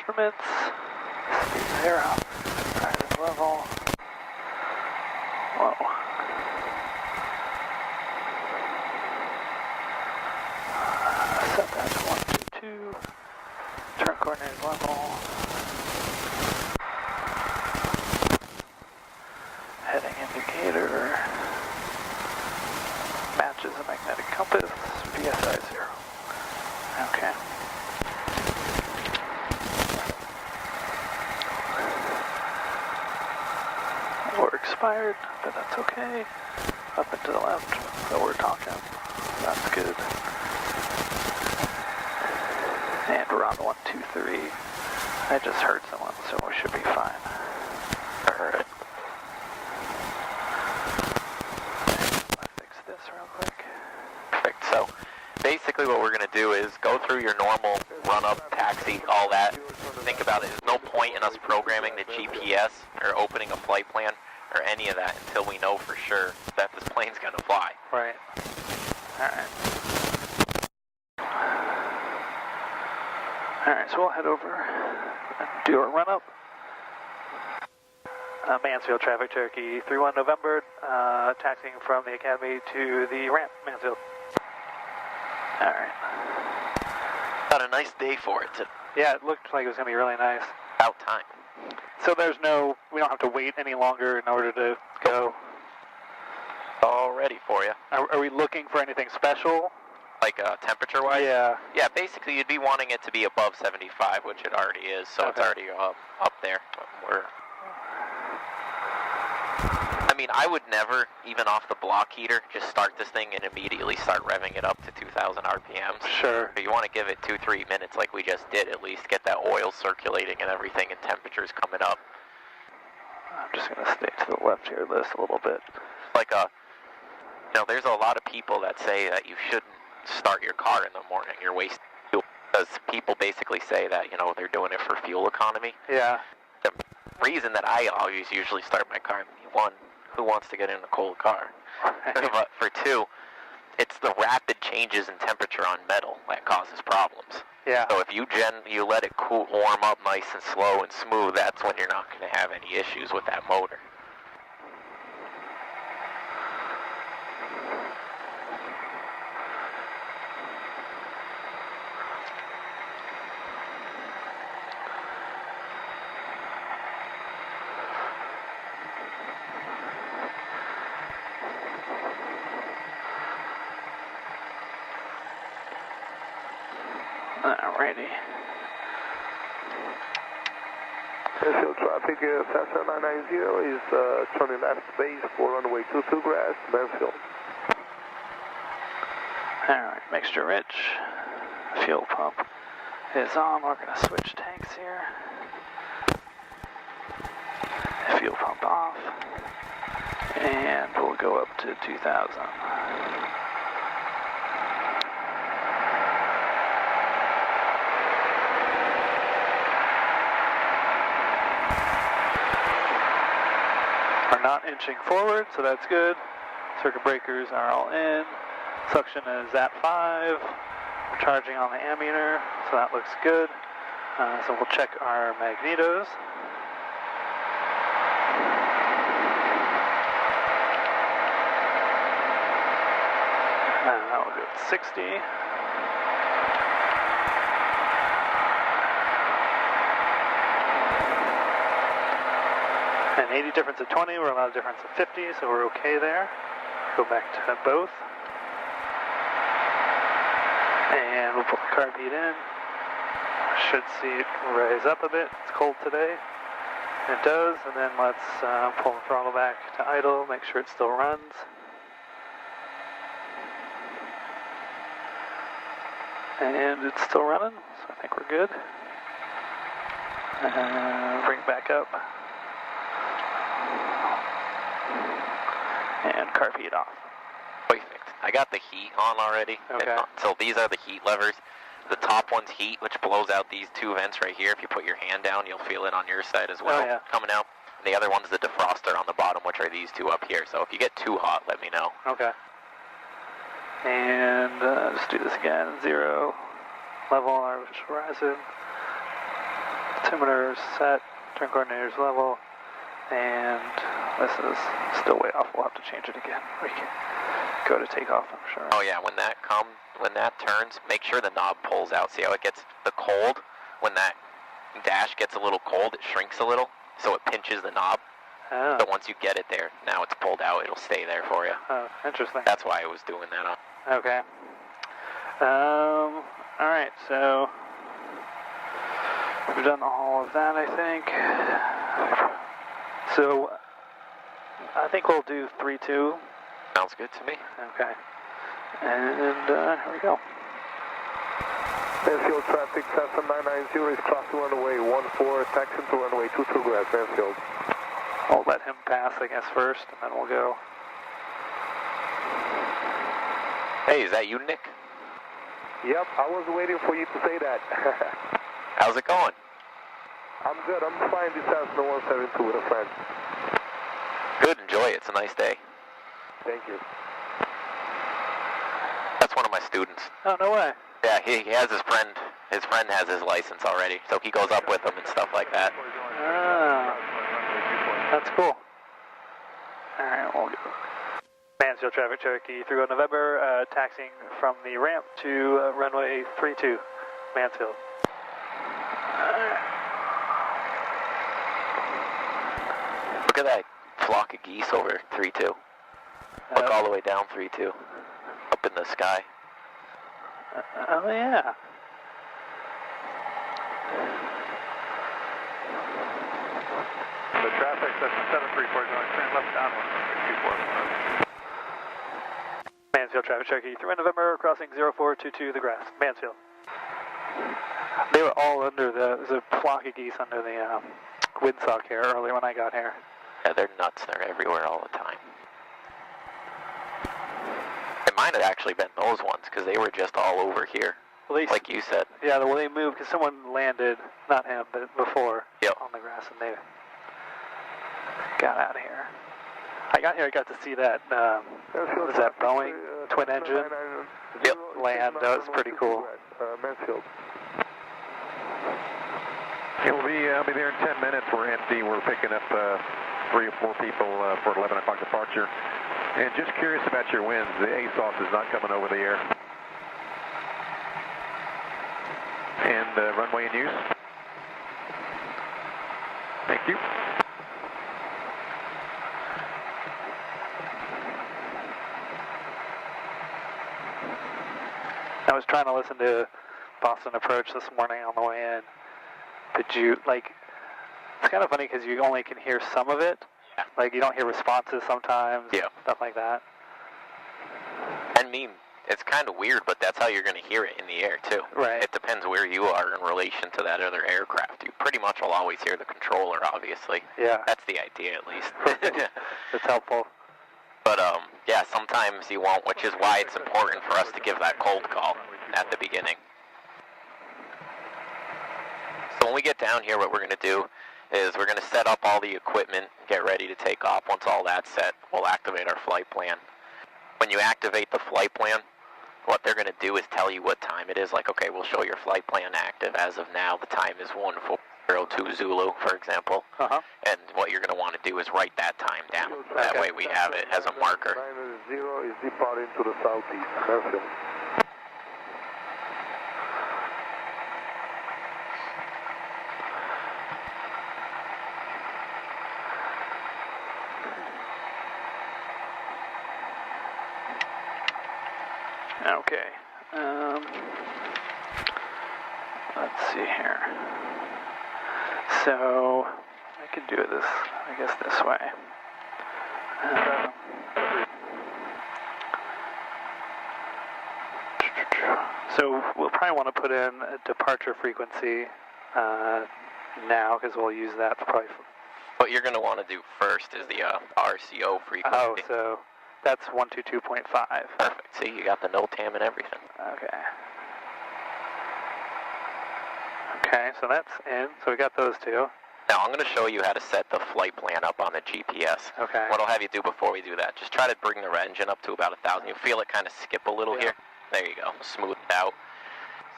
instruments. Speed 0. Private level. Whoa. Set that to 122. Turn coordinated level. Heading indicator. Matches a magnetic compass. PSI 0. Okay. Or expired, but that's okay. Up and to the left, so we're talking. That's good. And we're on 123. I just heard someone, so we should be fine. Alright. Let's fix this real quick. Perfect. So basically what we're going to do is go through your normal run-up, taxi, all that. Think about it. There's no point in us programming the GPS or opening a flight plan or any of that until we know for sure that this plane's going to fly. Right. Alright. Alright, so we'll head over and do our run-up. Mansfield traffic, Cherokee 31 November, taxiing from the Academy to the ramp, Mansfield. Alright. Got a nice day for it. Yeah, it looked like it was going to be really nice. About time. So we don't have to wait any longer in order to go. All ready for you. Are we looking for anything special? Like temperature-wise? Yeah. Yeah, basically you'd be wanting it to be above 75, which it already is, so It's already up there. I mean, I would never, even off the block heater, just start this thing and immediately start revving it up to 2,000 RPMs. Sure. But you want to give it 2-3 minutes like we just did, at least get that oil circulating and everything and temperatures coming up. I'm just going to stay to the left here of this a little bit. Like there's a lot of people that say that you shouldn't start your car in the morning. You're wasting fuel. Because people basically say that, they're doing it for fuel economy. Yeah. The reason that I always usually start my car, one, who wants to get in a cold car? But for two, it's the rapid changes in temperature on metal that causes problems. Yeah. So if you let it warm up nice and slow and smooth, that's when you're not going to have any issues with that motor. Alrighty. Mansfield traffic, Cessna 990 is turning left base for runway 22 grass, Mansfield. Alright, mixture rich. Fuel pump is on. We're going to switch tanks here. Fuel pump off. And we'll go up to 2,000. We're not inching forward, so that's good. Circuit breakers are all in. Suction is at 5. We're charging on the ammeter, so that looks good. So we'll check our magnetos. We'll go at 60. An 80 difference at 20, we're allowed a difference at 50, so we're okay there. Go back to both. And we'll put the carb heat in. Should see it rise up a bit. It's cold today. It does, and then let's pull the throttle back to idle, make sure it still runs. And it's still running, so I think we're good. Bring it back up. And carb heat off. Perfect. I got the heat on already. Okay. So these are the heat levers. The top one's heat, which blows out these two vents right here. If you put your hand down, you'll feel it on your side as well, coming out. And the other one's the defroster on the bottom, which are these two up here. So if you get too hot, let me know. Okay. And just do this again. 0. Level our horizon. altimeter set, turn coordinators level, and this is still way off. We'll have to change it again. We can go to takeoff, I'm sure. Oh yeah, when that turns, make sure the knob pulls out. See how it gets the cold? When that dash gets a little cold, it shrinks a little, so it pinches the knob. Oh. So once you get it there, now it's pulled out, it'll stay there for you. Oh, interesting. That's why I was doing that on. Okay. Alright, so we've done all of that, I think. So I think we'll do 3-2. Sounds good to me. Okay. And here we go. Mansfield traffic, Cessna 990 is crossing runway 14, taxi to runway 22 grass, Mansfield. I'll let him pass, I guess, first, and then we'll go. Hey, is that you, Nick? Yep, I was waiting for you to say that. How's it going? I'm good, I'm flying this Cessna 172 with a friend. Good, enjoy it. It's a nice day. Thank you. That's one of my students. Oh, no way. Yeah, he has his friend. His friend has his license already, so he goes up with him and stuff like that. That's cool. Alright, we'll go. Mansfield traffic, Cherokee 3 November, taxiing from the ramp to runway 32, Mansfield. Look at that flock of geese over 3-2. Look all the way down 3-2, up in the sky. Oh, yeah. The traffic, that's 734 going, turn left downwind, 624. Mansfield traffic, Cherokee 3 November, crossing 0422 the grass, Mansfield. They were all under there's a flock of geese under the windsock here earlier when I got here. Yeah, they're nuts. They're everywhere all the time. It might have actually been those ones, because they were just all over here, Well, like you said. Yeah, well, they moved because someone landed, not him, but before, Yep. on the grass, and they got out of here. I got here, I got to see that, was that Boeing twin engine land. That was pretty cool. Mansfield. I'll be there in 10 minutes. We're empty. We're picking up 3 or 4 people for 11 o'clock departure. And just curious about your winds. The ASOS is not coming over the air. And runway in use. Thank you. I was trying to listen to Boston Approach this morning on the way in. Did you, like, it's kind of funny because you only can hear some of it. Yeah. Like, you don't hear responses sometimes. Yeah. Stuff like that. I mean, it's kind of weird, but that's how you're going to hear it in the air, too. Right. It depends where you are in relation to that other aircraft. You pretty much will always hear the controller, obviously. Yeah. That's the idea, at least. It's helpful. But, yeah, sometimes you won't, which is why it's important for us to give that cold call at the beginning. So when we get down here, what we're going to do is we're going to set up all the equipment, get ready to take off. Once all that's set, we'll activate our flight plan. When you activate the flight plan, what they're going to do is tell you what time it is. Like, okay, we'll show your flight plan active. As of now, the time is 1402 Zulu, for example. Uh-huh. And what you're going to want to do is write that time down. That way we have it as a marker. 990 is departing to the southeast, Mansfield. Okay. Let's see here. So I could do this, I guess, this way. So we'll probably want to put in a departure frequency now, because we'll use that probably. What you're going to want to do first is the RCO frequency. Oh, so that's 122.5. Perfect. See, you got the NOTAM and everything. Okay. Okay, so that's in. So we got those two. Now, I'm going to show you how to set the flight plan up on the GPS. Okay. What I'll have you do before we do that, just try to bring the engine up to about 1,000. You'll feel it kind of skip a little here. There you go. Smooth it out.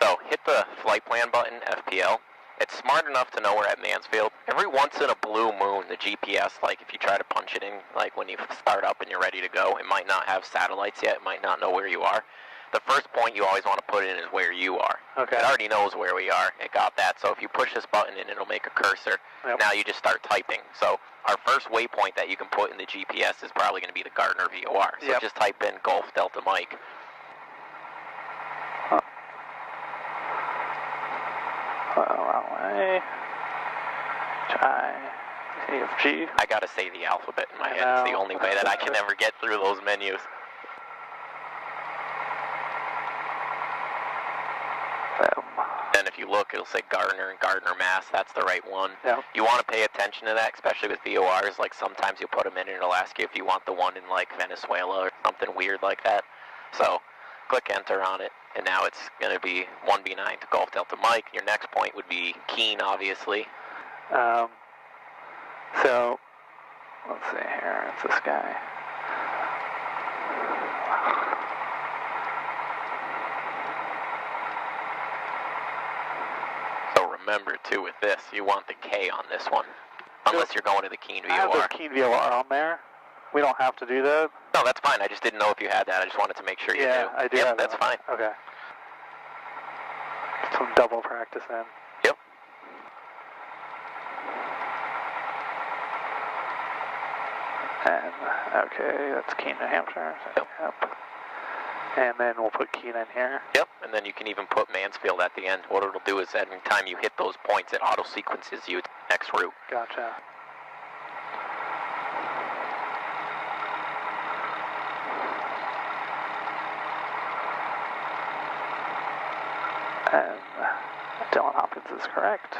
So hit the flight plan button, FPL. It's smart enough to know we're at Mansfield. Every once in a blue moon, the GPS, like if you try to punch it in, like when you start up and you're ready to go, it might not have satellites yet. It might not know where you are. The first point you always want to put in is where you are. Okay. It already knows where we are. It got that. So if you push this button in, it'll make a cursor. Yep. Now you just start typing. So our first waypoint that you can put in the GPS is probably going to be the Gardner VOR. So Yep. just type in Golf Delta Mike. Wrong way. Try AFG. I got to say the alphabet in my head. It's the only way that I can ever get through those menus. And if you look, it'll say Gardner and Gardner, Mass. That's the right one. Yep. You want to pay attention to that, especially with VORs. Like sometimes you'll put them in and it'll ask you if you want the one in like Venezuela or something weird like that. So click enter on it, and now it's going to be 1B9 to Golf Delta Mike. Your next point would be Keene, obviously. So let's see here. It's this guy. Remember, too, with this, you want the K on this one, unless you're going to the Keene VOR. I have the Keene VOR on there. We don't have to do that. No, that's fine. I just didn't know if you had that. I just wanted to make sure you yeah, do. I do Yep, have that's that. fine. Okay. Some double practice in. Yep. And, okay, that's Keene, New Hampshire. Yep. And then we'll put Keene in here. Yep, and then you can even put Mansfield at the end. What it'll do is every time you hit those points, it auto-sequences you to the next route. Gotcha. And Dylan Hopkins is correct.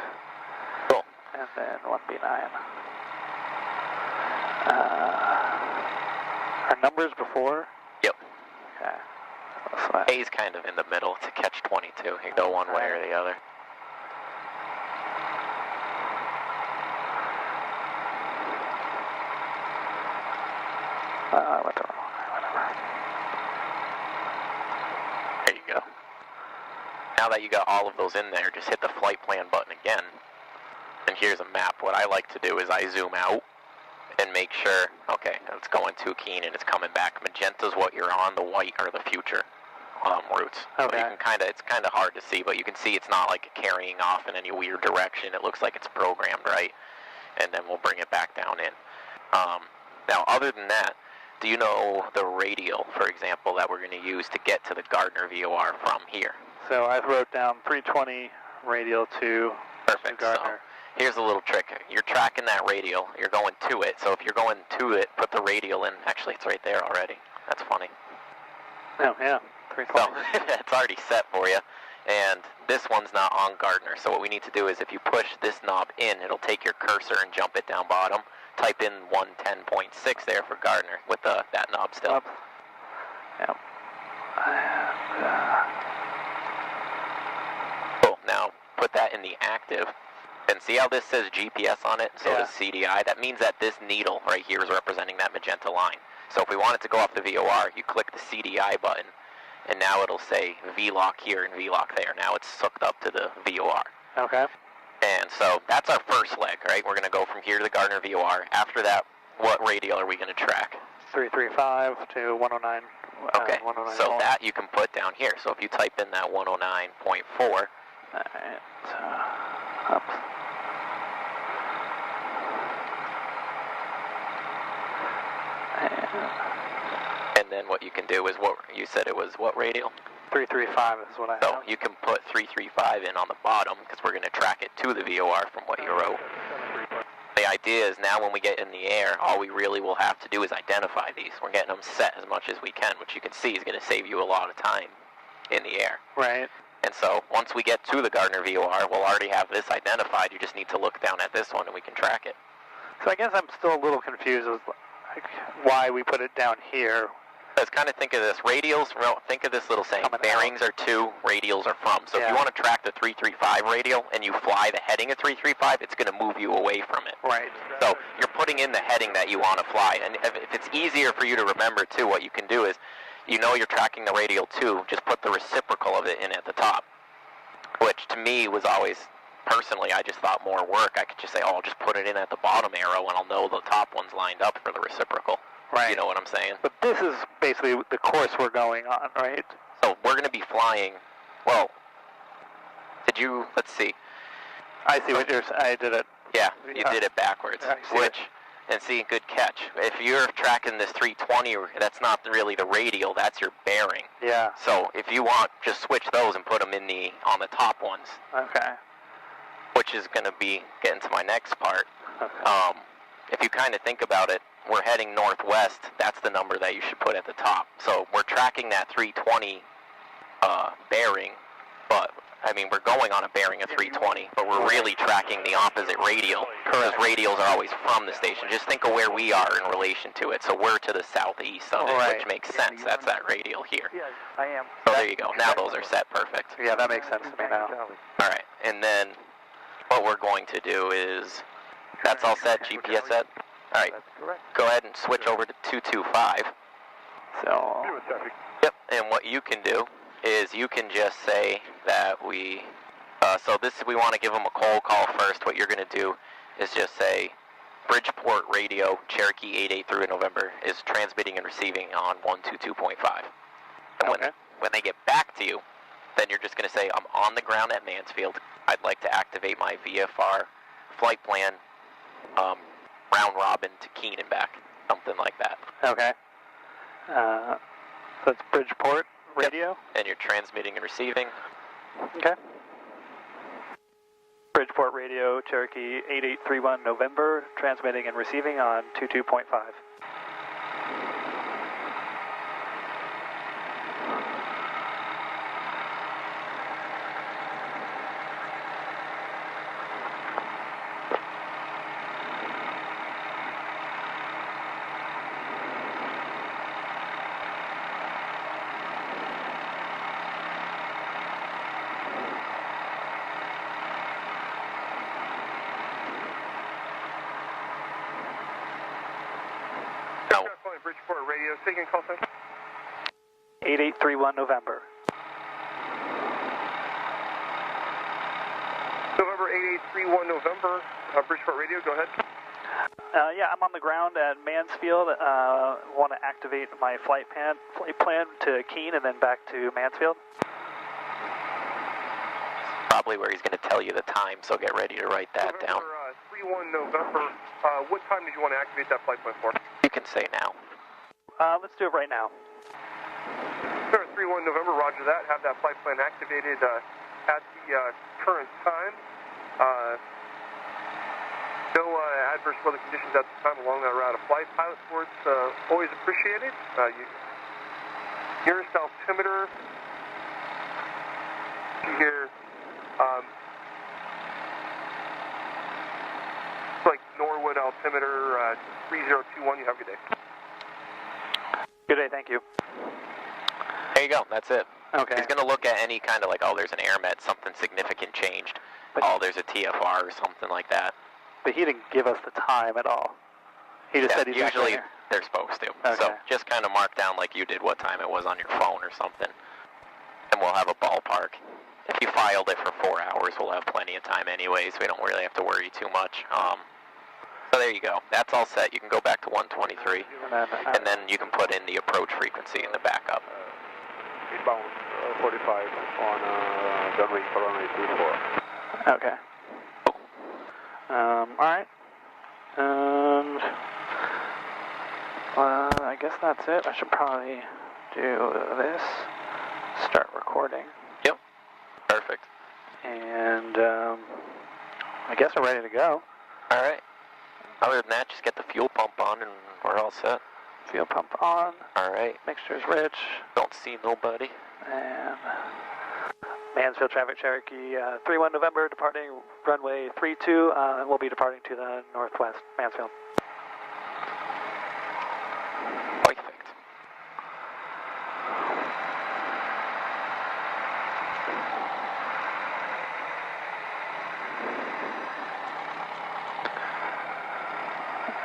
Cool. And then 1B9. Our numbers before? Yep. Okay. This way. A's kind of in the middle. It's a catch-22. You can go one way or the other. I went the wrong way, whatever. There you go. Now that you got all of those in there, just hit the flight plan button again. And here's a map. What I like to do is I zoom out and make sure, okay, it's going to Keene and it's coming back. Magenta's what you're on, the white are the future routes. Okay. So you can it's kind of hard to see, but you can see it's not like carrying off in any weird direction. It looks like it's programmed right. And then we'll bring it back down in. Now, other than that, do you know the radial, for example, that we're going to use to get to the Gardner VOR from here? So I wrote down 320 radial to Perfect. Gardner. So here's a little trick. You're tracking that radial. You're going to it. So if you're going to it, put the radial in. Actually, it's right there already. That's funny. Oh, yeah. 320. So it's already set for you. And this one's not on Gardner. So what we need to do is if you push this knob in, it'll take your cursor and jump it down bottom. Type in 110.6 there for Gardner with that knob still. Up. Yep. And, Cool. Now put that in the active. And see how this says GPS on it? So Yeah. does CDI. That means that this needle right here is representing that magenta line. So if we want it to go off the VOR, you click the CDI button, and now it'll say VLOC here and VLOC there. Now it's hooked up to the VOR. okay. And so that's our first leg, right? We're going to go from here to the Gardner VOR. After that, what radial are we going to track? 335 to 109. Okay, 109. so that you can put down here. So if you type in that 109.4. All right. Up. And then what you can do is what you said it was what radial? 335 is what I So have. you can put 335 in on the bottom because we're going to track it to the VOR from what you wrote. The idea is now when we get in the air, all we really will have to do is identify these. We're getting them set as much as we can, which you can see is going to save you a lot of time in the air. Right. And so once we get to the Gardner VOR, we'll already have this identified. You just need to look down at this one and we can track it. So I guess I'm still a little confused as like why we put it down here. Because kind of think of this, radials, think of this little saying, Coming bearings are to, radials are from. So if Yeah. you want to track the 335 radial and you fly the heading of 335, it's going to move you away from it. Right. So you're putting in the heading that you want to fly. And if it's easier for you to remember, too, what you can do is, you know you're tracking the radial too, just put the reciprocal of it in at the top, which to me was always personally, I just thought more work. I could just say, oh, I'll just put it in at the bottom arrow, and I'll know the top one's lined up for the reciprocal. Right. You know what I'm saying? But this is basically the course we're going on, right? So we're going to be flying, well, let's see. I see what you're saying. I did it. Yeah, you did it backwards. Switch, and see, good catch. If you're tracking this 320, that's not really the radial, that's your bearing. Yeah. So if you want, just switch those and put them on the top ones. Okay. Which is going to be getting to my next part. Okay. If you kind of think about it, we're heading northwest. That's the number that you should put at the top. So we're tracking that 320 bearing, but I mean, we're going on a bearing of 320, but we're really tracking the opposite radial, because radials are always from the station. Just think of where we are in relation to it. So we're to the southeast of it, which makes sense. That's that radial here. Yes, I am. So there you go. Now those are set perfect. Yeah, that makes sense to me now. All right, and then what we're going to do is, that's all set, GPS set? All right, go ahead and switch over to 225. So, yep, and what you can do is you can just say that we want to give them a cold call first. What you're going to do is just say, Bridgeport radio, Cherokee 883 in November, is transmitting and receiving on 122.5. And when they get back to you, then you're just going to say, I'm on the ground at Mansfield. I'd like to activate my VFR flight plan, round robin to Keene and back, something like that. okay. So it's Bridgeport radio? Yep. And you're transmitting and receiving. Okay. Bridgeport radio, Cherokee 8831 November, transmitting and receiving on 22.5. Bridgeport radio, taking call sign. 8831 November. November 8831 November, Bridgeport radio, go ahead. Yeah, I'm on the ground at Mansfield. Want to activate my flight plan to Keene and then back to Mansfield. Probably where he's going to tell you the time, so get ready to write that down. 31 November, what time did you want to activate that flight plan for? You can say now. Let's do it right now. 31 November, roger that. Have that flight plan activated at the current time. No adverse weather conditions at this time along that route of flight. Pilot sports always appreciated. Nearest altimeter here, like Norwood altimeter 3021. You have a good day. Good day, thank you. There you go, that's it. Okay. He's going to look at any kind of like, oh, there's an air met, something significant changed. Oh, there's a TFR or something like that. But he didn't give us the time at all. He just said he's usually not they're supposed to. Okay. So just kind of mark down like you did what time it was on your phone or something. And we'll have a ballpark. If you filed it for 4 hours, we'll have plenty of time anyways. We don't really have to worry too much. So there you go. That's all set. You can go back to 123. And then you can put in the approach frequency in the backup. Inbound 45 on runway 24. Okay. Alright. And I guess that's it. I should probably do this. Start recording. Yep. Perfect. And I guess we're ready to go. Alright. Other than that, just get the fuel pump on and we're all set. Fuel pump on. Alright. Mixture's rich. Don't see nobody. And Mansfield traffic, Cherokee 31 November, departing runway 32, and we'll be departing to the northwest, Mansfield. Perfect.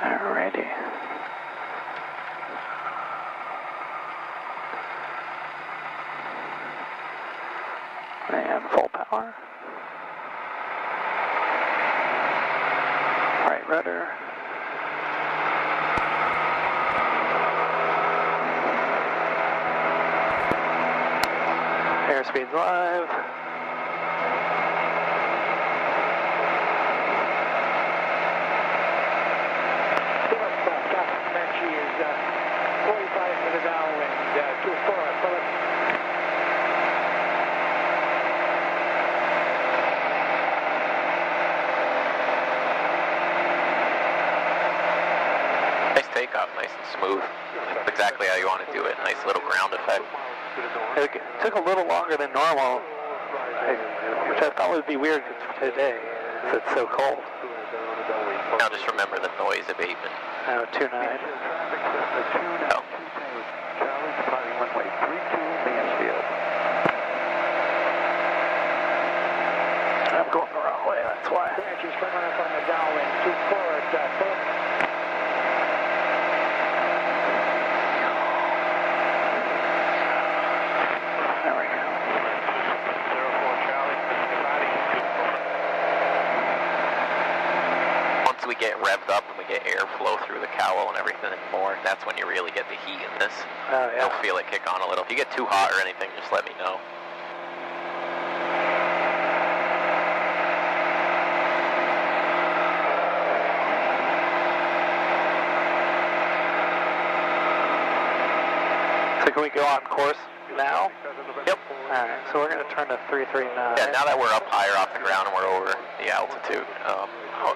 Alrighty. And full power. rudder. Airspeed's live. Comanche is 45 to the downwind, 24, Philip. Nice takeoff, nice and smooth. That's exactly how you want to do it. Nice little ground effect. It took a little longer than normal, which I thought would be weird today, because it's so cold. Now just remember the noise abatement. Oh, 29. Oh. Charlie, departing runway 32, Mansfield. I'm going the wrong way, that's why. Comanche's coming up on the downwind, 24, Philip. There we go. 04 Charlie, departing 24. Once we get revved up and we get airflow through the cowl and everything more, that's when you really get the heat in this. Oh, yeah. You'll feel it kick on a little. If you get too hot or anything, just let me know. So can we go on course now? Yep. Alright, so we're going to turn to 339. Yeah, now that we're up higher off the ground and we're over the altitude,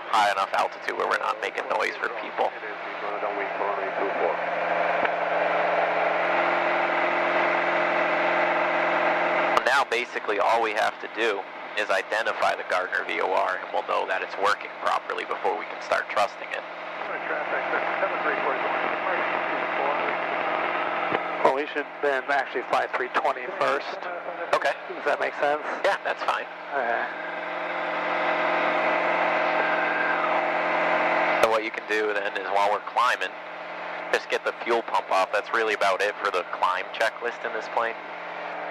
high enough altitude where we're not making noise for people. Now basically all we have to do is identify the Gardner VOR and we'll know that it's working properly before we can start trusting it. Well, we should then actually fly 320 first. Okay. Does that make sense? Yeah, that's fine. Okay. So what you can do then is while we're climbing, just get the fuel pump off. That's really about it for the climb checklist in this plane.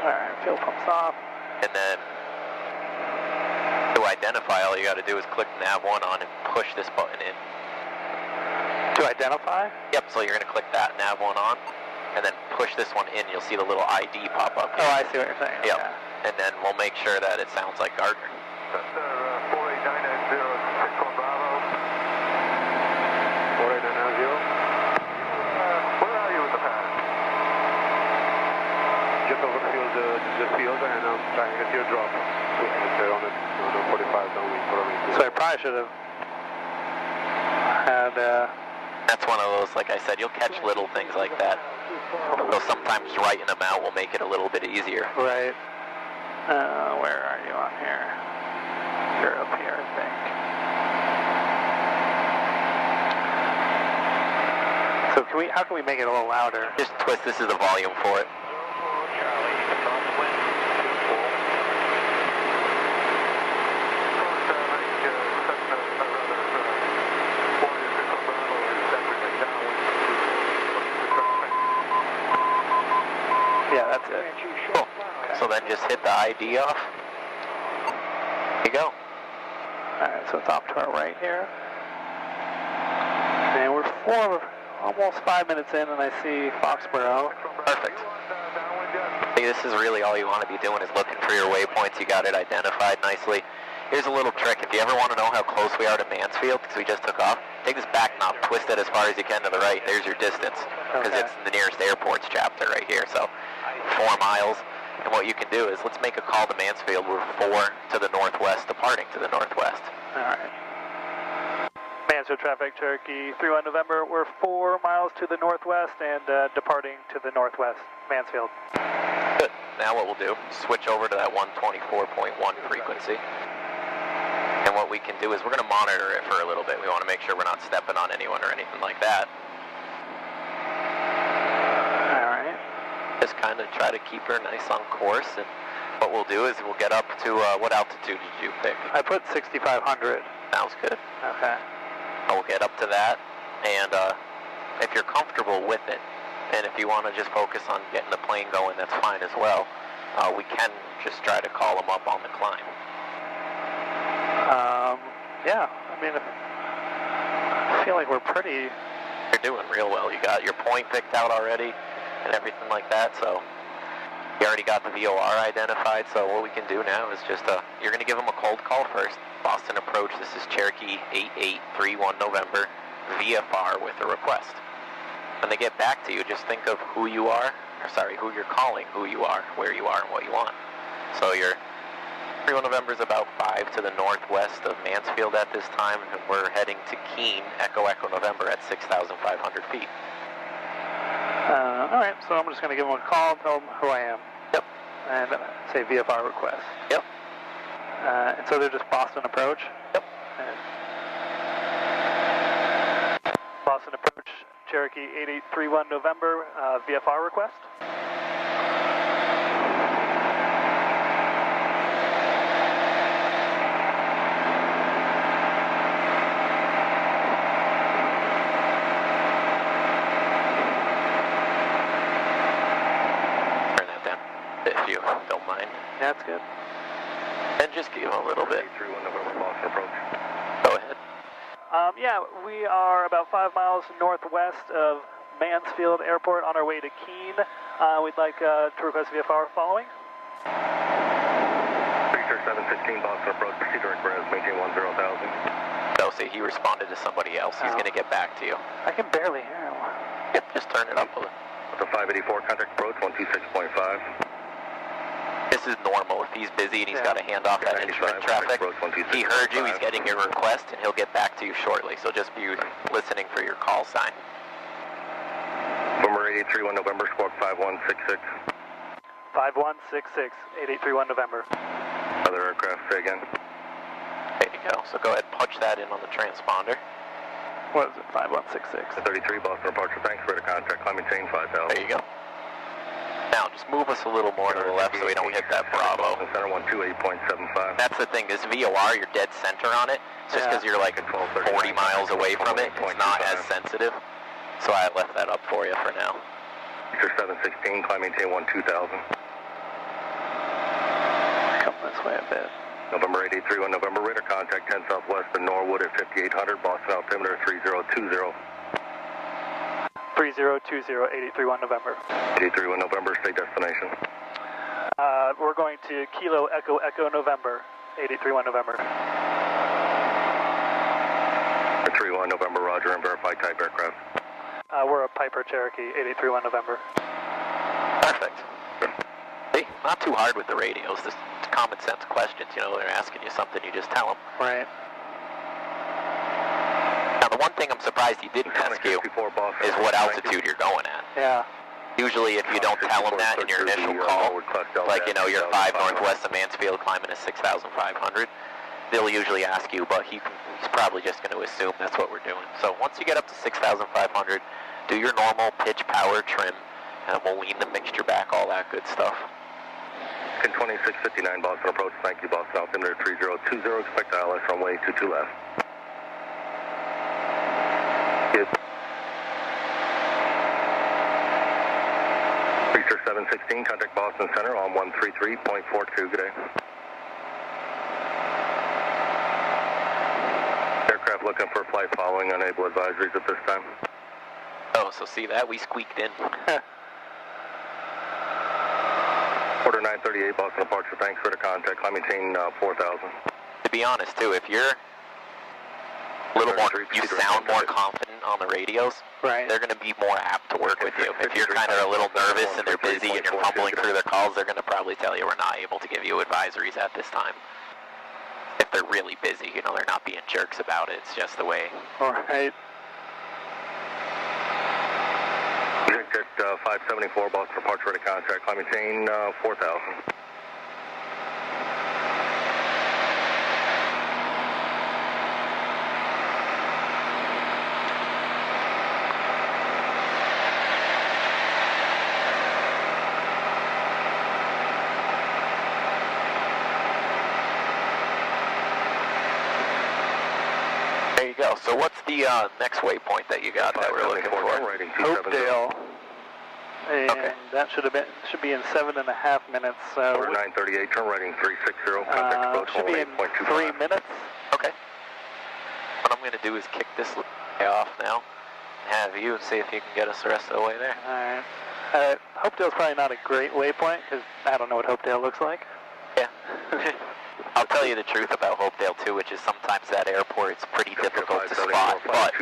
Alright, fuel pump's off. And then to identify, all you got to do is click nav 1 on and push this button in. To identify? Yep, so you're going to click that nav 1 on, and then push this one in. You'll see the little ID pop up here. Oh, I see what you're saying. Yep. Okay. And then we'll make sure that it sounds like Gardner. Cessna 48990, 6 Bravo. 48990. Where are you in the path? Just over the field, and I'm trying to get your drop. So they're on the 45 downwind for me. So I probably should have had, That's one of those, like I said, you'll catch little things like that. So sometimes writing them out will make it a little bit easier. right. Where are you on here? You're up here, I think. So how can we make it a little louder? Just twist, this is the volume for it. Yeah, that's it. Cool. So then just hit the ID off. There you go. Alright, so it's off to our right here. And we're almost 5 minutes in, and I see Foxborough. Perfect. See, this is really all you want to be doing is looking for your waypoints. You got it identified nicely. Here's a little trick. If you ever want to know how close we are to Mansfield, because we just took off, take this back knob, twist it as far as you can to the right. There's your distance, because Okay. it's the nearest airport's chapter right here. So 4 miles. And what you can do is, let's make a call to Mansfield. We're 4 to the northwest, departing to the northwest. Alright. Mansfield traffic, Cherokee 31 November. We're 4 miles to the northwest and departing to the northwest, Mansfield. Good. Now what we'll do, switch over to that 124.1 frequency. And what we can do is we're going to monitor it for a little bit. We want to make sure we're not stepping on anyone or anything like that. Alright. Just kind of try to keep her nice on course. And what we'll do is we'll get up to, what altitude did you pick? I put 6,500. Sounds good. Okay. We'll get up to that. And if you're comfortable with it, and if you want to just focus on getting the plane going, that's fine as well. We can just try to call them up on the climb. Yeah, I mean, feel like we're pretty... You're doing real well. You got your point picked out already and everything like that, so you already got the VOR identified, so what we can do now is just, you're going to give them a cold call first. Boston approach, this is Cherokee 8831 November, VFR with a request. When they get back to you, just think of who you are, or sorry, who you're calling, who you are, where you are, and what you want. So your 31 November is about 5 to the northwest of Mansfield at this time, and we're heading to Keene, Echo Echo November at 6,500 feet. All right, so I'm just going to give them a call, tell them who I am. Yep. And say VFR request. Yep. And so they're just Boston approach? Yep. And Boston approach, Cherokee 8831 November, VFR request? If you don't mind. Yeah, that's good. And just give them a little bit. 31 November, Boston approach. Go ahead. Yeah, we are about 5 miles northwest of Mansfield Airport on our way to Keene. We'd like to request VFR following. 716 Boston approach, proceed direct res, maintain 10,000. No, see, he responded to somebody else. He's going to get back to you. I can barely hear him. Yep, just turn it up a little. The 584 contact approach, 126.5. This is normal. If he's busy and he's got to hand off that insurance traffic, he heard you, he's getting your request, and he'll get back to you shortly. So just be listening for your call sign. November 8831 November, squawk 5166. 5166, 8831 November. Other aircraft, say again. There you go. So go ahead, punch that in on the transponder. What is it, 5166? 33 Boston departure, thanks for the contact, climb maintain 5,000. There you go. Now, just move us a little more to the left so we don't hit that Bravo. Center 128.75. That's the thing, this VOR, you're dead center on it. Just because you're like 40 miles away from it, it's not as sensitive. So I left that up for you for now. Picture 716, climb maintain 12,000. Come this way a bit. November 8831 November, radar contact 10 southwest of Norwood at 5800, Boston altimeter 3020. 3020, 8831 November. 8831 November, state destination. We're going to Kilo Echo Echo November, 8831 November. 31 November, roger, and verify type aircraft. We're a Piper Cherokee, 8831 November. Perfect. Hey, not too hard with the radios. This common sense questions, you know, they're asking you something, you just tell them. Right. Now, the one thing I'm surprised he didn't ask you is what altitude you're going at. Yeah. Usually, if you don't tell them that in your initial call, like, you know, you're 5 northwest of Mansfield climbing to 6,500, they'll usually ask you, but he's probably just going to assume that's what we're doing. So once you get up to 6,500, do your normal pitch, power, trim, and we'll wean the mixture back, all that good stuff. 2659 Boston approach, thank you, Boston altimeter 3020, expect ILS runway 22 left. Good. Research 716, contact Boston Center on 133.42, good day. Aircraft looking for flight following, unable advisories at this time. Oh, so see that? We squeaked in. Order 938, Boston departure, thanks for the contact, climb maintain 4,000. To be honest, too, if you're a little more, you sound more confident on the radios, right, they're going to be more apt to work with you. If you're kind of a little nervous and they're busy and you're fumbling through their calls, they're going to probably tell you we're not able to give you advisories at this time. If they're really busy, you know, they're not being jerks about it. It's just the way. All right. Jet 574, Boston departure, ready contact, climb maintain 4,000. There you go. So what's the next waypoint that you got that we're looking for? Hopedale. And okay, that should be in 7.5 minutes. So Order 938, turn right 360, contact approach should be in 3 minutes. Okay. What I'm going to do is kick this off now. Have you and see if you can get us the rest of the way there. Alright. Hopedale's probably not a great waypoint, because I don't know what Hopedale looks like. Yeah. I'll tell you the truth about Hopedale, too, which is sometimes that airport, it's pretty difficult to spot, but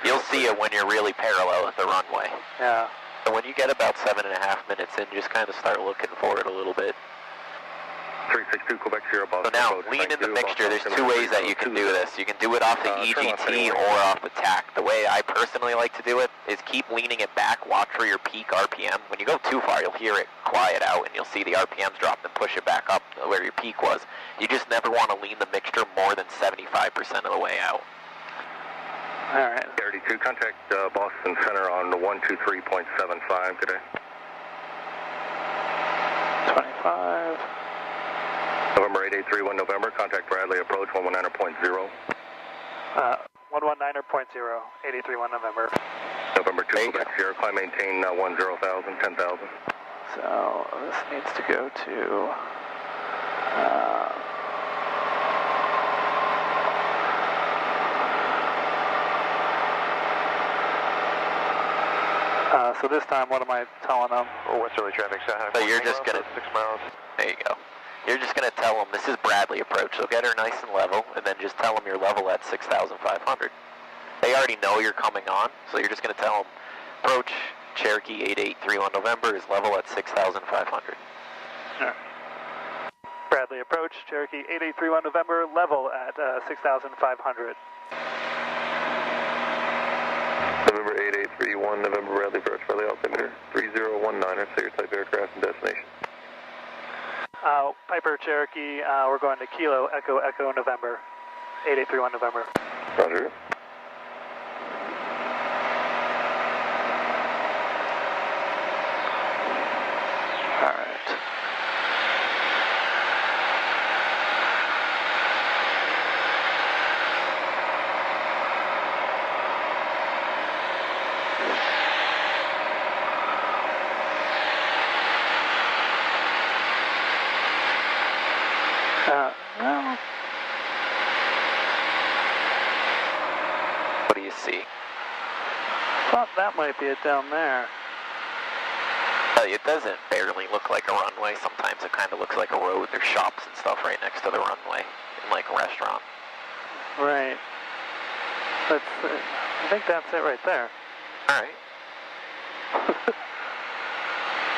you'll see it when you're really parallel with the runway. Yeah. So when you get about 7.5 minutes in, just kind of start looking for it a little bit. 362 Quebec Sierra Boston. So now, lean in the mixture. There's two ways that you can do this. You can do it off the EGT or off the TAC. The way I personally like to do it is keep leaning it back, watch for your peak RPM. When you go too far, you'll hear it quiet out and you'll see the RPMs drop and push it back up to where your peak was. You just never want to lean the mixture more than 75% of the way out. Alright. 32, contact Boston Center on 123.75 today. 25. November 8831 November, contact Bradley approach 119.0. 119.0, 831 November. November 2 Quebec Sierra, climb maintain 10,000, 10,000. So this needs to go to so this time, what am I telling them? Westerly traffic, so you're just going to... 6 miles. There you go. You're just going to tell them this is Bradley approach, so get her nice and level, and then just tell them you're level at 6,500. They already know you're coming on, so you're just going to tell them approach Cherokee 8831 November is level at 6,500. Sure. Bradley approach Cherokee 8831 November, level at 6,500. November 8831 November Bradley approach Bradley altimeter 3019, say your type aircraft and destination. Piper Cherokee, we're going to Kilo Echo Echo November, 8831 November. Roger. Alright. No. What do you see? Thought that might be it down there. It doesn't barely look like a runway. Sometimes it kind of looks like a road. There's shops and stuff right next to the runway, and like a restaurant. Right. That's I think that's it right there. All right.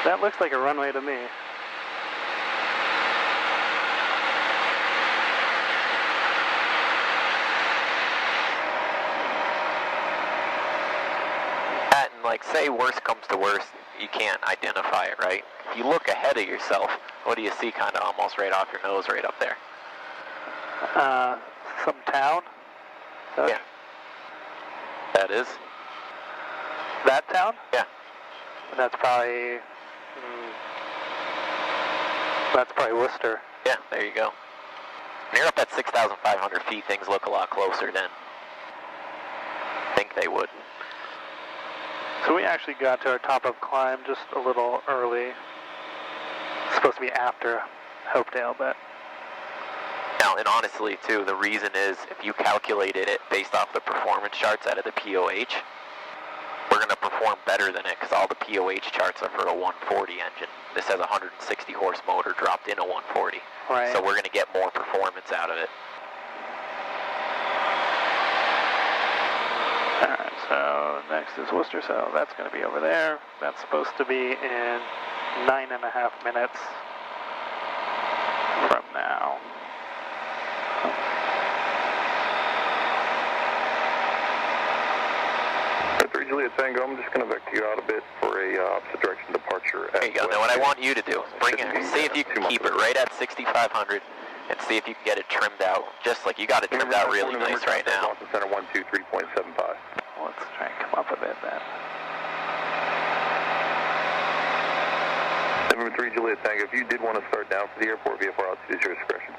That looks like a runway to me. And like, say worst comes to worst, you can't identify it, right? If you look ahead of yourself, what do you see kind of almost right off your nose right up there? Some town? Yeah. That is? That town? Yeah. That's probably... that's probably Worcester. Yeah, there you go. When you're up at 6,500 feet, things look a lot closer than I think they would. So we actually got to our top of climb just a little early. It's supposed to be after Hopedale, but... Now, and honestly, too, the reason is if you calculated it based off the performance charts out of the POH, we're going to perform better than it because all the POH charts are for a 140 engine. This has a 160 horse motor dropped in a 140. Right. So we're going to get more performance out of it. Alright, so next is Worcester, so that's going to be over there. That's supposed to be in 9.5 minutes from now. Juliet Tango, I'm just going to vector you out a bit for a opposite direction departure. There you go. Now what I want you to do, bring it, see if you can keep it right at 6,500 and see if you can get it trimmed out. Just like you got it trimmed out really nice right now. Boston Center 123.75. Let's try and come up a bit then. November 3 Juliet Tango, if you did want to start down for the airport VFR altitude, is your discretion.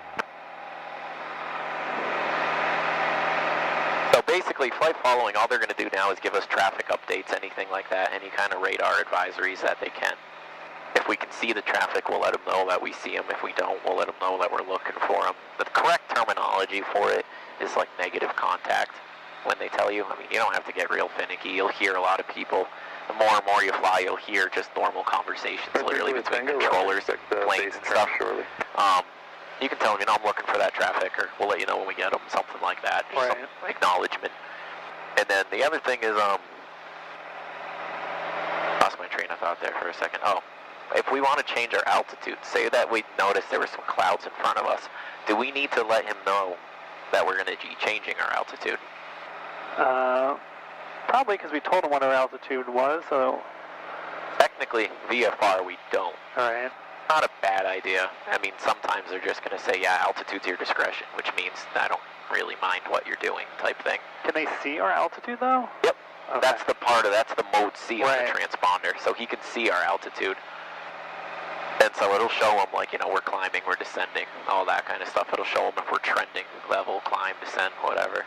So basically, flight following, all they're going to do now is give us traffic updates, anything like that, any kind of radar advisories that they can. If we can see the traffic, we'll let them know that we see them. If we don't, we'll let them know that we're looking for them. The correct terminology for it is like negative contact. when they tell you. I mean, you don't have to get real finicky. You'll hear a lot of people. The more and more you fly, you'll hear just normal conversations, literally between controllers, planes and stuff. You can tell them, I'm looking for that traffic, or we'll let you know when we get them, something like that. Just some acknowledgement. And then the other thing is, lost my train of thought there for a second. Oh, if we want to change our altitude, say that we noticed there were some clouds in front of us, do we need to let him know that we're going to be changing our altitude? Probably because we told him what our altitude was, so... Technically, VFR, we don't. Alright. Not a bad idea. I mean, sometimes they're just going to say, yeah, altitude's your discretion, which means I don't really mind what you're doing type thing. Can they see our altitude, though? Yep. Okay. That's the mode C on the transponder, so he can see our altitude. And so it'll show him, like, we're climbing, we're descending, all that kind of stuff. It'll show him if we're trending, level, climb, descend, whatever.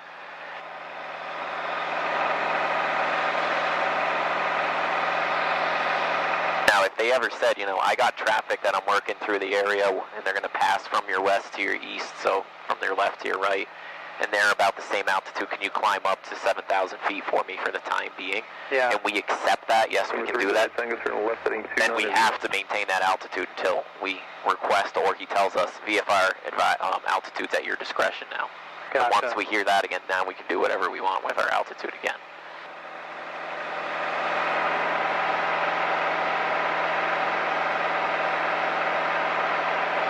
Now, if they ever said, I got traffic that I'm working through the area, and they're going to pass from your west to your east, so from their left to your right, and they're about the same altitude, can you climb up to 7,000 feet for me for the time being? Yeah. And we accept that, yes, we can do that. Then we have to maintain that altitude until we request, or he tells us, VFR altitude's at your discretion now. Gotcha. And once we hear that again, now we can do whatever we want with our altitude again.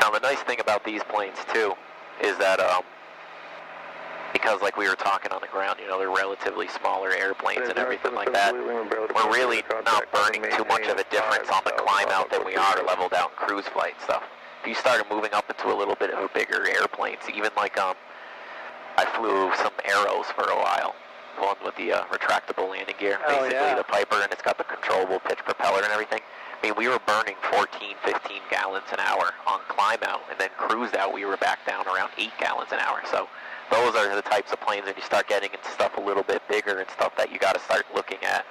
Now, the nice thing about these planes, too, is that because, like we were talking on the ground, they're relatively smaller airplanes and everything like that, we're really not burning too much of a difference on the climb out than we are leveled out in cruise flight stuff. If you started moving up into a little bit of a bigger airplanes, even like I flew some Arrows for a while, one with the retractable landing gear, basically the Piper, and it's got the controllable pitch propeller and everything. I mean, we were burning 14, 15 gallons an hour on climb out, and then cruise out, we were back down around 8 gallons an hour. So those are the types of planes when you start getting into stuff a little bit bigger and stuff that you got to start looking at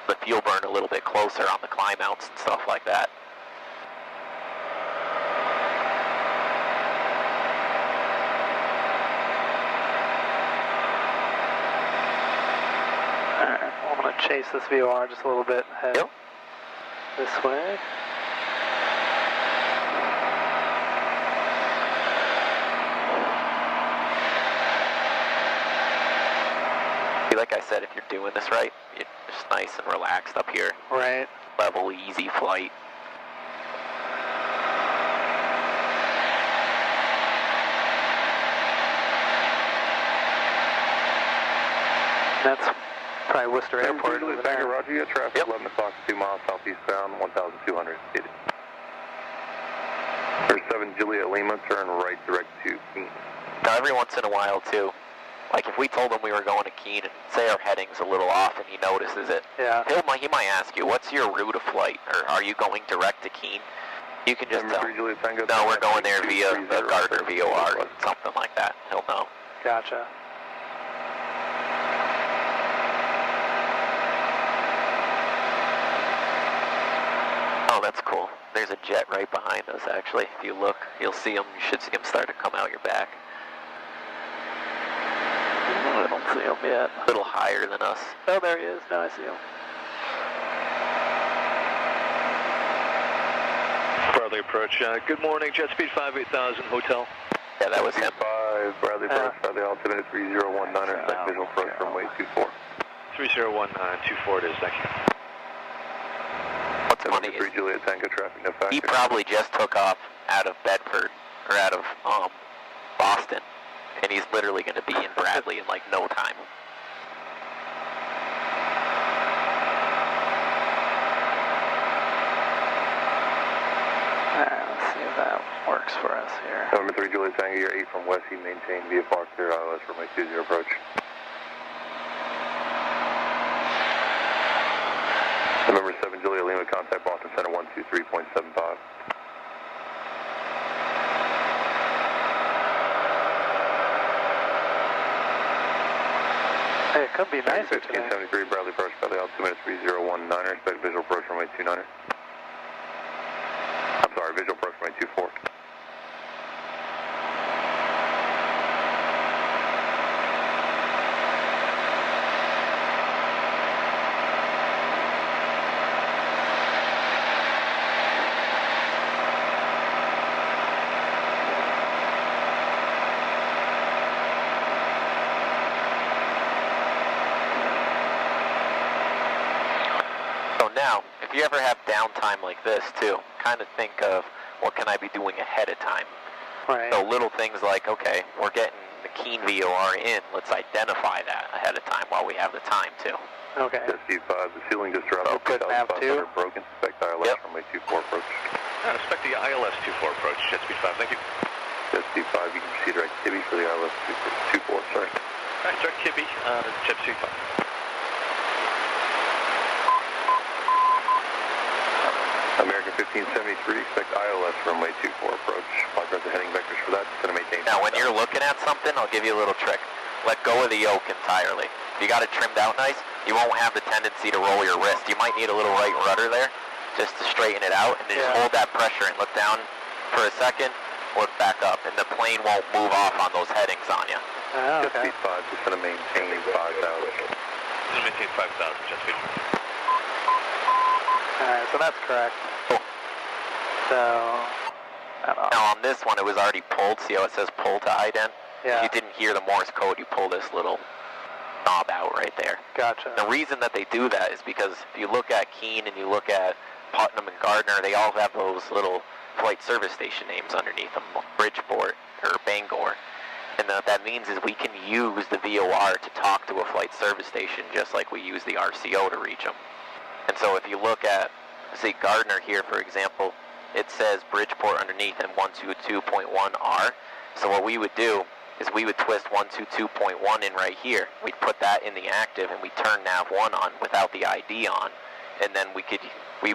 the fuel burn a little bit closer on the climb outs and stuff like that. Alright, I'm going to chase this VOR just a little bit ahead. Yep. This way. Like I said, if you're doing this right, you're just nice and relaxed up here. Right. Level, easy flight. That's probably Worcester Airport. Roger, you got traffic, yep. 11 o'clock, 2 miles southeast bound, 1,200 feet. There's 7 Juliet Lima, turn right direct to Keene. Now, every once in a while, too, like if we told him we were going to Keene and say our heading's a little off and he notices it, he might ask you, what's your route of flight? Or are you going direct to Keene? You can just tell him, no, we're going there via the Gardner VOR or something like that. He'll know. Gotcha. Oh, that's cool. There's a jet right behind us, actually. If you look, you'll see him. You should see him start to come out your back. I don't see him yet. A little higher than us. Oh, there he is. Now I see him. Bradley approach. Good morning, jet speed 58,000, hotel. Yeah, that was him. 5, Bradley approach, Bradley altimeter 3019, expect visual approach runway 24. 301924 it is, thank you. What's funny is, Juliet Tango traffic, no factor. he probably just took off out of Bedford, or out of Boston, and he's literally going to be in Bradley in like no time. Alright, let's see if that works for us here. Number 3 Juliet Tango, you're 8 from West, you maintain VFR clear ILS runway 20 approach. Number 7 Juliet Lima, contact Boston Center 123.75. Hey, it could be nicer today. 1573 Bradley approach, Bradley altimeter 3019, expect visual approach runway 29. I'm sorry, visual approach runway 24. So now, if you ever have downtime like this too, kind of think of what can I be doing ahead of time. Right. So little things like, okay, we're getting the Keen VOR in, let's identify that ahead of time while we have the time too. Okay. SC5, the ceiling just dropped. Oh, good, nav 2. Broken. Expect ILS Yep. runway 24 approach. Expect the ILS 24 approach, jet speed 5, thank you. SC5, you can proceed direct Kibby for the ILS 24, sorry. All right, direct Kibby, jet speed 5. American 1573, expect ILS runway 24 approach. Mark out the heading vectors for that. It's going to maintain. Now when you're looking at something, I'll give you a little trick. Let go of the yoke entirely. If you got it trimmed out nice, you won't have the tendency to roll your wrist. You might need a little right rudder there just to straighten it out, and then just hold that pressure and look down for a second, look back up, and the plane won't move off on those headings on you. Oh, Jet okay. speed 5, just going to maintain 5,000. Just maintain 5,000, jet speed. Alright, so that's correct. Cool. So, Now on this one, it was already pulled. See how it says pull to ident? yeah, If you didn't hear the Morse code, you pull this little knob out right there. gotcha. The reason that they do that is because if you look at Keene and you look at Putnam and Gardner, they all have those little flight service station names underneath them, Bridgeport or Bangor. And what that means is we can use the VOR to talk to a flight service station just like we use the RCO to reach them. And so if you look at, say, Gardner here, for example, it says Bridgeport underneath and 122.1R. So what we would do is we would twist 122.1 in right here. We'd put that in the active and we'd turn nav 1 on without the ID on. And then we'd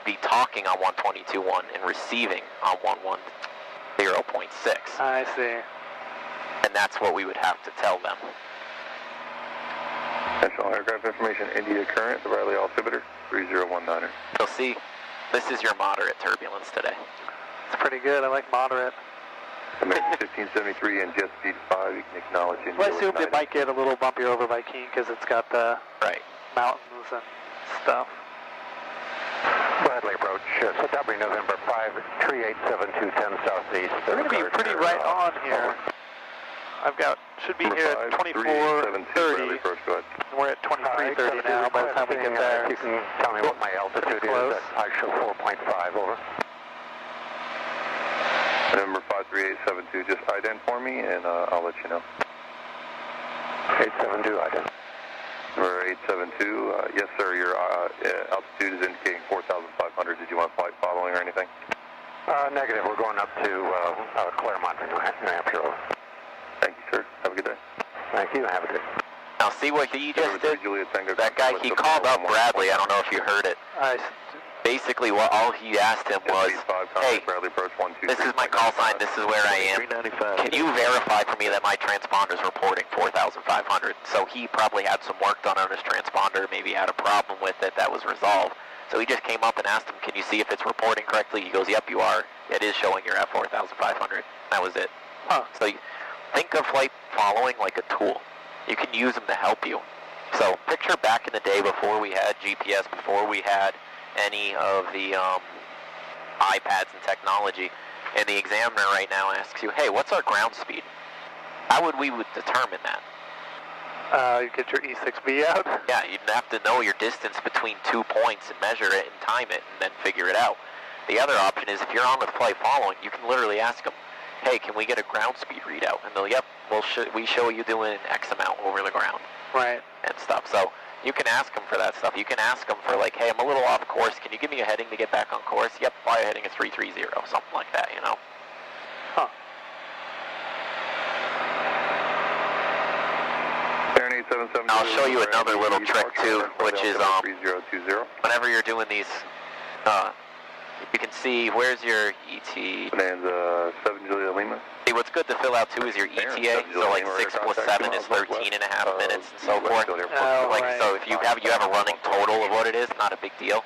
be talking on 122.1 and receiving on 110.6. I see. And that's what we would have to tell them. National aircraft information, India current, the Riley altimeter, 3019er. So see, this is your moderate turbulence today. It's pretty good. I like moderate. American 1573 and jet speed 5, you can acknowledge India. Well, I assumed it might get a little bumpier over by Keene because it's got the Right. mountains and stuff. Bradley approach, W November 5, 387210 southeast. We're going to be pretty right on here. I've got, should be here at 24:30. We're at 23:30 now by the time we get there. You can tell me what my altitude is. I show 4.5, over. November 53872, just ident for me and I'll let you know. 872 ident. Number 872, yes sir, your altitude is indicating 4,500. Did you want flight following or anything? Negative, we're going up to Claremont, New Hampshire, over. Thank you sir, have a good day. Thank you, have a good. Now see what he just did? That guy, he called up Bradley. I don't know if you heard it. Basically, all he asked him was, hey, this is my call sign, this is where I am. Can you verify for me that my transponder's reporting 4,500? So he probably had some work done on his transponder, maybe had a problem with it that was resolved. So he just came up and asked him, can you see if it's reporting correctly? He goes, yep, you are. It is showing you're at 4,500. That was it. Huh. So think of flight following like a tool. You can use them to help you. So picture back in the day before we had GPS, before we had any of the iPads and technology, and the examiner right now asks you, hey, what's our ground speed? How would we determine that? You get your E6B out? Yeah, you'd have to know your distance between 2 points and measure it and time it and then figure it out. The other option is if you're on with flight following, you can literally ask them, hey, can we get a ground speed readout? And they'll, yep, we show you doing X amount over the ground. Right. And stuff. So you can ask them for that stuff. You can ask them for like, hey, I'm a little off course. Can you give me a heading to get back on course? Yep, fly a heading is 330, something like that, you know. Huh. I'll show you another little trick too, which is whenever you're doing these, you can see where's your ET. Bonanza 7 Julia Lima. See, what's good to fill out too is your ETA. So like 6 plus 7 is 13.5 minutes and so forth. So if you have a running total of what it is, not a big deal.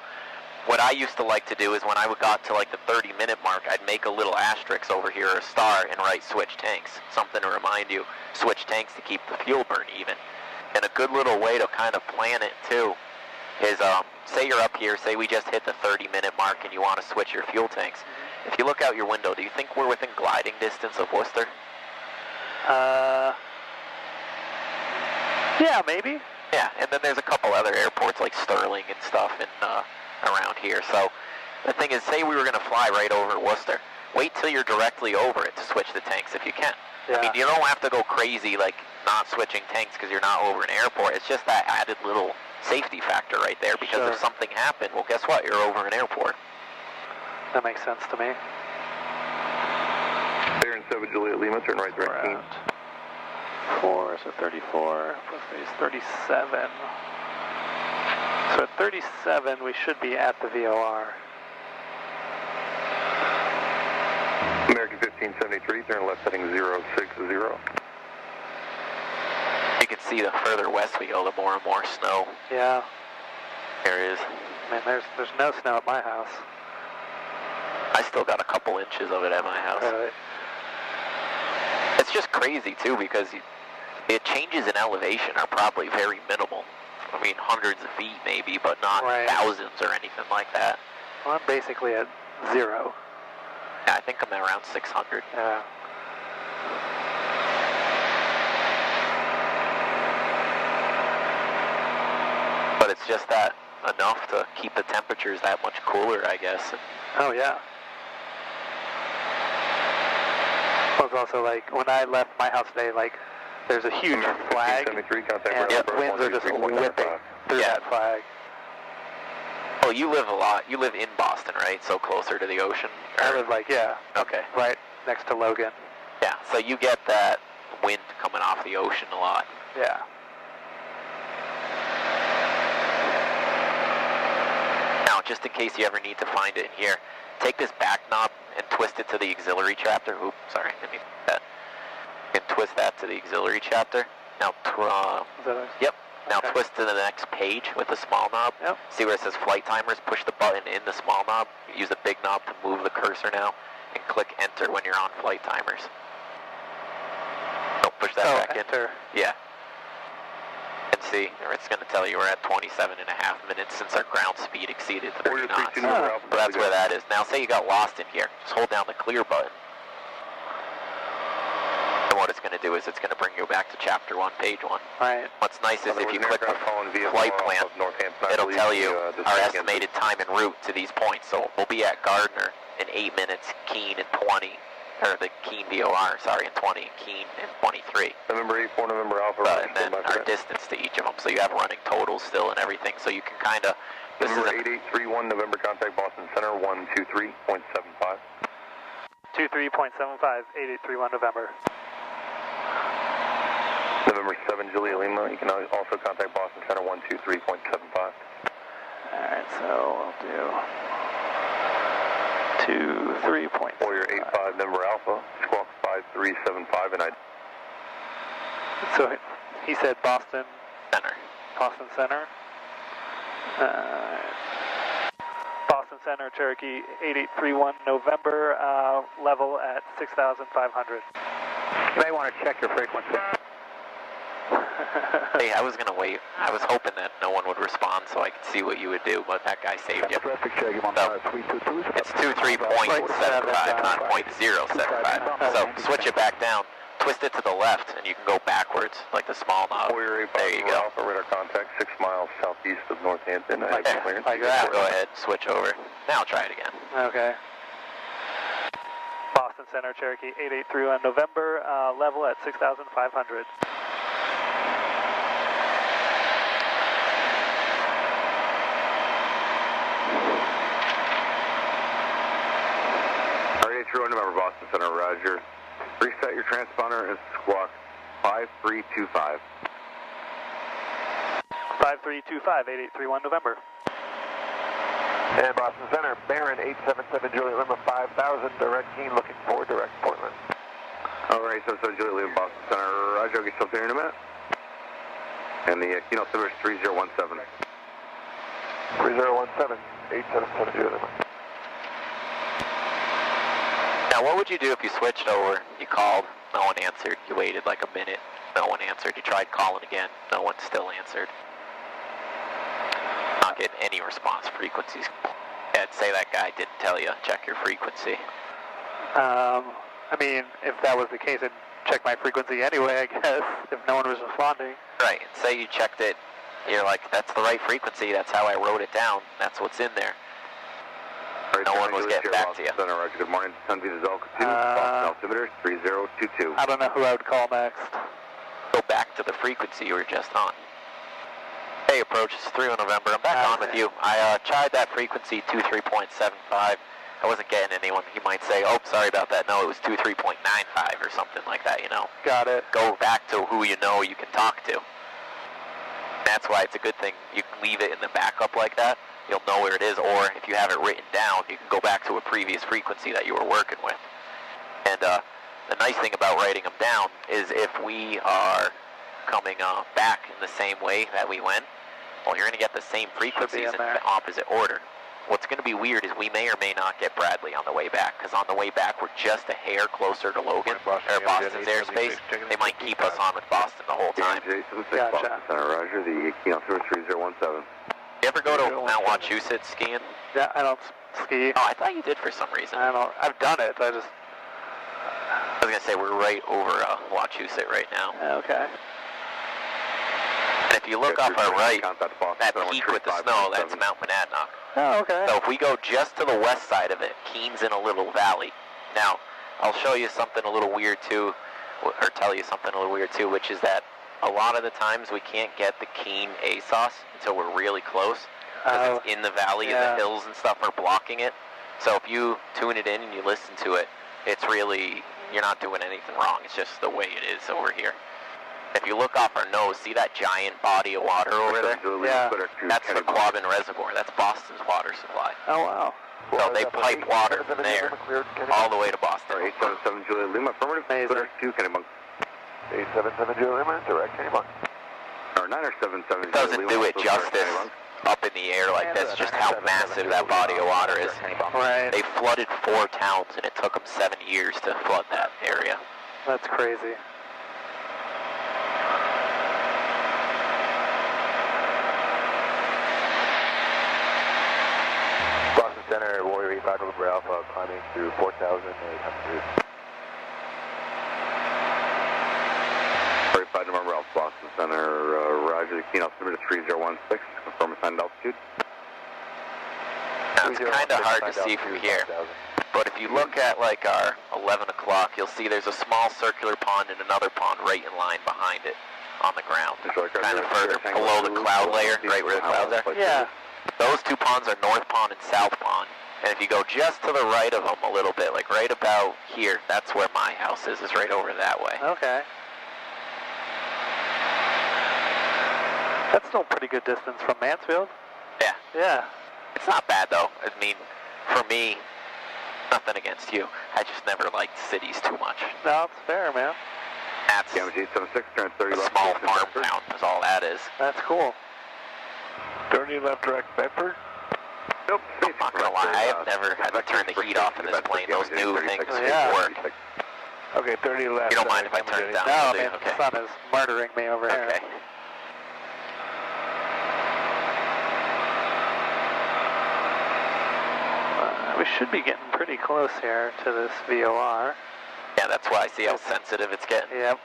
What I used to like to do is when I got to like the 30-minute mark, I'd make a little asterisk over here or a star and write switch tanks. Something to remind you, switch tanks to keep the fuel burn even. And a good little way to kind of plan it too is, say you're up here, say we just hit the 30-minute mark and you want to switch your fuel tanks. If you look out your window, do you think we're within gliding distance of Worcester? Yeah, maybe. Yeah, and then there's a couple other airports like Sterling and stuff, and around here. So the thing is, say we were going to fly right over Worcester. Wait till you're directly over it to switch the tanks if you can. Yeah. I mean, you don't have to go crazy like not switching tanks because you're not over an airport. It's just that added little safety factor right there, because Sure. if something happened, well, guess what? You're over an airport. That makes sense to me. Baron 7 Juliet Lima, turn right direct keen. 4, so 34, plus 3 is 37. So at 37, we should be at the VOR. American 1573, turn left heading 060. You can see the further west we go, the more and more snow Yeah. there is. Man, there's no snow at my house. I still got a couple inches of it at my house. Really. It's just crazy, too, because the changes in elevation are probably very minimal. I mean, hundreds of feet maybe, but not Right. thousands or anything like that. Well, I'm basically at 0. Yeah, I think I'm at around 600. Yeah. But it's just that enough to keep the temperatures that much cooler, I guess. And Oh, yeah. Well, it's also like, when I left my house today, like, there's a huge flag, 73, contact and Bravo the winds are just 133.95. whipping through Yeah. that flag. oh, you live a lot. You live in Boston, right? So closer to the ocean? I Or- live, like, yeah, Okay. right next to Logan. Yeah, so you get that wind coming off the ocean a lot. Yeah. Now, just in case you ever need to find it in here, take this back knob and twist it to the auxiliary chapter. Oops, sorry, I didn't mean that. You can twist that to the auxiliary chapter. Now, Is that a, yep. Now Okay. twist to the next page with the small knob. Yep. See where it says flight timers? Push the button in the small knob. Use the big knob to move the cursor now, and click enter when you're on flight timers. Oh, push that back in. enter. Yeah. And see, or it's going to tell you we're at 27.5 minutes since our ground speed exceeded 30 knots. So that's where that is. Now say you got lost in here. Just hold down the clear button. And what it's going to do is it's going to bring you back to chapter 1, page 1. Right. What's nice is if you click the flight plan, it'll tell you our estimated time en route to these points. So we'll be at Gardner in 8 minutes, Keene in 20, or the Keene VOR, sorry, in 20, Keene in 23. November 84, November Alpha. And then our distance to each of them. So you have running totals still and everything. So you can kind of, this is November 8831, November contact Boston Center, 123.75. 23.75, 8831 November. November 7 Juliet Lima, you can also contact Boston Center, 123.75. Alright, so we'll do 23.75. Warrior 85, November Alpha, squawk 5375, and I... So he said Boston center. Center. Boston Center, Cherokee 8831 November, level at 6,500. You may want to check your frequency. Hey, I was going to wait. I was hoping that no one would respond so I could see what you would do, but that guy saved you. Traffic check, So, it's 23.75, not .075. So switch it back down, twist it to the left, and you can go backwards, like the small knob. Warrior 85, There you go. Alpha, radar contact 6 miles southeast of Northampton. Like that. Clearance. Like that. Go ahead, switch over. Now try it again. Okay. Boston Center, Cherokee 8831 November, level at 6,500. November Boston Center, Roger. Reset your transponder and squawk 5325. 5325, 8831 November. And Boston Center, Baron 877 Juliet Lima 5000, direct Keene, looking for direct Portland. Alright, so Juliet Lima, Boston Center, Roger. I'll get yourself there in a minute. And the keynote number is 3017. 3017, 877 Juliet Lima. Now, what would you do if you switched over, you called, no one answered, you waited like a minute, no one answered, you tried calling again, no one still answered? Not getting any response frequencies. I'd say that guy didn't tell you, check your frequency. I mean, if that was the case, I'd check my frequency anyway, I guess, if no one was responding. Right, say you checked it You're like, that's the right frequency. That's how I wrote it down. That's what's in there. No one was getting back to you. Good morning, Sunbeam is Alka 2, Boston altimeter 3022. I don't know who I would call next. Go back to the frequency you were just on. Hey, approach, it's 3 on November. I'm back on with you. I tried that frequency 23.75. I wasn't getting anyone. You might say, oh, sorry about that. No, it was 23.95 or something like that, you know. Got it. Go back to who you know you can talk to. That's why it's a good thing you can leave it in the backup like that. You'll know where it is, or if you have it written down, you can go back to a previous frequency that you were working with. And the nice thing about writing them down is if we are coming back in the same way that we went, well, you're going to get the same frequencies in opposite order. What's going to be weird is we may or may not get Bradley on the way back, because on the way back we're just a hair closer to Logan, or Boston's airspace. They might keep us on with Boston the whole time. Gotcha. Roger, the key officer 3017. You ever go to Mount Wachusett skiing? Yeah, I don't ski. Oh, I thought you did for some reason. I've done it. I was going to say, we're right over Wachusett right now. Okay. And if you look off our right, that peak with the snow, that's Mount Monadnock. Oh, okay. So if we go just to the west side of it, Keene's in a little valley. Now, I'll show you something a little weird too, or tell you something a little weird too, which is that a lot of the times we can't get the Keene ASOS until we're really close, because it's in the valley and the hills and stuff are blocking it. So if you tune it in and you listen to it, it's really, you're not doing anything wrong. It's just the way it is over here. If you look off our nose, see that giant body of water over there? Yeah. That's the Quabbin Reservoir. That's Boston's water supply. Oh, wow. So they pipe water from there all the way to Boston. 877 Julia Lima, affirmative. Amazing. 2 Kennebunk. 877 Julia Lima, direct Kennebunk. Or 977 It doesn't do it justice up in the air like this, just how massive that body of water is. Right. They flooded 4 towns, and it took them 7 years to flood that area. That's crazy. Boston Center, Warrior 85 November Alpha, climbing through 4,800. 45 November Alpha, Boston Center, Roger, the key altimeter 3016, confirm assigned altitude. Now, it's kind of hard to see from here, but if you look at like our 11 o'clock, you'll see there's a small circular pond and another pond right in line behind it on the ground, kind of further below the cloud layer, right where the clouds are. Yeah. Those 2 ponds are North Pond and South Pond. And if you go just to the right of them a little bit, like right about here, that's where my house is right over that way. Okay. That's still a pretty good distance from Mansfield. Yeah. Yeah. It's not bad though. I mean, for me, nothing against you. I just never liked cities too much. No, it's fair, man. That's a 876, turn 30 left. small farm town is all that is. That's cool. 30 left direct Bedford. Nope. I'm not gonna lie, I have never had to turn the heat off in this plane. Those new things work. Okay, 30 left. You don't mind if I turn it down? No, do you? man, the sun is murdering me over here. Okay. We should be getting pretty close here to this VOR. Yeah, that's why I see how sensitive it's getting. Yep.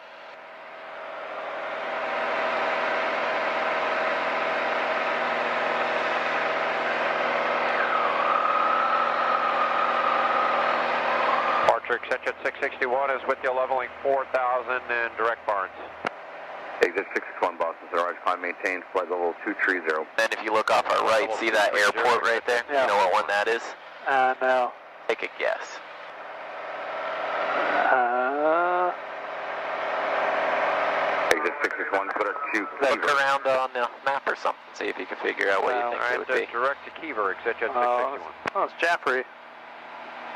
Archer, extension 661 is with you, leveling 4,000 and direct Barnes. Exit 661 Boston Center, Orange Climb maintained, flight level 230. Then if you look off our right, see that airport right there? Yeah. You know what one that is? No. Take a guess. Exit 661, put our 2. Look around on the map or something, see if you can figure out what you think it would be. Direct to Kiever, extension 661. Oh, it's Jaffrey.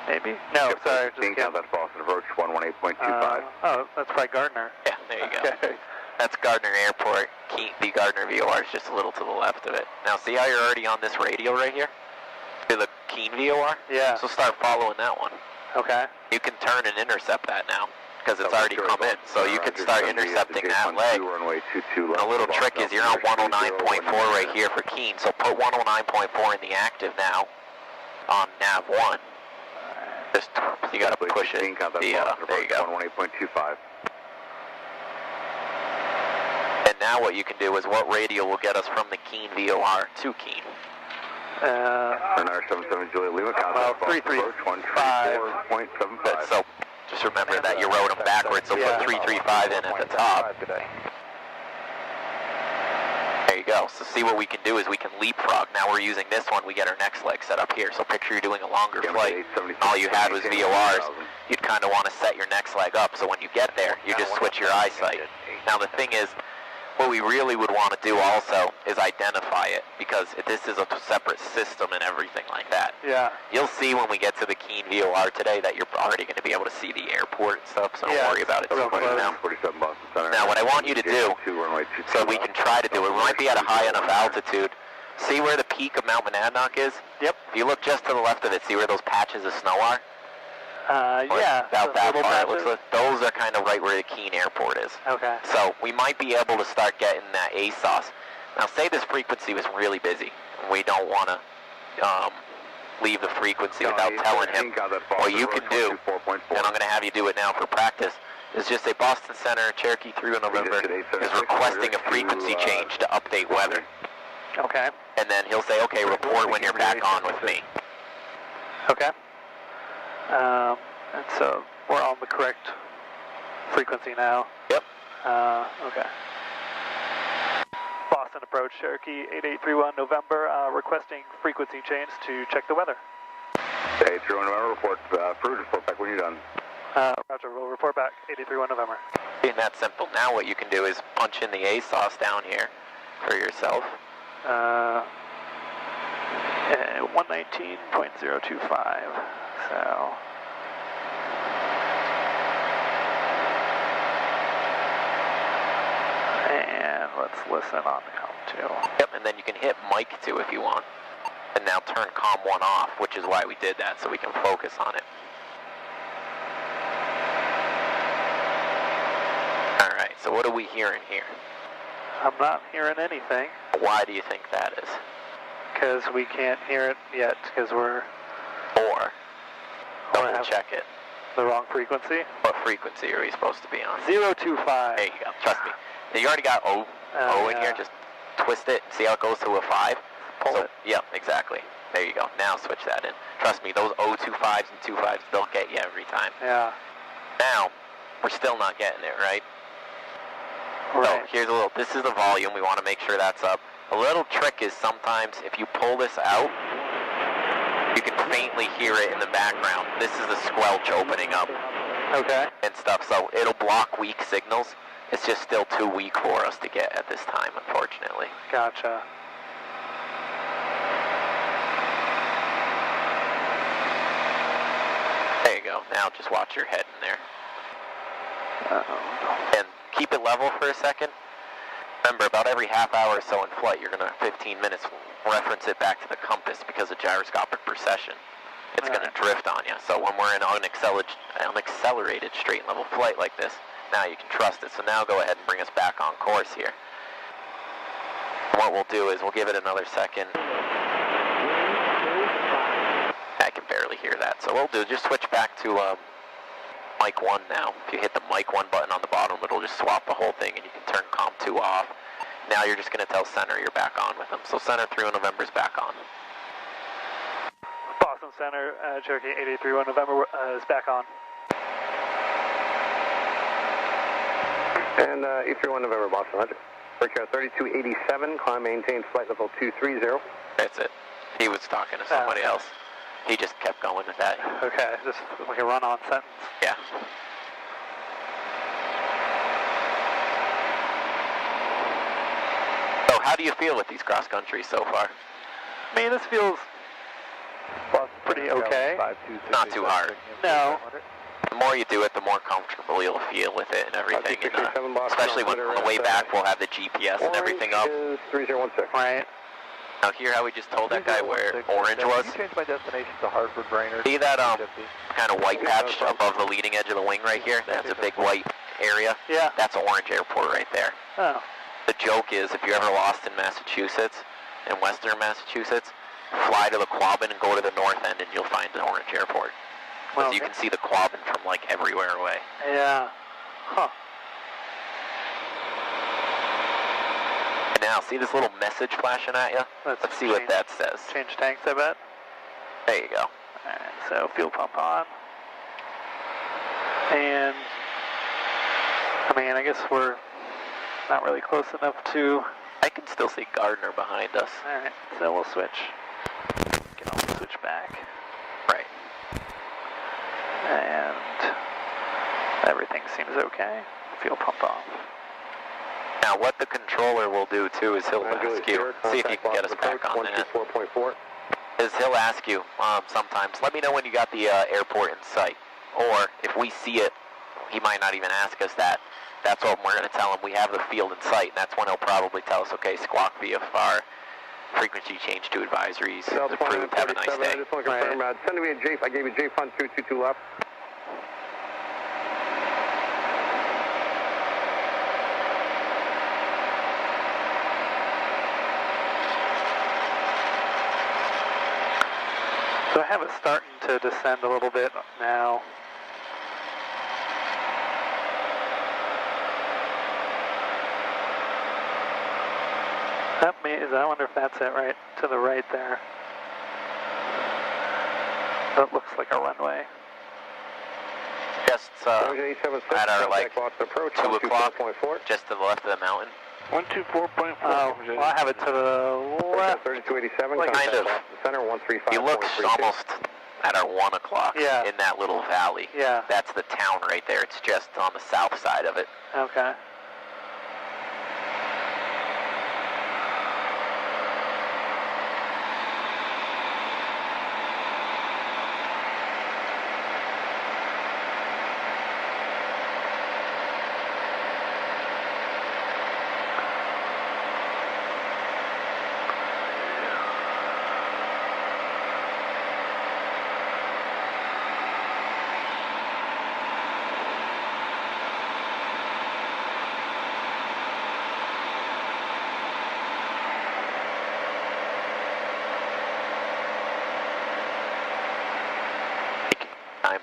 Maybe? No, sorry. Just Being count, that's Boston approach 118.25. Oh, that's probably Gardner. Yeah, there you go. Okay. That's Gardner Airport. The Gardner VOR is just a little to the left of it. Now, see how you're already on this radial right here? To the Keene VOR? Yeah. So start following that one. Okay. You can turn and intercept that now, because it's already come in. So you can start intercepting that leg. And a little trick is you're on 109.4 right here for Keene, so put 109.4 in the active now on nav 1. Just, you gotta push it. There you go. 118.25. And now what you can do is what radio will get us from the Keene VOR to Keene. Bernard 77 Juliet Lima, contact 335. So just remember that you wrote them backwards, so put 335 in at the top. There you go. So see what we can do is we can leapfrog. Now we're using this one, we get our next leg set up here. So picture you're doing a longer flight. All you had was VORs. You'd kind of want to set your next leg up, so when you get there, you just switch your eyesight. Now the thing is, what we really would want to do also is identify it, because this is a separate system and everything like that. Yeah. You'll see when we get to the Keene VOR today that you're already going to be able to see the airport and stuff, so don't worry about it too much now. Now what I want you to do, so we can try to do it, we might be at a high enough altitude. See where the peak of Mount Monadnock is? Yep. If you look just to the left of it, see where those patches of snow are? Yeah. About that far. It looks like those are kind of right where the Keene Airport is. Okay. So we might be able to start getting that ASOS. Now say this frequency was really busy, and we don't want to leave the frequency without telling him. What you can do, and I'm going to have you do it now for practice, is just say Boston Center, Cherokee 3 November is requesting a frequency change to update weather. Okay. And then he'll say, okay, report when you're back on with me. Okay. And so we're on the correct frequency now. Yep. Okay. Boston approach, Cherokee 8831 November, requesting frequency change to check the weather. 8831 November, report approved, report back when you're done. Roger, we'll report back, 8831 November. Being that simple, now what you can do is punch in the ASOS down here for yourself. 119.025, so... And let's listen on the COM 2. Yep, and then you can hit mic 2 if you want. And now turn COM 1 off, which is why we did that, so we can focus on it. Alright, so what are we hearing here? I'm not hearing anything. Why do you think that is? Because we can't hear it yet, because we're... Or, double check it. The wrong frequency? What frequency are we supposed to be on? 025. There you go, trust me. You already got O in here, just twist it, see how it goes to a 5? Pull it. Yep, exactly. There you go, now switch that in. Trust me, those O25s and 25s, they'll get you every time. Yeah. Now, we're still not getting it, right? Right. So here's a little, this is the volume, we want to make sure that's up. A little trick is sometimes if you pull this out, you can faintly hear it in the background. This is the squelch opening up. Okay. And stuff, so it'll block weak signals. It's just still too weak for us to get at this time, unfortunately. Gotcha. There you go. Now just watch your head in there. Uh-oh. And keep it level for a second. Remember, about every half hour or so in flight, you're going to, 15 minutes, reference it back to the compass because of gyroscopic precession. It's going to drift on you. So when we're in an unaccelerated straight and level flight like this, now you can trust it. So now go ahead and bring us back on course here. And what we'll do is we'll give it another second. I can barely hear that. So what we'll do is just switch back to mic 1 now. If you hit the mic 1 button on the bottom, it'll just swap the whole thing and you can turn COM 2 off. Now you're just going to tell center you're back on with them. So center 3 on November is back on. Boston Center, Cherokee 8831 November is back on. And 831 November, Boston 100. Mercury 3287, climb maintains flight level 230. That's it. He was talking to somebody else. He just kept going with that. Okay, just like a run-on sentence. Yeah. So how do you feel with these cross countries so far? I mean, this feels pretty okay. Not too hard. No. The more you do it, the more comfortable you'll feel with it and everything. And, especially when on the way back, we'll have the GPS and everything up. 3016. Right. Now hear how we just told that guy where orange was? You changed my destination to Hartford, Brainerd. See that kind of white patch above the leading edge of the wing right here? That's a big white area. Yeah. That's Orange Airport right there. Oh. The joke is, if you're ever lost in Massachusetts, in western Massachusetts, fly to the Quabbin and go to the north end and you'll find the Orange Airport. Because Okay. you can see the Quabbin from like everywhere away. Yeah. Huh. now. See this little message flashing at you? Let's see what that says. Change tanks, I bet. There you go. Alright, so fuel pump on. And, I mean, I guess we're not really close enough to... I can still see Gardner behind us. Alright, so we'll switch. Get on the switch back. Right. And everything seems okay. Fuel pump off. Now what the controller will do too is he'll ask you, see if you can get us back on that, 124.4. is he'll ask you sometimes, let me know when you got the airport in sight. Or if we see it, he might not even ask us that. That's what we're going to tell him. We have the field in sight, and that's when he'll probably tell us, okay, squawk VFR, frequency change to advisories, approved, have a nice day. I just want to confirm, send me a J, I gave you J-Fund 222 left. So I have it starting to descend a little bit now. I wonder if that's it right to the right there. That looks like a runway. Just at our like 2 o'clock, just to the left of the mountain. 124.4. Oh, well, I have it to the left. 3287, like kind of. Center 135. He looks almost at our 1 o'clock in that little valley. Yeah. That's the town right there. It's just on the south side of it. Okay.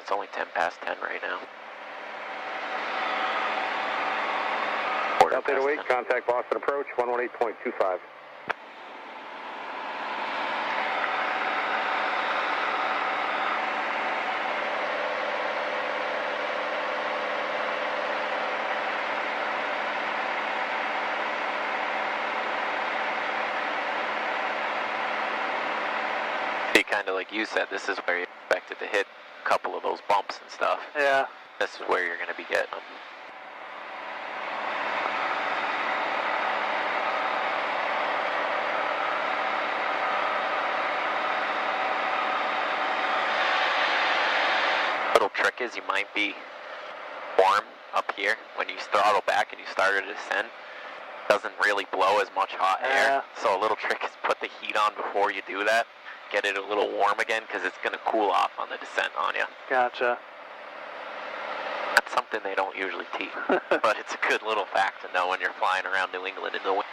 It's only 10 past 10 right now. Delta 808, contact Boston approach, 118.25. See, kind of like you said, this is where you expected to hit a couple of those bumps and stuff. Yeah. This is where you're going to be getting them. Little trick is you might be warm up here when you throttle back and you start to descend. Doesn't really blow as much hot air. So a little trick is put the heat on before you do that. Get it a little warm again because it's going to cool off on the descent on you. Gotcha. That's something they don't usually teach, but it's a good little fact to know when you're flying around New England in the winter.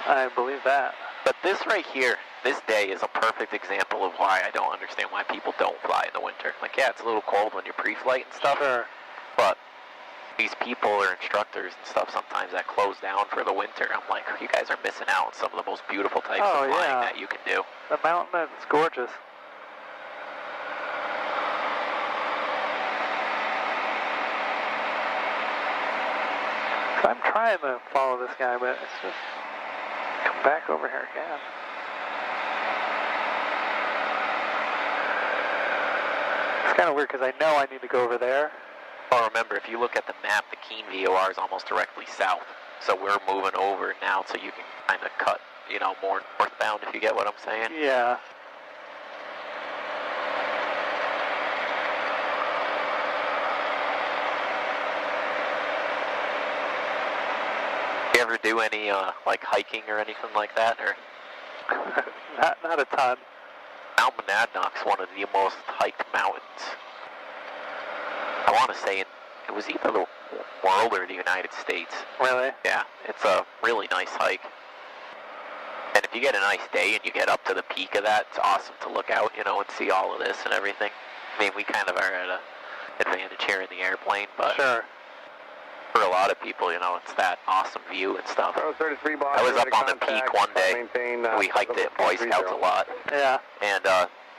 I believe that. But this right here, this day is a perfect example of why I don't understand why people don't fly in the winter. Like, yeah, it's a little cold when you're pre-flight and stuff, but these people or instructors and stuff sometimes that close down for the winter, I'm like, you guys are missing out on some of the most beautiful types of flying that you can do. The mountain, it's gorgeous. I'm trying to follow this guy, but it's just come back over here again. It's kind of weird because I know I need to go over there. Well, remember, if you look at the map, the Keene VOR is almost directly south. So we're moving over now so you can kind of cut, you know, more northbound, if you get what I'm saying. Yeah. You ever do any, like, hiking or anything like that, or? not a ton. Mount Monadnock's one of the most hiked mountains. I want to say it was either the world or the United States. Really? Yeah, it's a really nice hike. And if you get a nice day and you get up to the peak of that, it's awesome to look out, you know, and see all of this and everything. I mean, we kind of are at an advantage here in the airplane, but sure. for a lot of people, you know, it's that awesome view and stuff. Charles 33 I Boston, was up on the contact, peak one day. maintain, We hiked it, Boy Scouts a lot. Yeah. And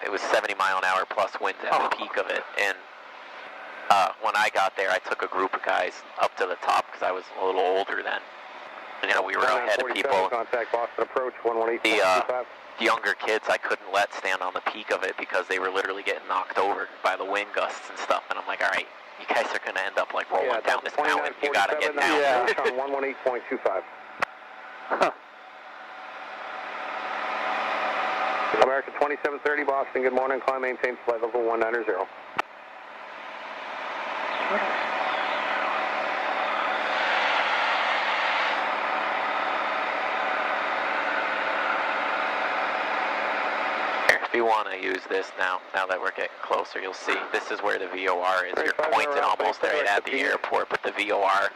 it was 70-mile-an-hour plus winds at the peak of it. And when I got there, I took a group of guys up to the top because I was a little older then. And, you know, we were ahead of people. Contact Boston approach 118. The younger kids I couldn't let stand on the peak of it because they were literally getting knocked over by the wind gusts and stuff. And I'm like, all right, you guys are going to end up like rolling down this mountain. You got to get down. Yeah. On 118.25. Huh. American 2730 Boston, good morning. Climb maintain flight level 190. If you want to use this now that we're getting closer, you'll see this is where the VOR is. You're pointed almost right at the airport, but the VOR,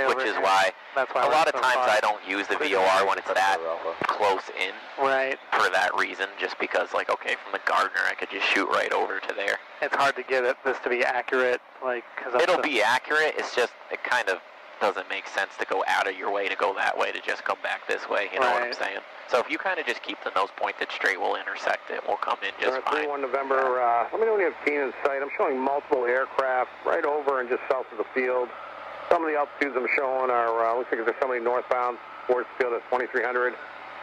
which is why a lot of times I don't use the VOR when it's that close in. Right. For that reason, just because, like, okay, from the Gardner, I could just shoot right over to there. It's hard to get this to be accurate, like, because it'll be accurate. It's just it kind of doesn't make sense to go out of your way to go that way to just come back this way. You know what I'm saying? So if you kind of just keep the nose pointed straight, we'll intersect it. We'll come in just fine. 31 November. Let me know when you have Keen in sight. I'm showing multiple aircraft right over and just south of the field. Some of the altitudes I'm showing are looks like there's somebody northbound towards the field at 2300.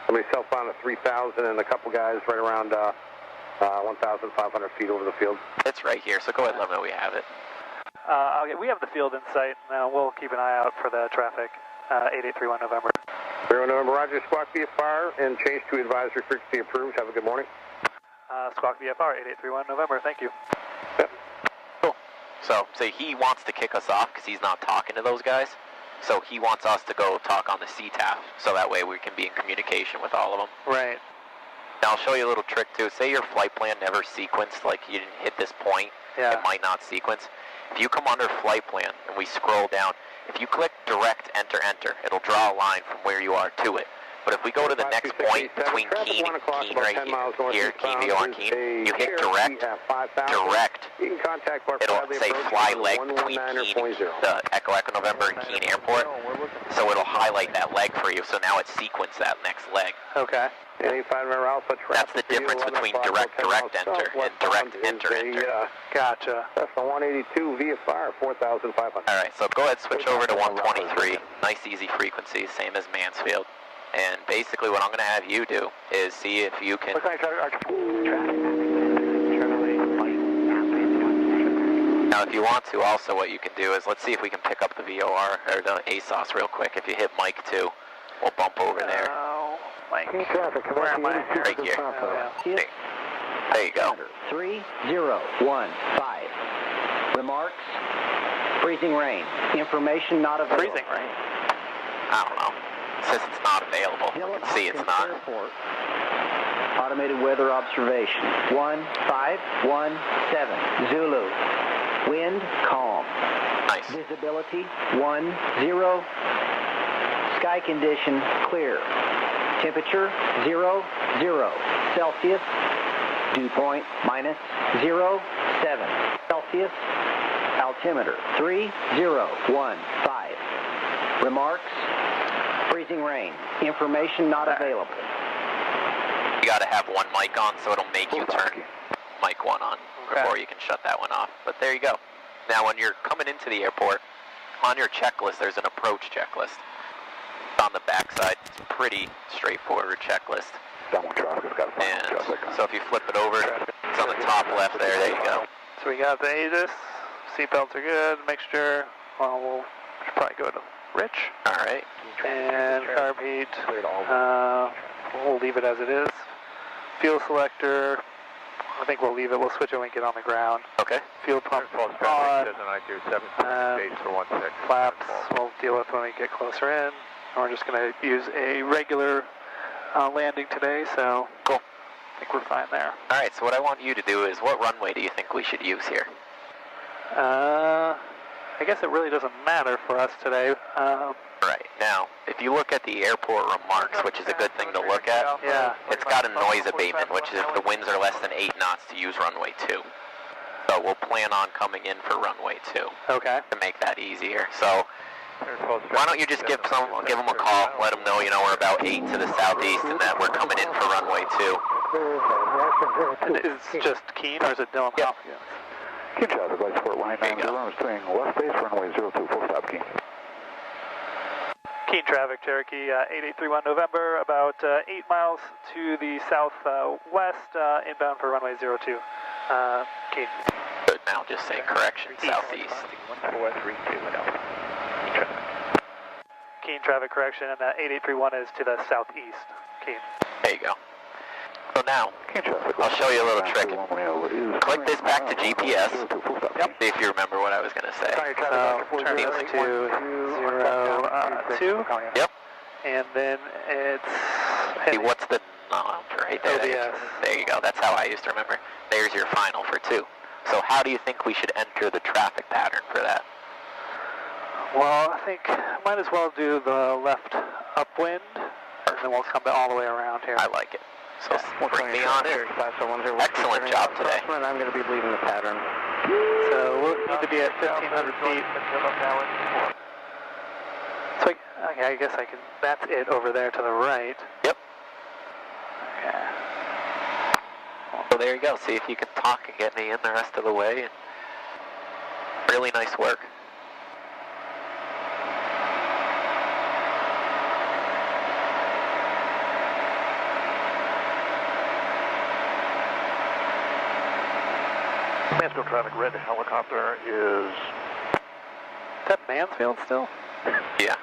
Somebody southbound at 3000, and a couple guys right around 1,500 feet over the field. It's right here, so go ahead and let me know we have it. We have the field in sight. Now we'll keep an eye out for the traffic. 8831 November. 31 November, Roger. Squawk VFR and change to advisory frequency approved. Have a good morning. Squawk VFR 8831 November. Thank you. Yep. Cool. So he wants to kick us off because he's not talking to those guys. So he wants us to go talk on the CTAF, so that way we can be in communication with all of them. Right. Now I'll show you a little trick too. Say your flight plan never sequenced, like you didn't hit this point, it might not sequence. If you come under flight plan and we scroll down, if you click direct enter, it'll draw a line from where you are to it. But if we go to the next point between Keene and Keene right here, Keene, VOR, Keene, you hit direct, it'll say fly leg between Keene, the Echo November and Keene Airport. So it'll highlight that leg for you, so now it's sequenced that next leg. Okay. That's the difference between direct enter and direct enter. Gotcha. That's the 182 VFR, 4,500. All right, so go ahead, switch over to 123. Nice, easy frequency, same as Mansfield. And basically what I'm going to have you do is see if you can... Now, if you want to, also what you can do is, let's see if we can pick up the VOR, or the ASOS real quick. If you hit Mike 2, we'll bump over there. Mike. Where am I? Right here. There you go. 3015. Remarks. Freezing rain. Information not available. Freezing rain? I don't know. It says it's not available. You can see it's not. Airport. Automated weather observation. 1517. Zulu. Wind calm. Nice. Visibility 10. Sky condition clear. Temperature 00 Celsius. Dew point -07 Celsius. Altimeter 3015. Remarks. Freezing rain. Information not available. You got to have one mic on, so it'll make you turn mic 1 on before you can shut that one off. But there you go. Now, when you're coming into the airport, on your checklist, there's an approach checklist. It's on the back side. It's a pretty straightforward checklist. And so if you flip it over, it's on the top left there. There you go. So we got the Aegis. Seatbelts are good. Mixture. Well, we'll probably go to Rich. All right. And carb heat. We'll leave it as it is. Fuel selector. I think we'll leave it. We'll switch it when we get on the ground. Okay. Fuel pump on. Flaps we'll deal with when we get closer in. And we're just going to use a regular landing today, so cool. I think we're fine there. All right, so what I want you to do is, what runway do you think we should use here? I guess it really doesn't matter for us today. Right. Now, if you look at the airport remarks, which is a good thing to look at, it's got a noise abatement, which is if the winds are less than 8 knots to use runway 2. So we'll plan on coming in for runway 2. Okay. To make that easier. So Why don't you just give them a call, let them know, we're about 8 to the southeast and that we're coming in for runway 2. And is it just Keene or is it Dylan Hopkins? Keene traffic, light support 189, runway staying left base, runway 02, full stop, Keene. Keene traffic, Cherokee 8831 November, about 8 miles to the southwest, inbound for runway 02. Keene. Good, now just say correction, southeast. 1432 at Alpha. Keene traffic correction, and 8831 is to the southeast. Keene. There you go. So now, I'll show you a little trick. Click this back to GPS. Yep. See if you remember what I was going to say. So, turn this to 02. Yep. And then it's... See, what's the... No, right there. There you go. That's how I used to remember. There's your final for 2. So how do you think we should enter the traffic pattern for that? Well, I think might as well do the left upwind, and then we'll come all the way around here. I like it. So bring me on in. Excellent job today. I'm going to be leaving the pattern. So we'll need to be at 1,500 feet. So, okay, I guess I can, that's it over there to the right. Yep. Okay. So there you go. See if you can talk and get me in the rest of the way. And really nice work. Mansfield traffic, red helicopter is... Is that Mansfield still? Yeah.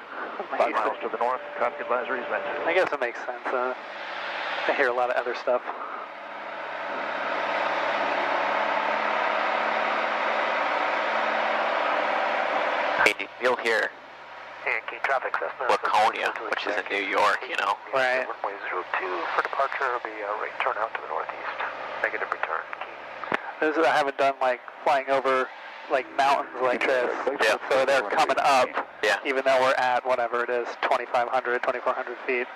5 miles to the north, traffic advisory is Mansfield. I guess it makes sense. I hear a lot of other stuff. You'll hear traffic, Laconia, which is in New York, Right. Runway 02 for departure will be a right turn out to the northeast. Negative return. This is, I haven't done like flying over like mountains like this. Yeah. So they're coming up, Yeah. even though we're at whatever it is, 2,500, 2,400 feet.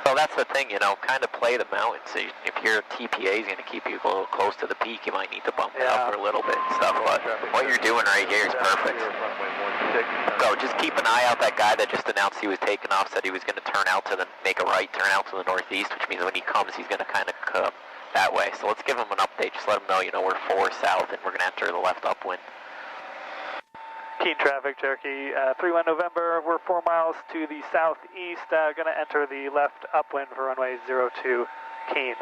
So that's the thing, kind of play the mountains. So if your TPA is going to keep you a little close to the peak, you might need to bump it up for a little bit and stuff. But what you're doing right here is perfect. So just keep an eye out. That guy that just announced he was taking off said he was going to make a right turn out to the northeast, which means when he comes, he's going to kind of come that way. So let's give him an update. Just let him know, we're 4 south and we're going to enter the left upwind. Keene traffic, Cherokee 31 November. We're 4 miles to the southeast. Going to enter the left upwind for runway 02, Keene.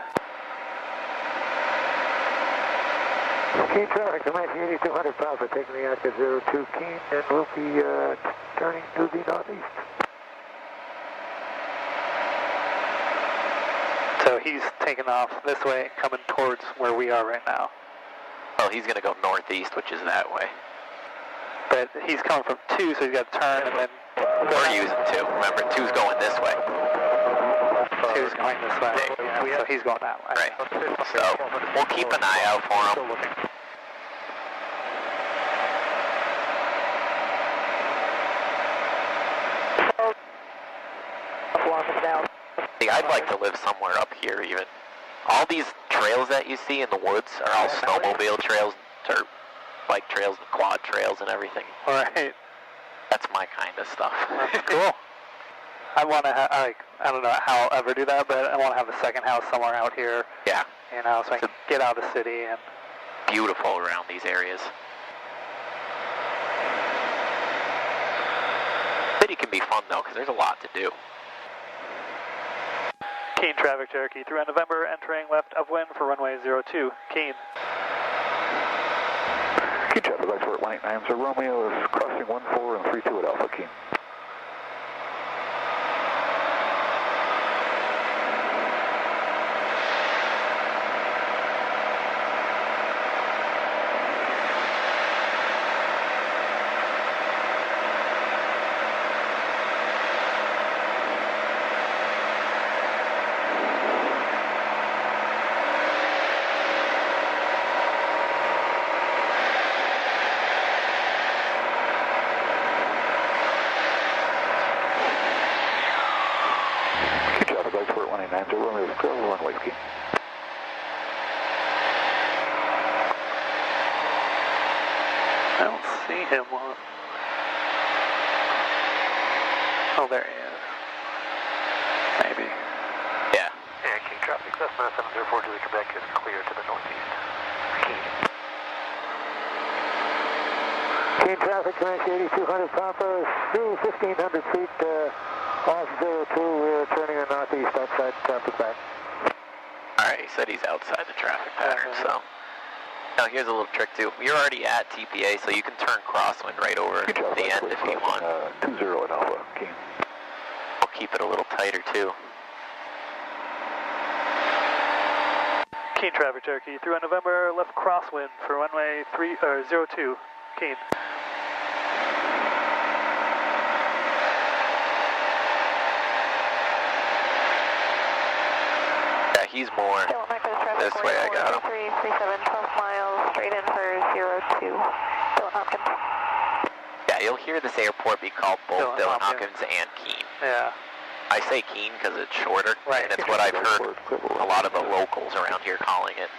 Keene traffic, Comanche 8200 Alpha, taking the active 02 Keene, and we'll be turning to the northeast. So he's taking off this way, coming towards where we are right now. Well, he's going to go northeast, which is that way. But he's coming from 2, so he's got to turn and then... We're using 2. Remember, 2's going this way. 2's going this way. Yeah, so he's going that way. Right. So we'll keep an eye out for him. See, I'd like to live somewhere up here even. All these trails that you see in the woods are all snowmobile trails, dirt bike trails, and quad trails and everything. Right. That's my kind of stuff. That's cool. I want to have, I don't know how I'll ever do that, but I want to have a second house somewhere out here. Yeah. So I can get out of the city. And beautiful around these areas. City can be fun though, because there's a lot to do. Keene traffic, Cherokee 3 on November, entering left upwind for runway 02, Keene. Keene traffic, lights for 189, so Romeo is crossing 14 and 32 at Alpha, Keene. I don't see him. Oh, there he is. Maybe. Yeah. Yeah, King traffic, Cessna 704 to the Quebec is clear to the northeast. King traffic, Comanche 8200 Papa, through 1500 feet off 02, we're turning in northeast outside traffic back. Alright, he said he's outside the traffic pattern, so. Now here's a little trick too. You're already at TPA, so you can turn crosswind right over the end if you want. 20 and Alpha, King. We'll keep it a little tighter too. Keen traffic, Cherokee. Through on November, left crosswind for runway 02. Keen. Yeah, he's more this way. I got him. 337, 12 miles, straight in for 02. Dylan Hopkins. Yeah, you'll hear this airport be called both Dylan Hopkins and Keene. Yeah. I say Keene because it's shorter, right. And it's what I've heard a lot of the locals around here calling it.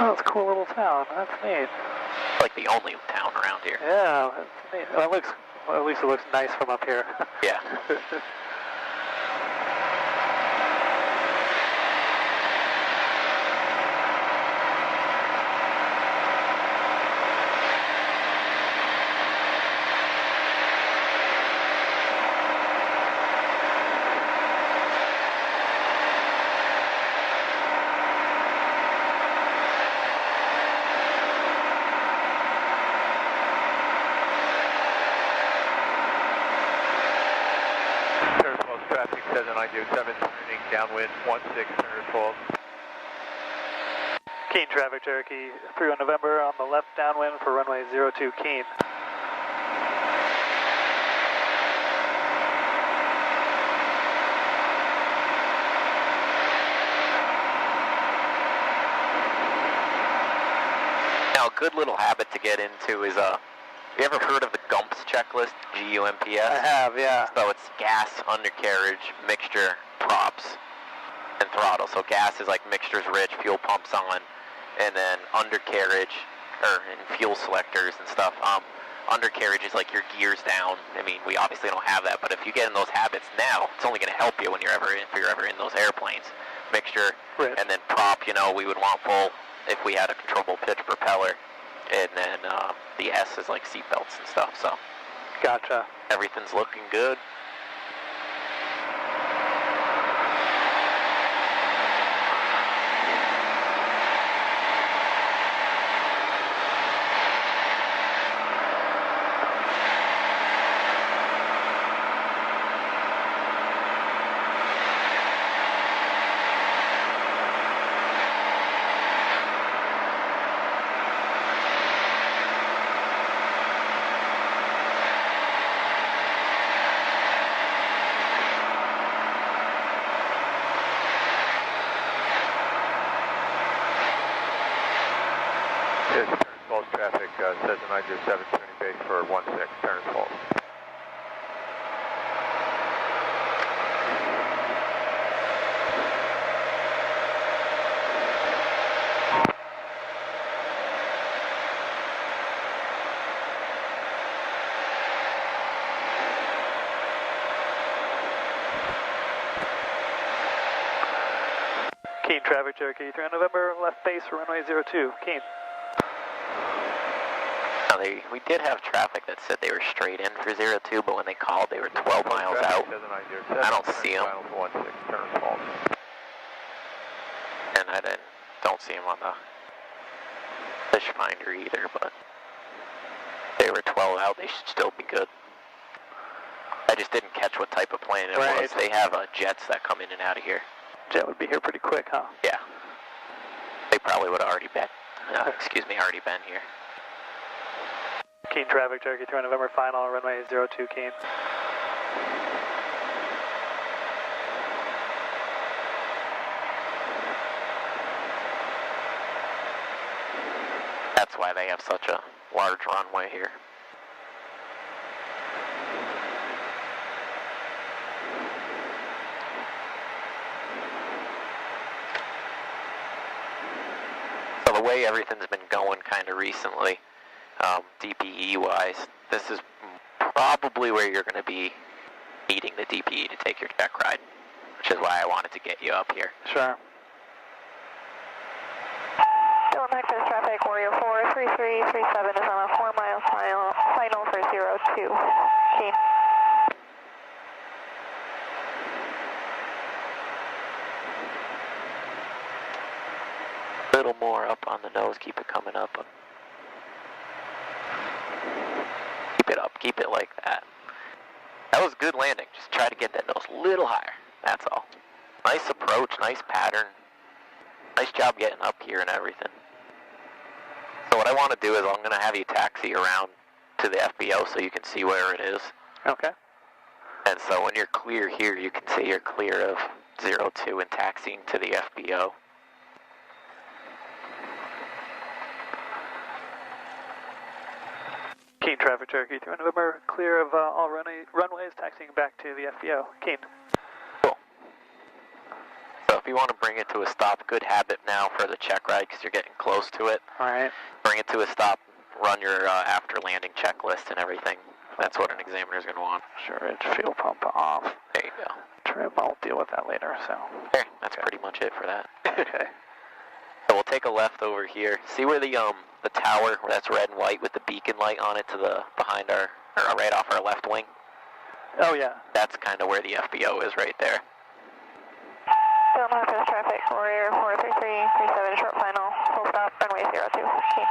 Oh, it's a cool little town. That's neat. Like the only town around here. Yeah, that's neat. Well, it looks, well, at least it looks nice from up here. Yeah. Traffic, 7907, turning downwind, 16, turn 12. Keen traffic, Cherokee. Through on November on the left downwind for runway 02, Keen. Now, a good little habit to get into is, you ever heard of the GUMPS checklist? GUMPS? I have, yeah. So it's gas, undercarriage, mixture, props, and throttle. So gas is like mixtures rich, fuel pumps on, and then undercarriage, and fuel selectors and stuff. Undercarriage is like your gears down. I mean, we obviously don't have that, but if you get in those habits now, it's only going to help you when if you're ever in those airplanes. Mixture, Rich. And then prop, we would want full if we had a controllable pitch propeller. And then the S is like seat belts and stuff, so. Gotcha. Everything's looking good. Yes, turn false traffic, says 907, turning base for 16, turn false. Keen traffic, Cherokee. Through on November, left base for runway 02, Keen. Now we did have traffic that said they were straight in for 02, but when they called, they were 12 miles out. I don't see them. And I don't see them on the fish finder either, but they were 12 out. They should still be good. I just didn't catch what type of plane it was. They have jets that come in and out of here. Jet would be here pretty quick, huh? Yeah. They probably would have already been, already been here. Keen traffic, Cherokee. Through on November, final, runway 02, Keen. That's why they have such a large runway here. So the way everything's been going kind of recently, DPE-wise, this is probably where you're going to be needing the DPE to take your check ride, which is why I wanted to get you up here. Sure. Still in access traffic, Warrior 43337 is on a 4-mile final for 02. Keen. A little more up on the nose, keep it coming up. Keep it up, keep it like that. That was good landing, just try to get that nose a little higher, that's all. Nice approach, nice pattern. Nice job getting up here and everything. So what I want to do is I'm going to have you taxi around to the FBO so you can see where it is. Okay. And so when you're clear here, you can see you're clear of 02 and taxiing to the FBO. Keen traffic, Cherokee 3 November, clear of all runways, taxiing back to the FBO. Keen. Cool. So if you want to bring it to a stop, good habit now for the check ride because you're getting close to it. All right. Bring it to a stop, run your after landing checklist and everything. That's what an examiner is going to want. Sure, it's fuel pump off. There you go. Trim, I'll deal with that later, so. There, that's pretty much it for that. Okay. So we'll take a left over here. See where the tower, where that's red and white with the beacon light on it to the behind our, or right off our left wing? Oh, yeah. That's kind of where the FBO is right there. Still in access traffic, Warrior 43337, short final, full stop, runway 02. Keen.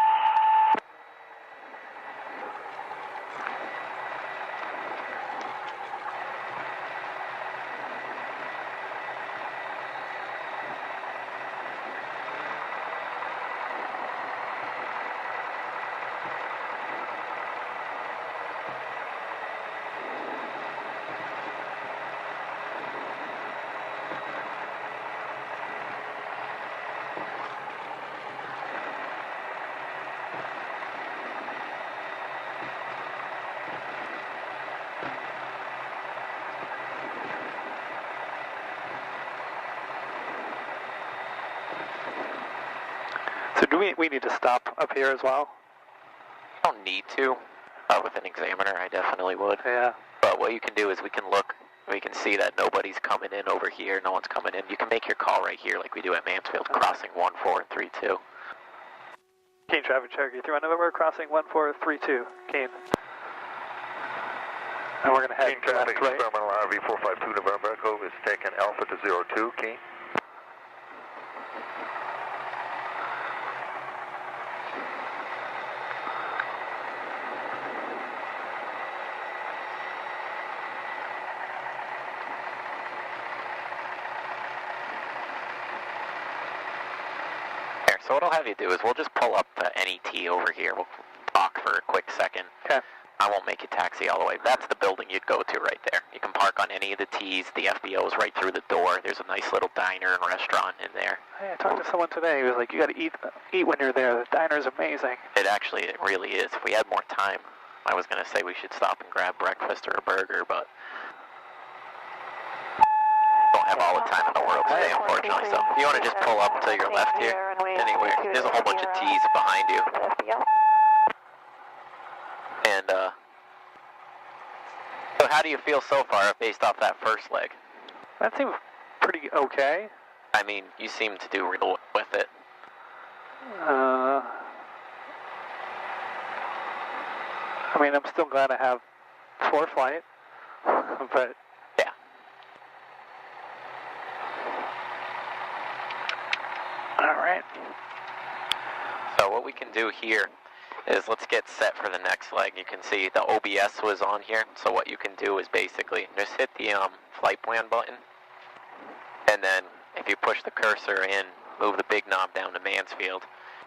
So do we need to stop up here as well? You don't need to. With an examiner, I definitely would. Yeah. But what you can do is we can look, we can see that nobody's coming in over here, no one's coming in. You can make your call right here like we do at Mansfield, crossing 14 and 32. Keen traffic, Cherokee 3 November, crossing 1432. Keen. And we're going to head Keen traffic, left, right. experimental RV 452 November Echo is taking Alpha to 02, Keen. So what I'll have you do is we'll just pull up the NET over here. We'll talk for a quick second. Okay. I won't make you taxi all the way. That's the building you'd go to right there. You can park on any of the T's. The FBO is right through the door. There's a nice little diner and restaurant in there. Hey, I talked to someone today. He was like, you got to eat when you're there. The diner's amazing. It really is. If we had more time, I was going to say we should stop and grab breakfast or a burger, but don't have all the time in the world today, unfortunately. So if you want to just pull up to your left here, anywhere. There's a whole bunch of T's behind you. And so how do you feel so far based off that first leg? That seems pretty okay. I mean, you seem to do real with it. I mean, I'm still glad I have floor flight, but yeah. All right. So what we can do here is let's get set for the next leg. You can see the OBS was on here. So what you can do is basically just hit the flight plan button, and then if you push the cursor in, move the big knob down to Mansfield,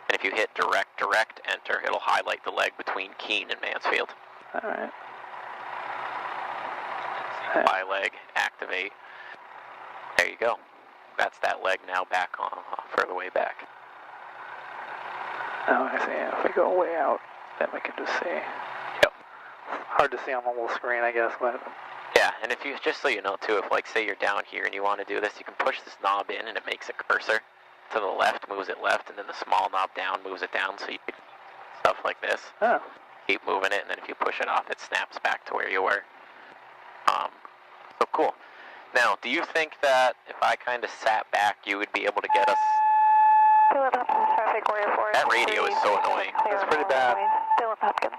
and if you hit direct enter, it'll highlight the leg between Keene and Mansfield. All right. Y leg, activate. There you go. That's that leg now back on, further way back. Oh, I see. If we go way out, then we can just see. Yep. Hard to see on the little screen, I guess, but... Yeah, and if you, just so you know too, if like say you're down here and you want to do this, you can push this knob in and it makes a cursor. To the left, moves it left, and then the small knob down moves it down, so stuff like this. Oh. Keep moving it, and then if you push it off, it snaps back to where you were. So cool. Now, do you think that if I kind of sat back, you would be able to get us? Dylan Hopkins, traffic Warrior 4. That radio is so annoying. That's pretty bad. Dylan Hopkins.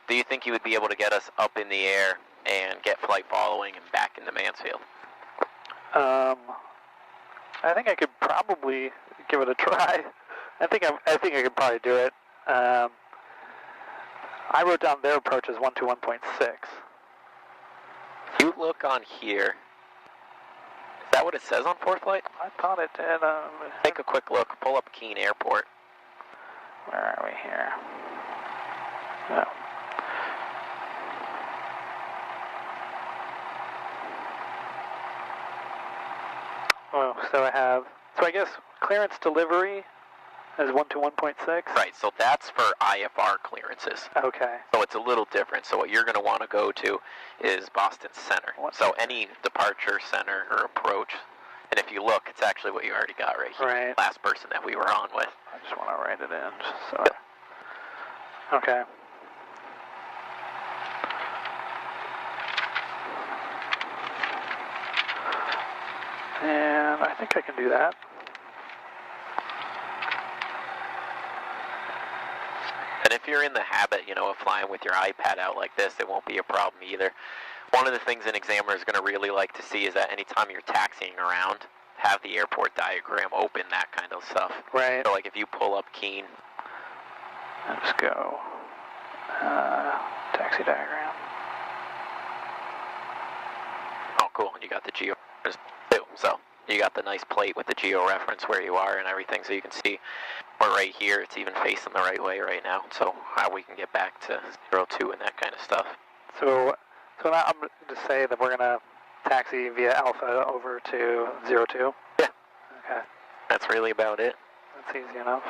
Do you think you would be able to get us up in the air and get flight following and back into Mansfield? I think I could probably give it a try. I think I could probably do it. I wrote down their approach as 121.6. If you look on here, is that what it says on ForeFlight? I thought it did. Take a quick look. Pull up Keene Airport. Where are we here? No. Oh, so I guess clearance delivery is 121.6? Right, so that's for IFR clearances. Okay. So it's a little different. So what you're going to want to go to is Boston Center. So any departure center or approach, and if you look, it's actually what you already got right here. Right. Last person that we were on with. I just want to write it in. So. Okay. And I think I can do that. And if you're in the habit, of flying with your iPad out like this, it won't be a problem either. One of the things an examiner is going to really like to see is that anytime you're taxiing around, have the airport diagram open, that kind of stuff. Right. So like if you pull up Keene. Let's go. Taxi diagram. Oh, cool. You got the geo too. So you got the nice plate with the geo reference where you are and everything, so you can see. We're right here. It's even facing the right way right now. So how we can get back to 02 and that kind of stuff. So now I'm going to say that we're going to taxi via Alpha over to 02? Yeah. Okay. That's really about it. That's easy enough.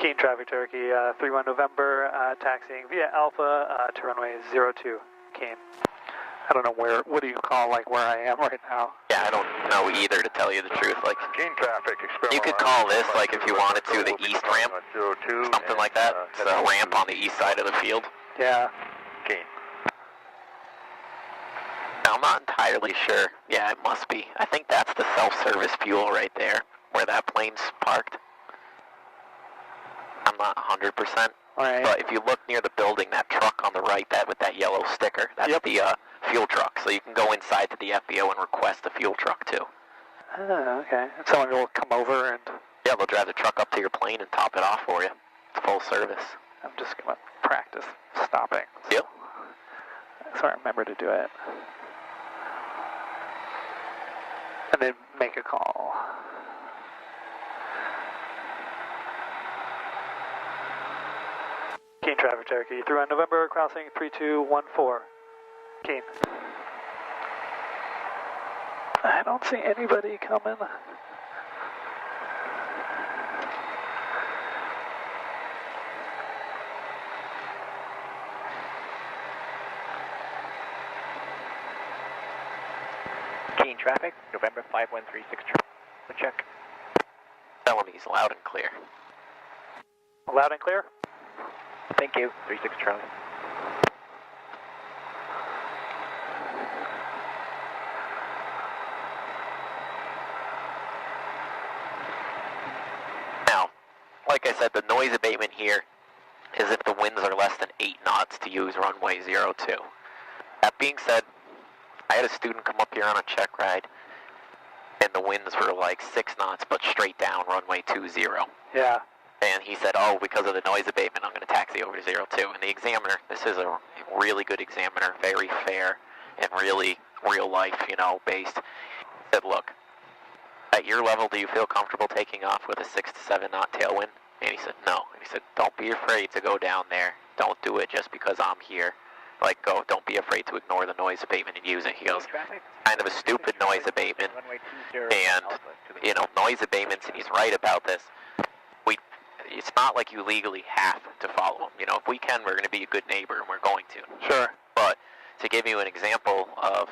Keene traffic Turkey, 31 November, taxiing via Alpha to runway 02, Keene. I don't know what do you call where I am right now? Yeah, I don't know either, to tell you the truth. Keene traffic, you could call this, if you wanted to, the east ramp, something like that. It's a ramp on the east side of the field. Yeah. Keene. Now, I'm not entirely sure. Yeah, it must be. I think that's the self-service fuel right there, where that plane's parked. I'm not 100%. Right. But if you look near the building, that truck on the right, that with that yellow sticker, that's the fuel truck. So you can go inside to the FBO and request a fuel truck too. Oh, okay. And someone will come over and... Yeah, they'll drive the truck up to your plane and top it off for you. It's full service. I'm just going to practice stopping. Yep. So I remember to do it. And then make a call. Keene traffic Cherokee, through on November, crossing 3214. Keene. I don't see anybody coming. Keene traffic, November 5136, check. Tell him he's loud and clear. Loud and clear? Thank you, 36 Charlie. Now, like I said, the noise abatement here is if the winds are less than 8 knots to use runway 02. That being said, I had a student come up here on a check ride, and the winds were 6 knots, but straight down runway 20. Yeah. And he said, oh, because of the noise abatement, I'm going to taxi over to 02. And the examiner, this is a really good examiner, very fair, and really real life, based, said, look, at your level, do you feel comfortable taking off with a 6 to 7 knot tailwind? And he said, no. And he said, don't be afraid to go down there. Don't do it just because I'm here. Go. Don't be afraid to ignore the noise abatement and use it. He goes, kind of a stupid noise abatement. And, noise abatements, and he's right about this. It's not like you legally have to follow them. If we can, we're going to be a good neighbor, and we're going to. Sure. But to give you an example of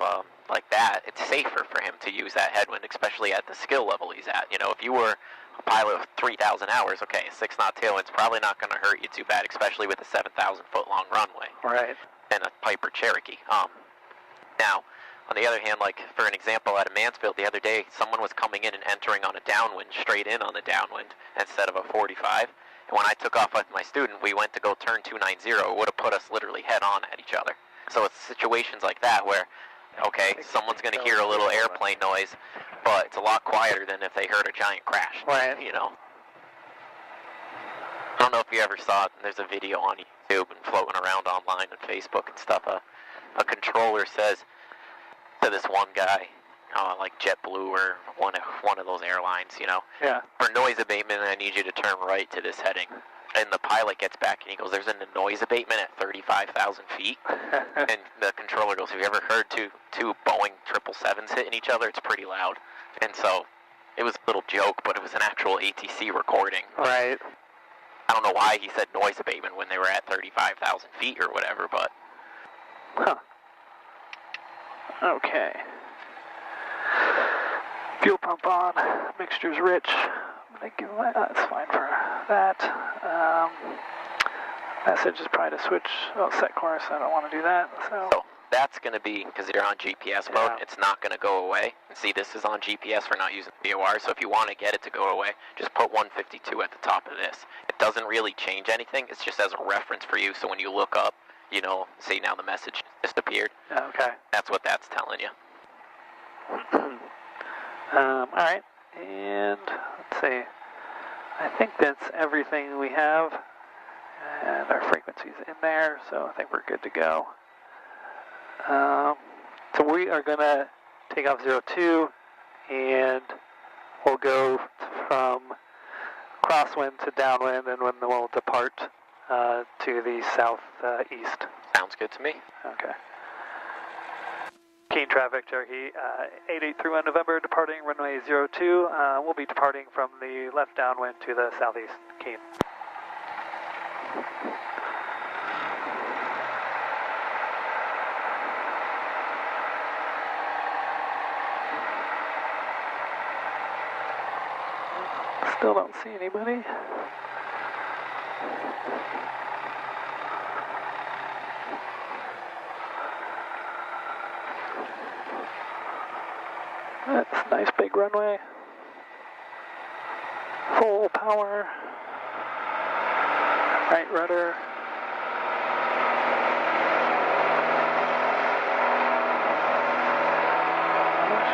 that, it's safer for him to use that headwind, especially at the skill level he's at. If you were a pilot with 3,000 hours, okay, a 6-knot tailwind's probably not going to hurt you too bad, especially with a 7,000-foot-long runway. Right. And a Piper Cherokee. Now, on the other hand, like for an example out of Mansfield the other day, someone was coming in and entering on a downwind, straight in on the downwind, instead of a 45. And when I took off with my student, we went to go turn 290. It would have put us literally head on at each other. So it's situations like that where, okay, someone's going to hear a little airplane noise, but it's a lot quieter than if they heard a giant crash. Right. You know. I don't know if you ever saw it. There's a video on YouTube and floating around online on Facebook and stuff. A controller says to this one guy, like JetBlue or one of those airlines, you know, yeah, for noise abatement, I need you to turn right to this heading. And the pilot gets back and he goes, there's a noise abatement at 35,000 feet. And the controller goes, have you ever heard two Boeing 777s hitting each other? It's pretty loud. And so it was a little joke, but it was an actual ATC recording. Right. I don't know why he said noise abatement when they were at 35,000 feet or whatever, but... Huh. Okay. Fuel pump on. Mixture's rich. I'm going to give that's fine for that. Message is probably to switch. Oh, set course. I don't want to do that. So that's going to be, because you're on GPS mode, it's not going to go away. And see, this is on GPS. We're not using VOR. So if you want to get it to go away, just put 152 at the top of this. It doesn't really change anything. It's just as a reference for you. So when you look up, you know, see now the message just appeared. Okay. That's what that's telling you. All right. And let's see. I think that's everything we have. And our frequency's in there, so I think we're good to go. So we are going to take off 02, and we'll go from crosswind to downwind, and then we'll depart to the southeast. Sounds good to me. Okay. Keen traffic, Cherokee, 8831 November, departing runway 02. We'll be departing from the left downwind to the southeast. Keen. Still don't see anybody. That's a nice big runway. Full power. Right rudder.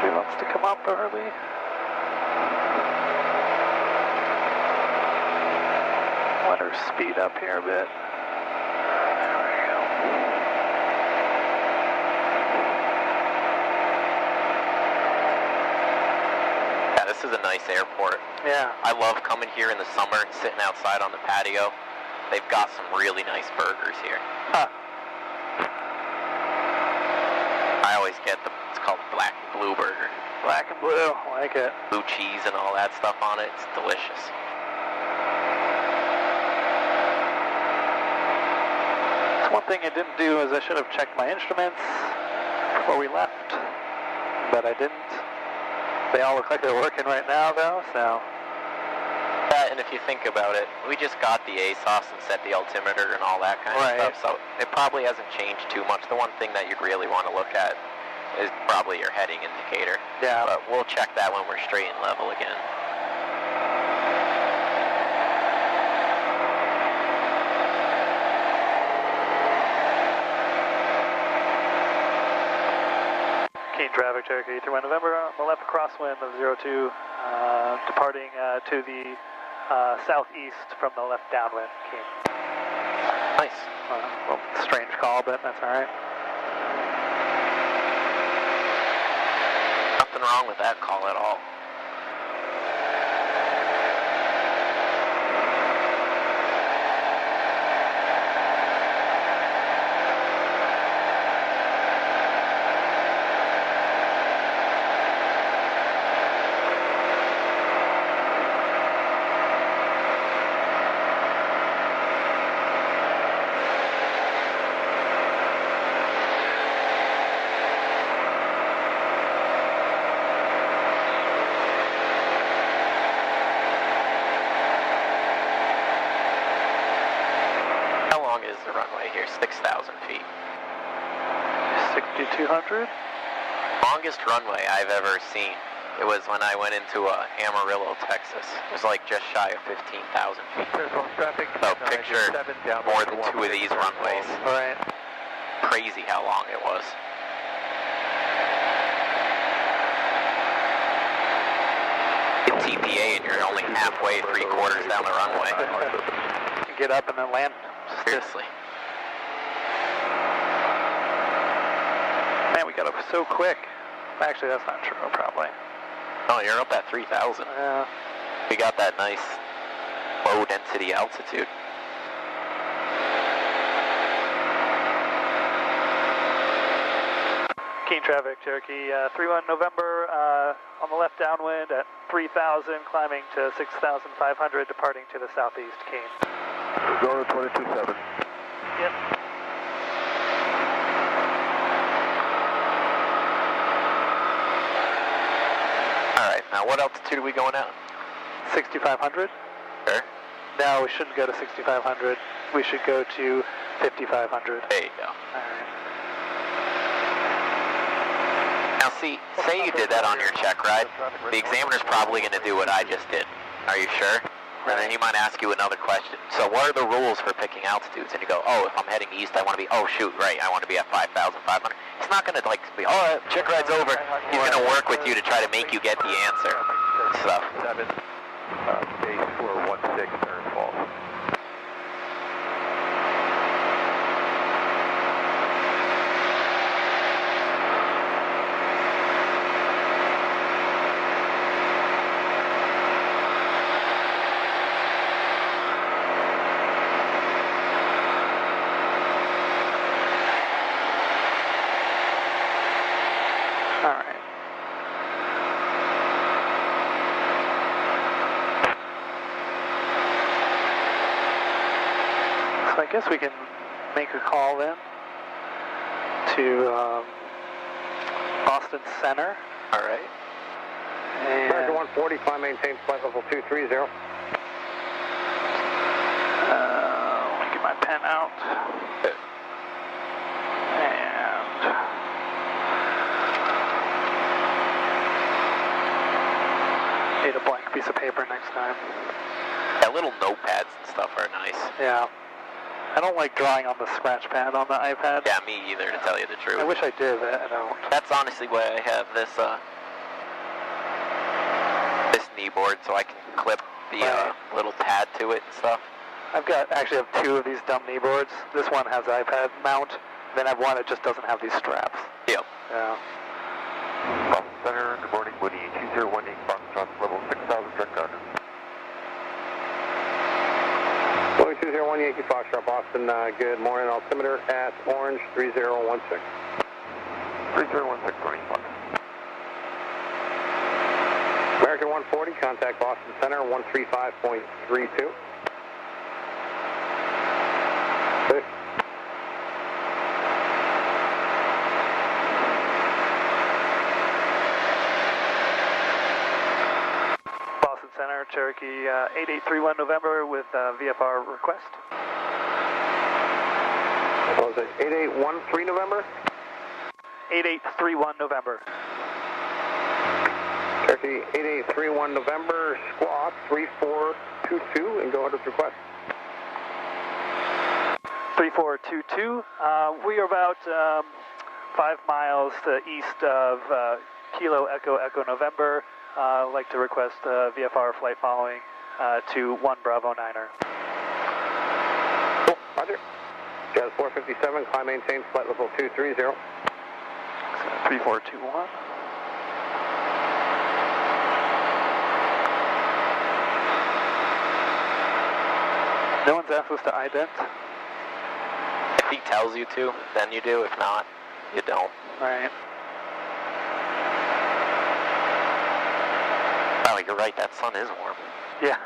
She wants to come up early. Let her speed up here a bit. There we go. This is a nice airport. Yeah. I love coming here in the summer and sitting outside on the patio. They've got some really nice burgers here. Huh. I always get it's called black and blue burger. Black and blue, I like it. Blue cheese and all that stuff on it. It's delicious. One thing I didn't do is I should have checked my instruments before we left, but I didn't. They all look like they're working right now, though, so... Yeah, and if you think about it, we just got the ASOS and set the altimeter and all that kind of stuff, so it probably hasn't changed too much. The one thing that you'd really want to look at is probably your heading indicator. Yeah. But we'll check that when we're straight and level again. Keen traffic, Cherokee 31 November, on the left crosswind of 02, departing to the southeast from the left downwind. Keen. Nice. A little strange call, but that's all right. Nothing wrong with that call at all. feet. 6,200. Longest runway I've ever seen. It was when I went into Amarillo, Texas. It was like just shy of 15,000 feet. So picture more than 2 of these runways. Right. Crazy how long it was. Get TPA and you're only halfway, 3/4 down the runway. Get up and then land. Seriously. Man, we got up so quick. Actually, that's not true, probably. Oh, you're up at 3,000. Yeah. We got that nice low density altitude. Keen traffic, Cherokee 31 November on the left downwind at 3,000, climbing to 6,500, departing to the southeast, Keen. Zona 22.7. Yep. Alright, now what altitude are we going at? 6,500? Sure. No, we shouldn't go to 6,500. We should go to 5,500. There you go. Alright. Now see, say you did that on your check ride, the examiner's probably going to do what I just did. Are you sure? And then he might ask you another question. So what are the rules for picking altitudes? And you go, oh, if I'm heading east, I want to be, oh shoot, right, I want to be at 5,500. He's not going to like be, oh, check ride's over. He's going to work with you to try to make you get the answer. So. 7, base 416, turn false. Alright. So I guess we can make a call then to Boston Center. Alright. American 140, climb maintain flight level 230. Let me get my pen out. Need a blank piece of paper next time. Yeah, little notepads and stuff are nice. Yeah. I don't like drawing on the scratch pad on the iPad. Yeah, me either, to tell you the truth. I wish I did, but I don't. That's honestly why I have this this knee board, so I can clip the little pad to it and stuff. Actually have 2 of these dumb knee boards. This one has iPad mount. Then I have one that just doesn't have these straps. Yep. Yeah. Boston Center, good morning, Woody 2018, Foxtrot, level 6,000, direct Gardner. Boeing 201 Yankee Foxtrot, Boston, good morning, altimeter at orange 3016. 3016, morning, Fox. American 140, contact Boston Center 135.32. Boston Center, Cherokee 8831 November with VFR request. What was it, 8813 November? 8831 November. Cherokee 8831 November, squawk 3422, and go ahead with request. 3422. We are about 5 miles east of Kilo Echo Echo November. I'd like to request VFR flight following to 1 Bravo 9er. Cool, roger. Jazz 457, climb maintain flight level 230. 3421. No one's asked us to ident. If he tells you to, then you do. If not, you don't. Right. Oh, you're right. That sun is warm. Yeah.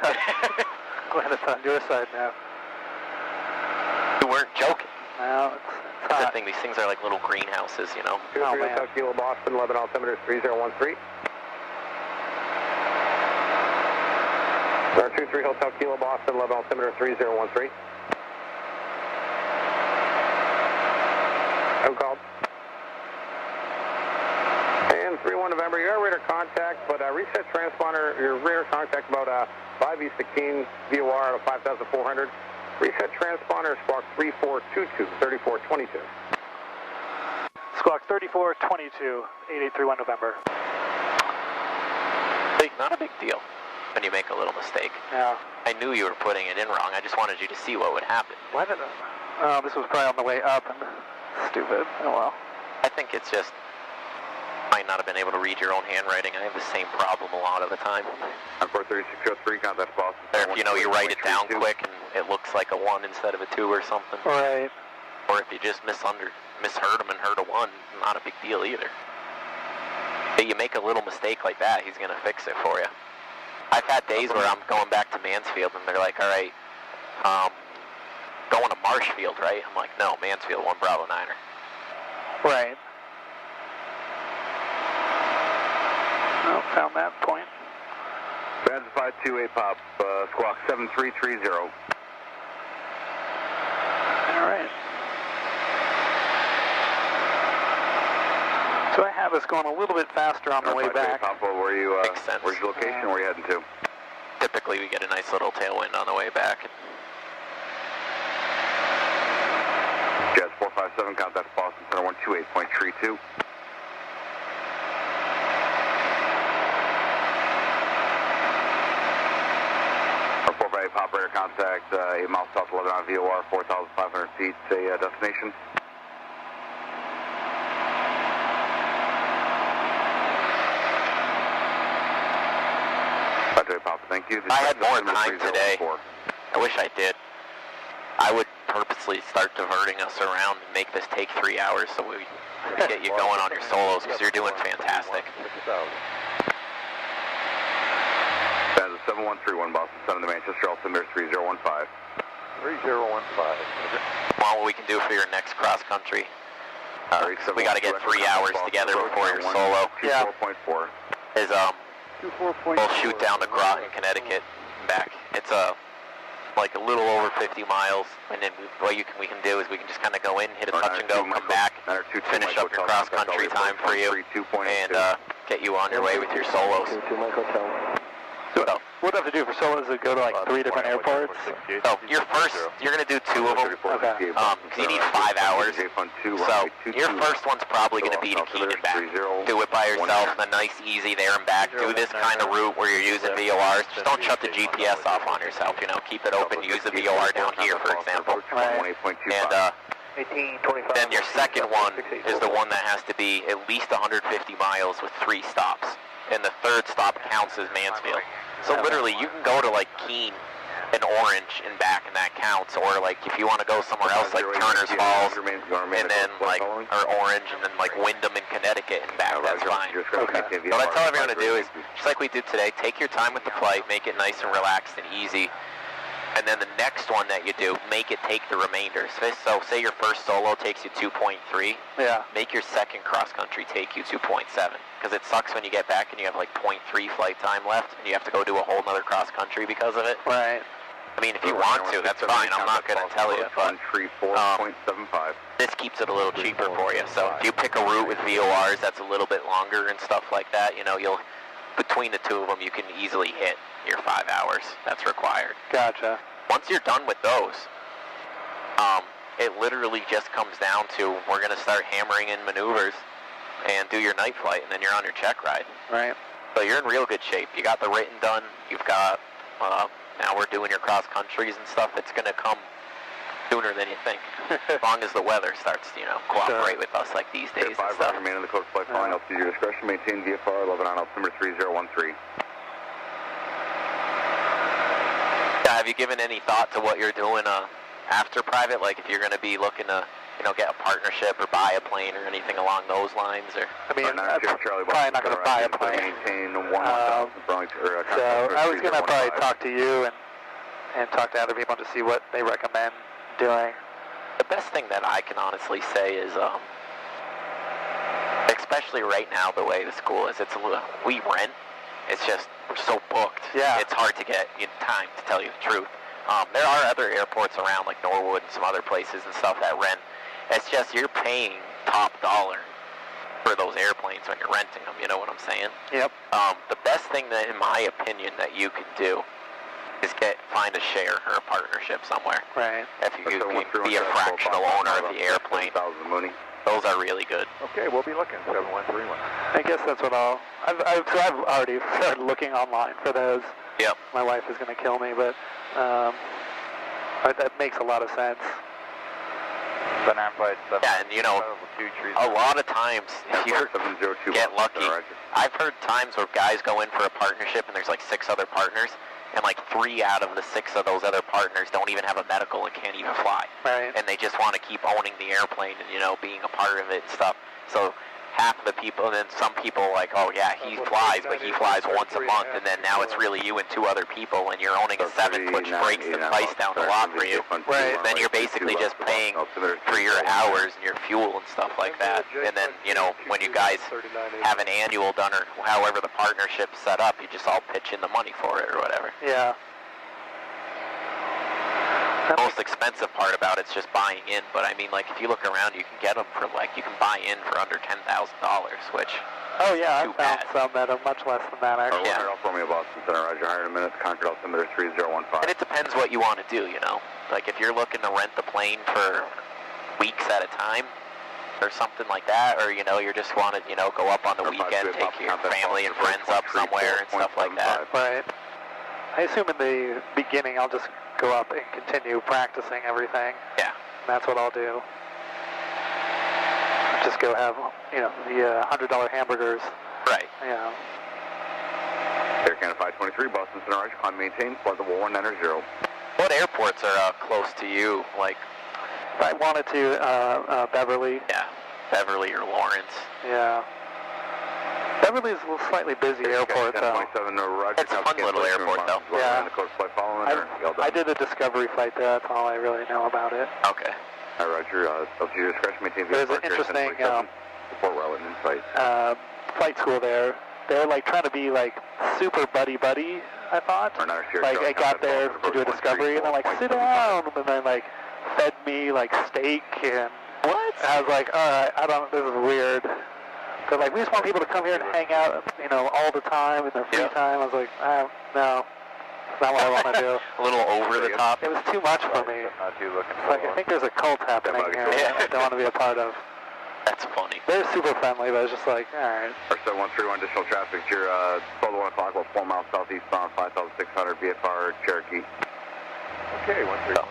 Glad it's on your side now. You weren't joking. No, it's That's the hot. thing. These things are like little greenhouses, you know. 23 man. Hotel Kilo Boston, 11 altimeter 3013. 23 Hotel Kilo Boston, 11 altimeter 3013. November, you got radar contact, but reset transponder, your radar contact about 5 east of Keene, VOR out of 5,400. Reset transponder, squawk 3422, 3422. Squawk 3422, 8831 November. Hey, not a big deal when you make a little mistake. Yeah. I knew you were putting it in wrong. I just wanted you to see what would happen. Why did oh, this was probably on the way up and stupid. Oh well. I think it's just might not have been able to read your own handwriting. I have the same problem a lot of the time. On 43603, contact Boston. Or if you write it down quick and it looks like a 1 instead of a 2 or something. Right. Or if you just misheard him and heard a 1, not a big deal either. If you make a little mistake like that, he's going to fix it for you. I've had days where I'm going back to Mansfield and they're like, all right, going to Marshfield, right? I'm like, no, Mansfield, 1 Bravo 9er. Right. Oh, found that point. Bands 528 pop, squawk 7330. All right. So I have us going a little bit faster on the way back. Pop, where you, Makes sense. Where's your location? Where are you heading to? Typically we get a nice little tailwind on the way back. Jazz 457, contact Boston Center 128.32. Our 458 pop radar contact, 8 miles south 11 on VOR, 4,500 feet, say destination. Pop, thank you. I had more time today. I wish I did. I would purposely start diverting us around and make this take 3 hours so we could get you going on your solos because you're doing fantastic. That is 7131 Boston Center to Manchester, altimeter 3015. 3015. Well, what we can do for your next cross country. We got to get 3 hours together before your solo. Yeah. 4.4. Is we'll shoot down to Groton, Connecticut, and back. It's like a little over 50 miles, and then what we can do is we can just kind of go in, hit a touch and go, come back, finish up your cross country time for you, and get you on your way with your solos. So what do I have to do for solos? Is it go to like 3 different airports? So you're going to do 2 of them, okay. Because you need 5 hours. So your first one's probably going to be to Keene and back. Do it by yourself, a nice, easy there and back. Do this kind of route where you're using VORs. Just don't shut the GPS off on yourself. Keep it open. Use the VOR down here, for example. And then your second one is the one that has to be at least 150 miles with 3 stops. And the third stop counts as Mansfield. So literally, you can go to like Keene and Orange and back, and that counts. Or like if you want to go somewhere else, like Turner's Falls, and then like or Orange, and then like Wyndham and Connecticut and back. That's fine. Okay. What I tell everyone to do is just like we did today. Take your time with the flight, make it nice and relaxed and easy. And then the next one that you do, make it take the remainder. So say your first solo takes you 2.3. Yeah. Make your second cross country take you 2.7. Because it sucks when you get back and you have like 0.3 flight time left and you have to go do a whole nother cross country because of it. Right. I mean, if you want to, that's fine. I'm not going to tell you. But this keeps it a little cheaper for you. So if you pick a route with VORs that's a little bit longer and stuff like that, you'll between the 2 of them, you can easily hit your 5 hours that's required. Gotcha. Once you're done with those, it literally just comes down to we're going to start hammering in maneuvers and do your night flight, and then you're on your check ride. Right. So you're in real good shape. You got the written done. You've got, now we're doing your cross countries and stuff. It's going to come sooner than you think, as long as the weather starts to, cooperate with us like these days and stuff. Remain in the code flight following up to your discretion. Maintain VFR 11 on altimeter 3013. Have you given any thought to what you're doing after private? Like if you're going to be looking to, get a partnership or buy a plane or anything along those lines? Or I mean, I'm probably not going to buy a plane. So I was going to probably talk to you and talk to other people to see what they recommend doing. The best thing that I can honestly say is, especially right now, the way the school is, we rent. It's just, we're so booked. Yeah. It's hard to get in time, to tell you the truth. There are other airports around, like Norwood and some other places and stuff that rent. It's just, you're paying top dollar for those airplanes when you're renting them, you know what I'm saying? Yep. The best thing that, in my opinion, that you could do is find a share or a partnership somewhere. Right. If you can be a fractional owner of the airplane. Those are really good. Okay, we'll be looking. 7131. I guess that's what I've already started looking online for those. Yep. My wife is going to kill me, but that makes a lot of sense. Yeah, and you know, a lot of times, if you get lucky, I've heard times where guys go in for a partnership and there's like 6 other partners, and like 3 out of the 6 of those other partners don't even have a medical and can't even fly. Right. And they just want to keep owning the airplane and, you know, being a part of it and stuff. So half of the people, and then some people are like, oh yeah, he flies, but he flies once a month, and then now it's really you and 2 other people, and you're owning a 7, which breaks the price down a lot for you. Right. Then you're basically just paying for your hours and your fuel and stuff like that. And then, you know, when you guys have an annual done or however the partnership's set up, you just all pitch in the money for it or whatever. Yeah. The most expensive part about it's just buying in, but I mean, like, if you look around, you can get them for, like, you can buy in for under $10,000, which Oh yeah, too I found bad. some that are much less than that actually. Yeah. Romeo Boston Center, Roger, higher in a minute, Concord altimeter 3015. And it depends what you want to do, you know. Like, if you're looking to rent the plane for weeks at a time, or something like that, or, you know, you just want to, you know, go up on the weekend, take your family and friends up somewhere and stuff like that. Right. I assume in the beginning I'll just go up and continue practicing everything. Yeah. And that's what I'll do. Just go have, you know, the $100 hamburgers. Right. Yeah. Air Canada 523, Boston Center, Roger, climb maintain, flight level 190. What airports are close to you? Like, If I wanted to, Beverly. yeah, Beverly or Lawrence. Yeah. Beverly's a little slightly busy airport, though. It's a fun little airport, though. Yeah. I did a discovery flight there. That's all I really know about it. Okay. Hi, Roger. LG discretion, maintain There's an interesting support relevant insight. flight school there. They're like trying to be like super buddy, I thought. Like I got there to do a discovery, and they're like, sit down, and then like fed me like steak and what? I was like, all right, I don't. This is weird. They're like, we just want people to come here and hang out, you know, all the time in their free time. I was like, no, it's not what I want to do. A little over the top. It was too much for me. Like I think there's a cult happening here that I don't want to be a part of. That's funny. They're super friendly, but it's just like, all right. Our 7131 additional traffic, you're 12 to 1 o'clock, about 4 miles southeastbound, 5,600 VFR Cherokee. Okay, 131.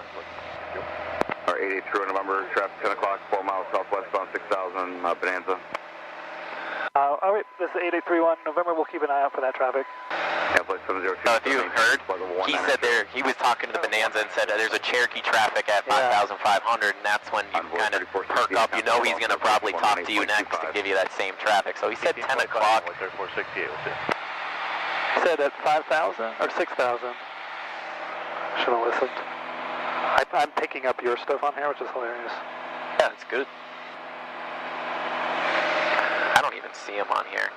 Our 883 November, traffic 10 o'clock, 4 miles southwestbound, 6,000 Bonanza. All right, this is 8831 November. We'll keep an eye out for that traffic. Yeah, flight 702. If you heard, he said he was talking to the Bonanza and said there's a Cherokee traffic at 5,500, and that's when you kind of perk up. You know he's going to probably talk to you next to give you that same traffic. So he said 10 o'clock. He said at 5,000 or 6,000. Should have listened. I'm picking up your stuff on here, which is hilarious. Yeah, that's good. I don't even see him on here.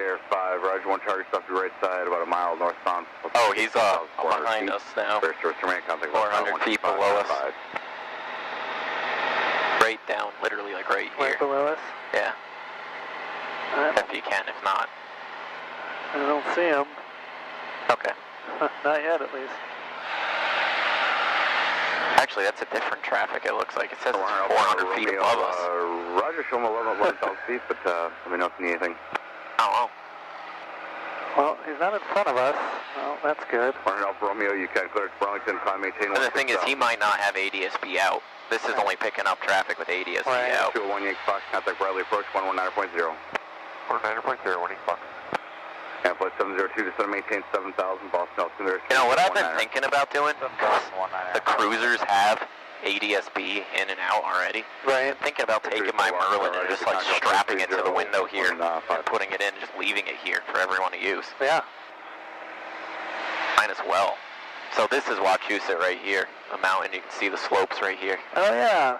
Air 5, Roger, 1 target stuff to your right side, about a mile northbound. Oh, he's behind us now. 400 feet below us. Right down, literally like right here. Right below us? Yeah. If you can, if not. I don't see him. Okay. Not yet, at least. Actually, that's a different traffic, it looks like. It says it's 400 feet above us. Roger, show him 11 feet, but let me know if you need anything. Oh, Well, he's not in front of us. Well, that's good. 100 Alpha Romeo, you can clear to Burlington, climb, maintain. And the thing is, he might not have ADSB out. This is only picking up traffic with ADSB out. 201 Yankee Fox, contact Bradley approach, 119.0. 119.0, Yankee Fox. And flight 702 to center, maintain 7,000, Boston altimeter. You know what I've been thinking about doing? The cruisers have ADSB in and out already. Right. I'm thinking about taking my Merlin and just like strapping it to the window here and putting it in and just leaving it here for everyone to use. Yeah. Might as well. So this is Wachusett right here, the mountain. You can see the slopes right here. Oh, yeah.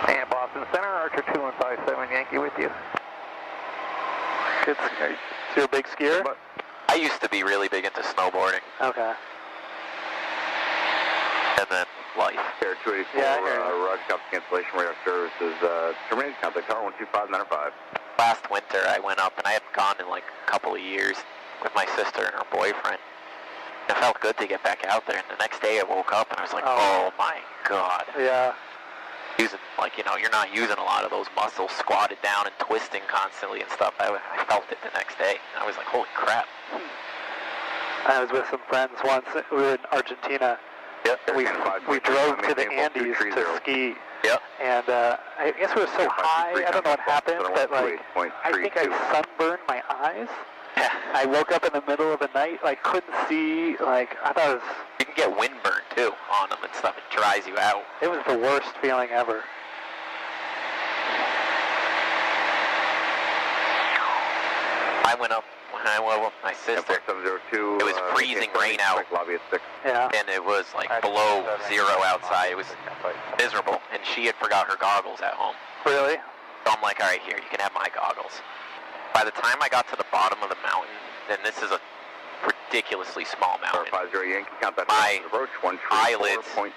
And Boston Center, Archer 2157 Yankee with you. Good skier. So you're a big skier? I I used to be really big into snowboarding. Okay. And then life. Air 284, Yeah, I hear you. Roger, copy cancellation, radar services, terminated, contact tower 12595. Last winter I went up and I hadn't gone in like a couple of years with my sister and her boyfriend. It felt good to get back out there, and the next day I woke up and I was like, oh my God. Yeah. Using, like, you know, you're not using a lot of those muscles, squatted down and twisting constantly and stuff. I felt it the next day. And I was like, holy crap. I was with some friends once. We were in Argentina. Yep. We drove to the Andes to ski. Yep. And I guess it was so high, I don't know what happened, but like, I think I sunburned my eyes. I woke up in the middle of the night, like, couldn't see, like, I thought it was... You can get windburn, too, on them and stuff. It dries you out. It was the worst feeling ever. I went up when I went with my sister. It was freezing rain out. Yeah. And it was, like, below zero outside. It was miserable. And she had forgot her goggles at home. Really? So I'm like, all right, here, you can have my goggles. By the time I got to the bottom of the mountain, and this is a ridiculously small mountain, my eyelids and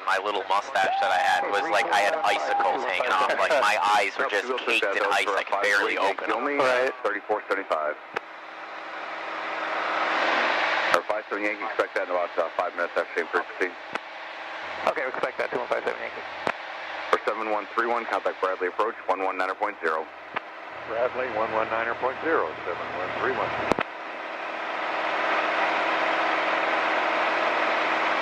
my little mustache that I had was like I had icicles hanging off. Like my eyes were just caked in ice. I could barely open them. Right. 3475. Or 57 Yankee, expect that in about 5 minutes after same frequency. Okay, we expect that, 2157 Yankee. For 7131, contact Bradley approach 119.0. Bradley, 119.0, 7131.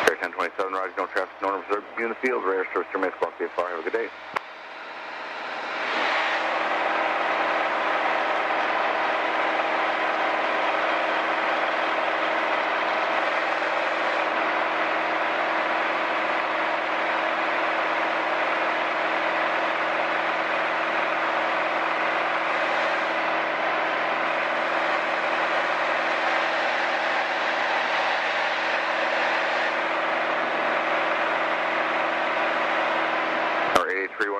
Air 1027, Roger, no traffic, no one observed. Be in the field, radar service, terminates, block VFR. Have a good day.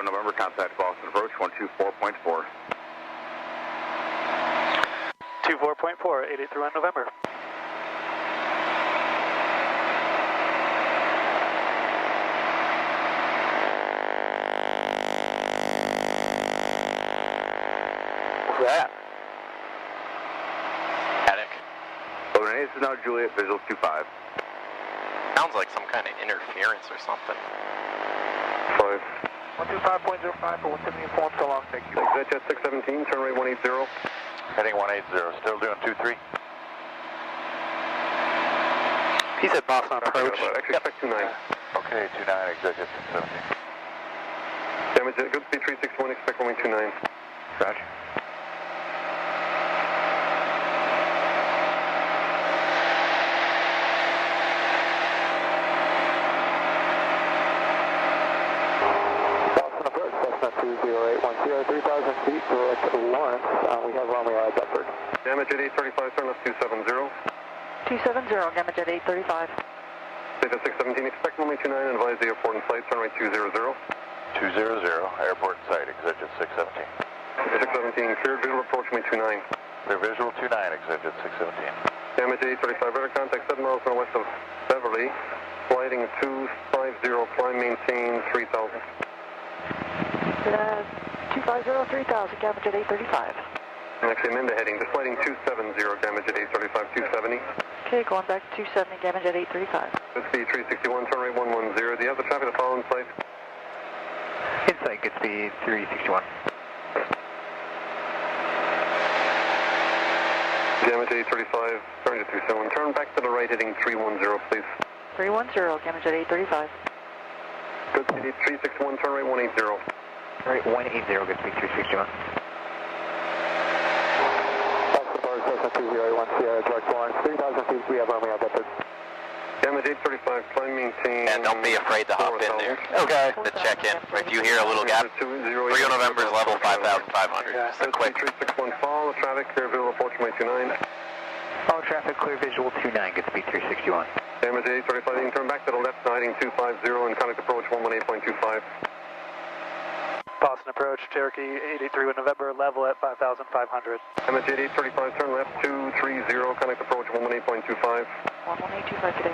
November, contact Boston approach 124.4. 24.4, 8831 November. What's that? Attic. Over this is now Juliet, visual 25. Sounds like some kind of interference or something. 5. 125.05 for 170 form, so long, thank you. Exit jet 617, turn rate 180. Heading 180, still doing 23. He said Boston approach. Actually, expect 29. Okay, 29, exit jet 617. Damage, good speed 361, expect runway 29. Roger. Boston approach, Cessna 20810, 3,000 feet, direct Lawrence. We have runway Bedford. Damage at 835, turn left 270. 270, damage at 835. Data 617, expect runway 29 and advise the airport and flight, turn right 200. 200, airport in sight, exit jet 617. 617, cleared visual approach me 29. Clear visual 29, exit jet 617. Damage 835, radar contact 7 miles northwest of Beverly. Sliding 250, climb maintain 3000. 250, 3000, damage at 835. Actually, I'm in the heading, just sliding 270, damage at 835, 270. Okay, going back to 270, damage at 835. Good speed 361, turn rate 110. Do you have the traffic to follow in sight? Insight, good speed 361. Damage 835, turn to 271. Turn back to the right, heading 310, please. 310, damage at 835. Good speed 361, turn rate 180. Right, 180, good speed 361. Boston Bar, Cessna 201 Sierra, direct Lawrence, 3,000 feet, we have runway on Bedford. Damage 835, climb maintain. And don't be afraid to hop in there. Okay. To check in. If you hear a little gap, Rio November's level 5,500. Just a quick. 361, follow the traffic, clear visual approach 29. All traffic clear visual 29, good speed 361. Damage 835, you can turn back to the left, heading 250 and contact approach 118.25. Boston approach, Cherokee 883 with November, level at 5,500. MH 8835, turn left 230, connect approach 118.25. 11825 today.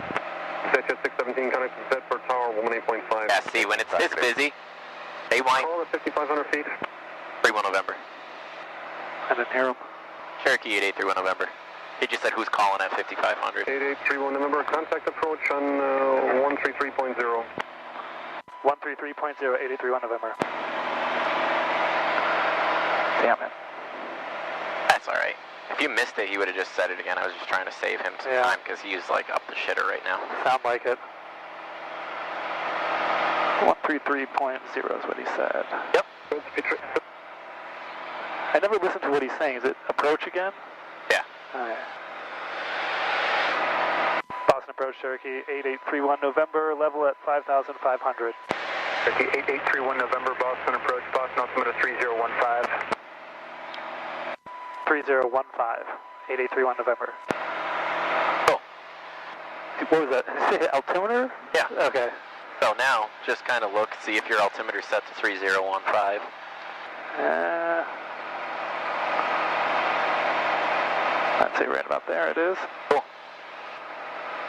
Jet 617, connect to Bedford Tower 118.5. Yeah, see, when it's this busy, they wind Call at 5,500 feet. 31 November. I didn't hear him. Cherokee 8831 November. He just said who's calling at 5500. 8831 November, contact approach on 133.0. 133.0, 831 November. Damn it. That's alright. If you missed it, he would have just said it again. I was just trying to save him some time because he's like up the shitter right now. Sound like it. 133.0 is what he said. Yep. I never listened to what he's saying. Is it approach again? Yeah. Alright. Boston approach, Cherokee 8831 November, level at 5,500. Cherokee 8831 November, Boston approach, Boston altimeter 3015. 3015, 8831 November. Cool. What was that? Is it altimeter? Yeah. Okay. So now, just kind of look, see if your altimeter's set to 3015. I'd say right about there it is. Cool.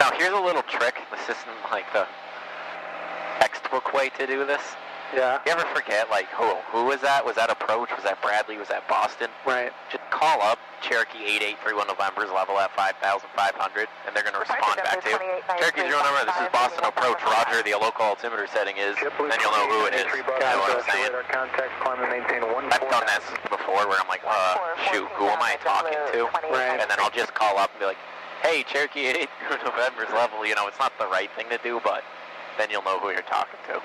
Now here's a little trick. This isn't like the textbook way to do this. Yeah. You ever forget, like, who was that? Was that approach? Was that Bradley? Was that Boston? Right. Just call up Cherokee 8831 November's level at 5,500, and they're going to respond back to you. Cherokee 0 number, this is Boston approach. Roger, the local altimeter setting is, then you'll know who it is. You know what I'm saying? I've done this before where I'm like, shoot, who am I talking to? Right. And then I'll just call up and be like, hey, Cherokee 8831 November's level, you know, it's not the right thing to do, but then you'll know who you're talking to.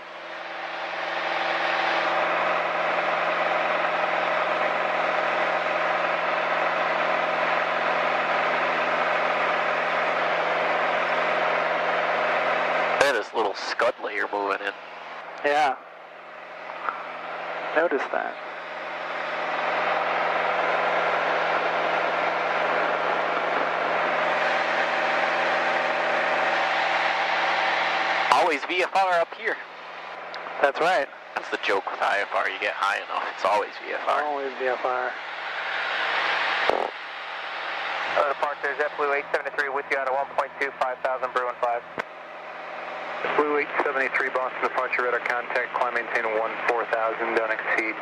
This little scud layer moving in. Yeah. Noticed that. Always VFR up here. That's right. That's the joke with IFR. You get high enough, it's always VFR. Always VFR. Departure, JetBlue 873 with you out of 1.2, 5,000, Bruin 5. Blue 873, Boston departure, radar contact, climb, maintain 14,000, don't exceed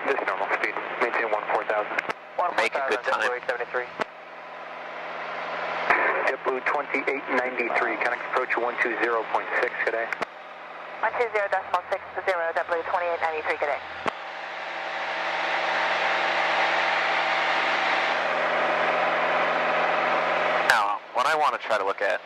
this normal speed, maintain 14,000. Make a good time. JetBlue 873. JetBlue 2893, connect approach 120.6 today. 120.60, JetBlue 2893 today. Now, what I want to try to look at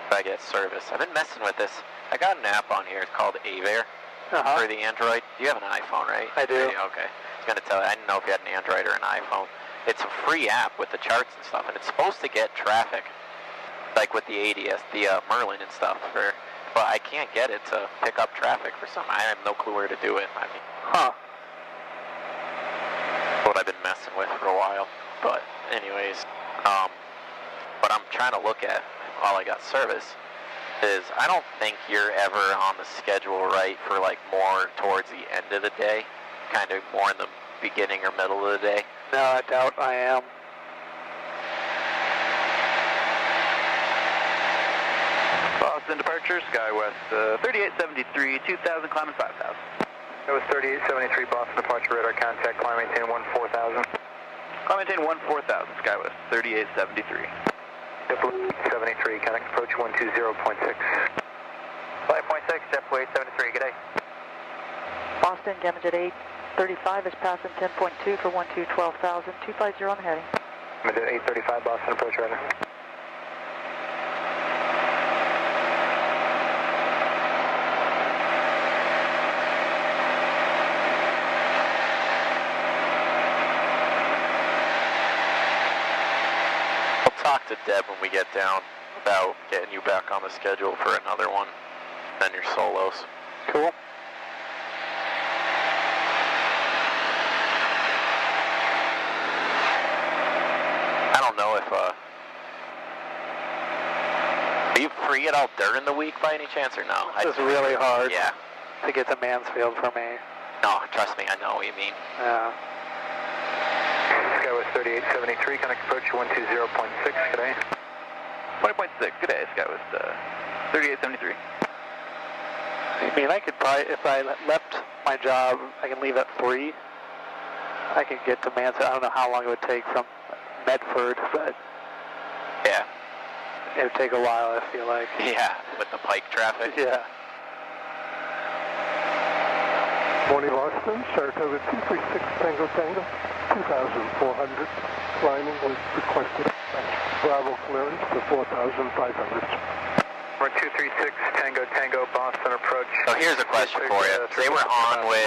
if I get service, I've been messing with this. I got an app on here, it's called AVAIR for the Android. You have an iPhone, right? I do. Okay. I was going to tell you, I didn't know if you had an Android or an iPhone. It's a free app with the charts and stuff, and it's supposed to get traffic, like with the ADS, the Merlin and stuff, but I can't get it to pick up traffic for some. I have no clue where to do it. I mean, what I've been messing with for a while. But anyways, what I'm trying to look at while I got service is I don't think you're ever on the schedule right for like more towards the end of the day, kind of more in the beginning or middle of the day. No, I doubt I am. Boston departure, SkyWest 3873, 2,000, climbing 5,000. That was 3873, Boston departure, radar contact, climb, maintain 14,000. Climb, maintain 14,000, SkyWest 3873. JetBlue 873, connect approach 120.6. 5.6, JetBlue 873, good day. Boston, damage at 835 is passing 10.2 for 12,000, 250 on the heading. Damage at 835, Boston approach radar. Talk to Deb when we get down about getting you back on the schedule for another one, then your solos. Cool. I don't know if, are you free at all during the week by any chance or no? It's really hard. Yeah. to get to Mansfield for me. No, trust me, I know what you mean. Yeah. Skywest 3873, connect approach 120.6 today. 20.6, good day, Skywest 3873. I mean, I could probably, if I left my job, I can leave at 3. I could get to Mansfield. I don't know how long it would take from Medford, but Yeah. it would take a while, I feel like. Yeah, with the Pike traffic. Yeah. Morning, Boston, Saratoga 236 Tango Tango, 2,400, climbing with requested Bravo clearance to 4,500. We're 236 Tango Tango, Boston approach. So here's a question for you. Say we're on with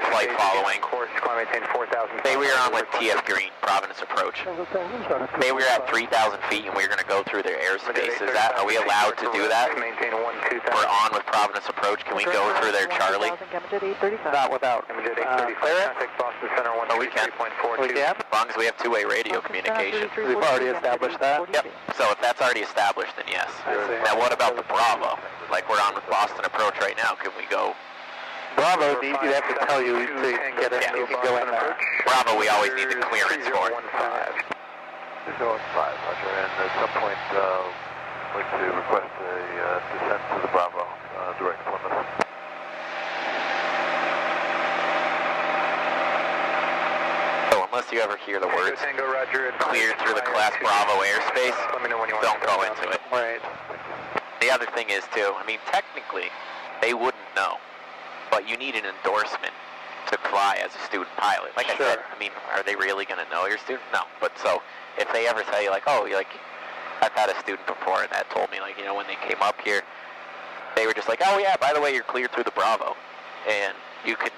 flight following. Course, climb maintain 4,000. Say we were on with TF Green, Providence approach. Say we were at 3,000 feet and we were going to go through their airspace. Are we allowed to do that? Maintain 1-2,000. We're on with Providence approach. Can we go through their Charlie? Not without Clear clearance. Boston Center Oh, we can. 133.42. We can? As long as we have two-way radio communication. We've already established that. Yep. So if that's already established, then yes. I see. Now what about the Bravo? Like we're on with Boston approach right now. Can we go? Bravo, you'd have to tell you to get in. Yeah. You can go in there. Bravo, we always need the clearance for it. 205, Roger, and at some point, I'd like to request a descent to the Bravo, direct Plymouth. So unless you ever hear the words Tango, Roger, cleared through the Class Bravo airspace, let me know when you want don't to go into it. Right. The other thing is too, I mean technically they wouldn't know, but you need an endorsement to fly as a student pilot. Like I said, I mean, are they really going to know you're a student? No. But so if they ever tell you like, oh, like I've had a student before that told me like, you know, when they came up here, they were just like, oh yeah, by the way, you're cleared through the Bravo, and you could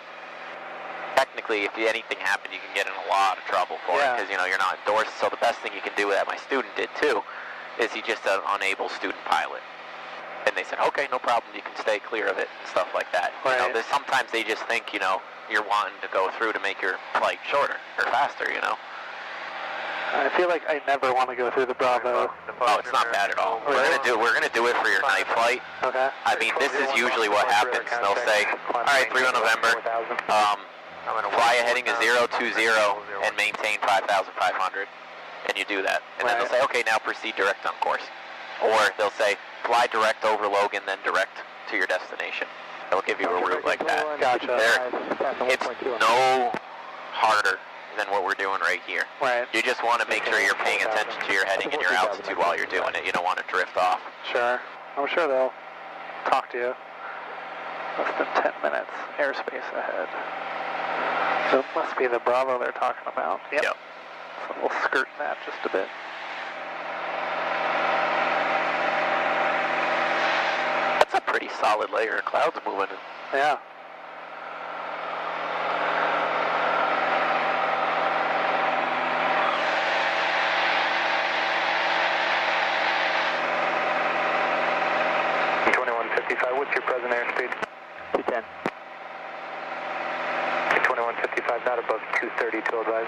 technically, if anything happened, you can get in a lot of trouble for it because you know you're not endorsed. So the best thing you can do that my student did too is he just an unable student pilot. And they said, okay, no problem, you can stay clear of it and stuff like that. Right. You know, sometimes they just think, you know, you're wanting to go through to make your flight shorter or faster, you know. I feel like I never want to go through the Bravo. Oh, it's not bad at all. We're gonna do it for your night flight. Okay. I mean, this is usually what happens. They'll say, all right, 3 on November, fly a heading of 020 and maintain 5,500, and you do that. And then they'll say, okay, now proceed direct on course. Or they'll say, fly direct over Logan, then direct to your destination. They'll give you a route like that. Gotcha. It's no harder than what we're doing right here. Right. You just want to make sure you're paying attention to your heading and your altitude while you're doing it. You don't want to drift off. Sure. I'm sure they'll talk to you. Less than 10 minutes airspace ahead. So it must be the Bravo they're talking about. Yep. So we'll skirt that just a bit. That's a pretty solid layer of clouds moving. Yeah. What's your present airspeed? 210. 2155, not above 230 to advise.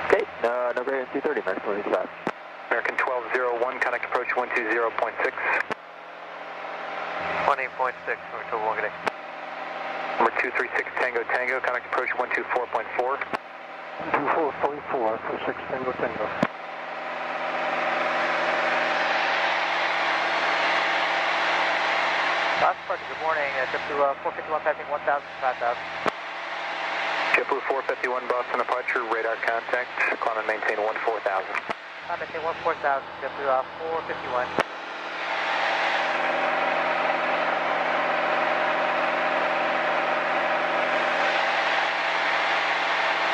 Okay, no greater than 230, American 185. American 1201, connect approach 120.6. 20.6, we're to Logan. Number 236 Tango Tango, connect approach 124.4. 124.4 for 6 Tango Tango. Good morning, JetBlue 451 passing 1,000, 5,000. JetBlue 451 Boston departure, radar contact, climb and maintain 14,000. Climb and maintain 14,000, JetBlue 451.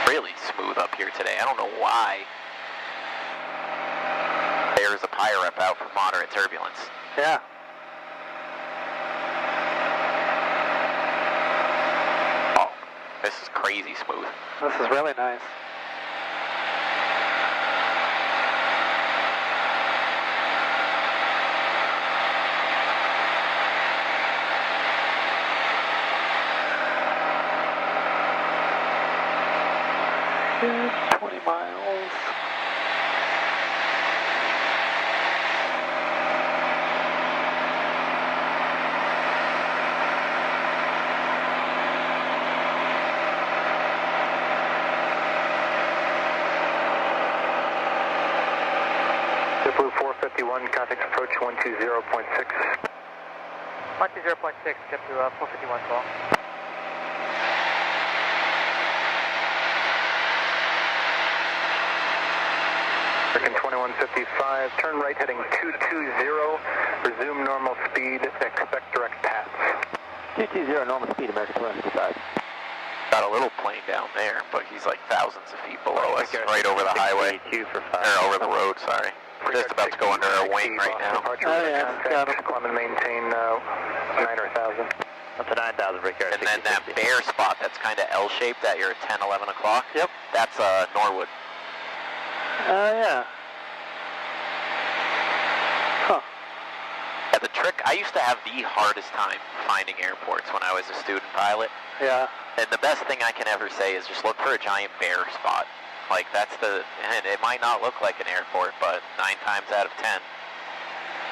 Really smooth up here today. I don't know why. There's a PIREP out for moderate turbulence. Yeah. This is crazy smooth. This is really nice. Good, 20 miles. Blue 451, contact approach 120.6. 120.6, get to 451 call. American 2155, turn right heading 220, resume normal speed, expect direct paths. 220, normal speed, American 2155. Got a little plane down there, but he's like thousands of feet below us, right over the highway, or over the road, sorry. We're just about to go under our wing right now. Oh yeah, got him. Climb and maintain 9 or 1,000. Up to 9,000, Brickyard. And then that bare spot that's kind of L-shaped at your 10, 11 o'clock, Yep. that's Norwood. Yeah. Huh. Yeah, the trick, I used to have the hardest time finding airports when I was a student pilot. Yeah. And the best thing I can ever say is just look for a giant bare spot. Like, that's and it might not look like an airport, but 9 times out of 10,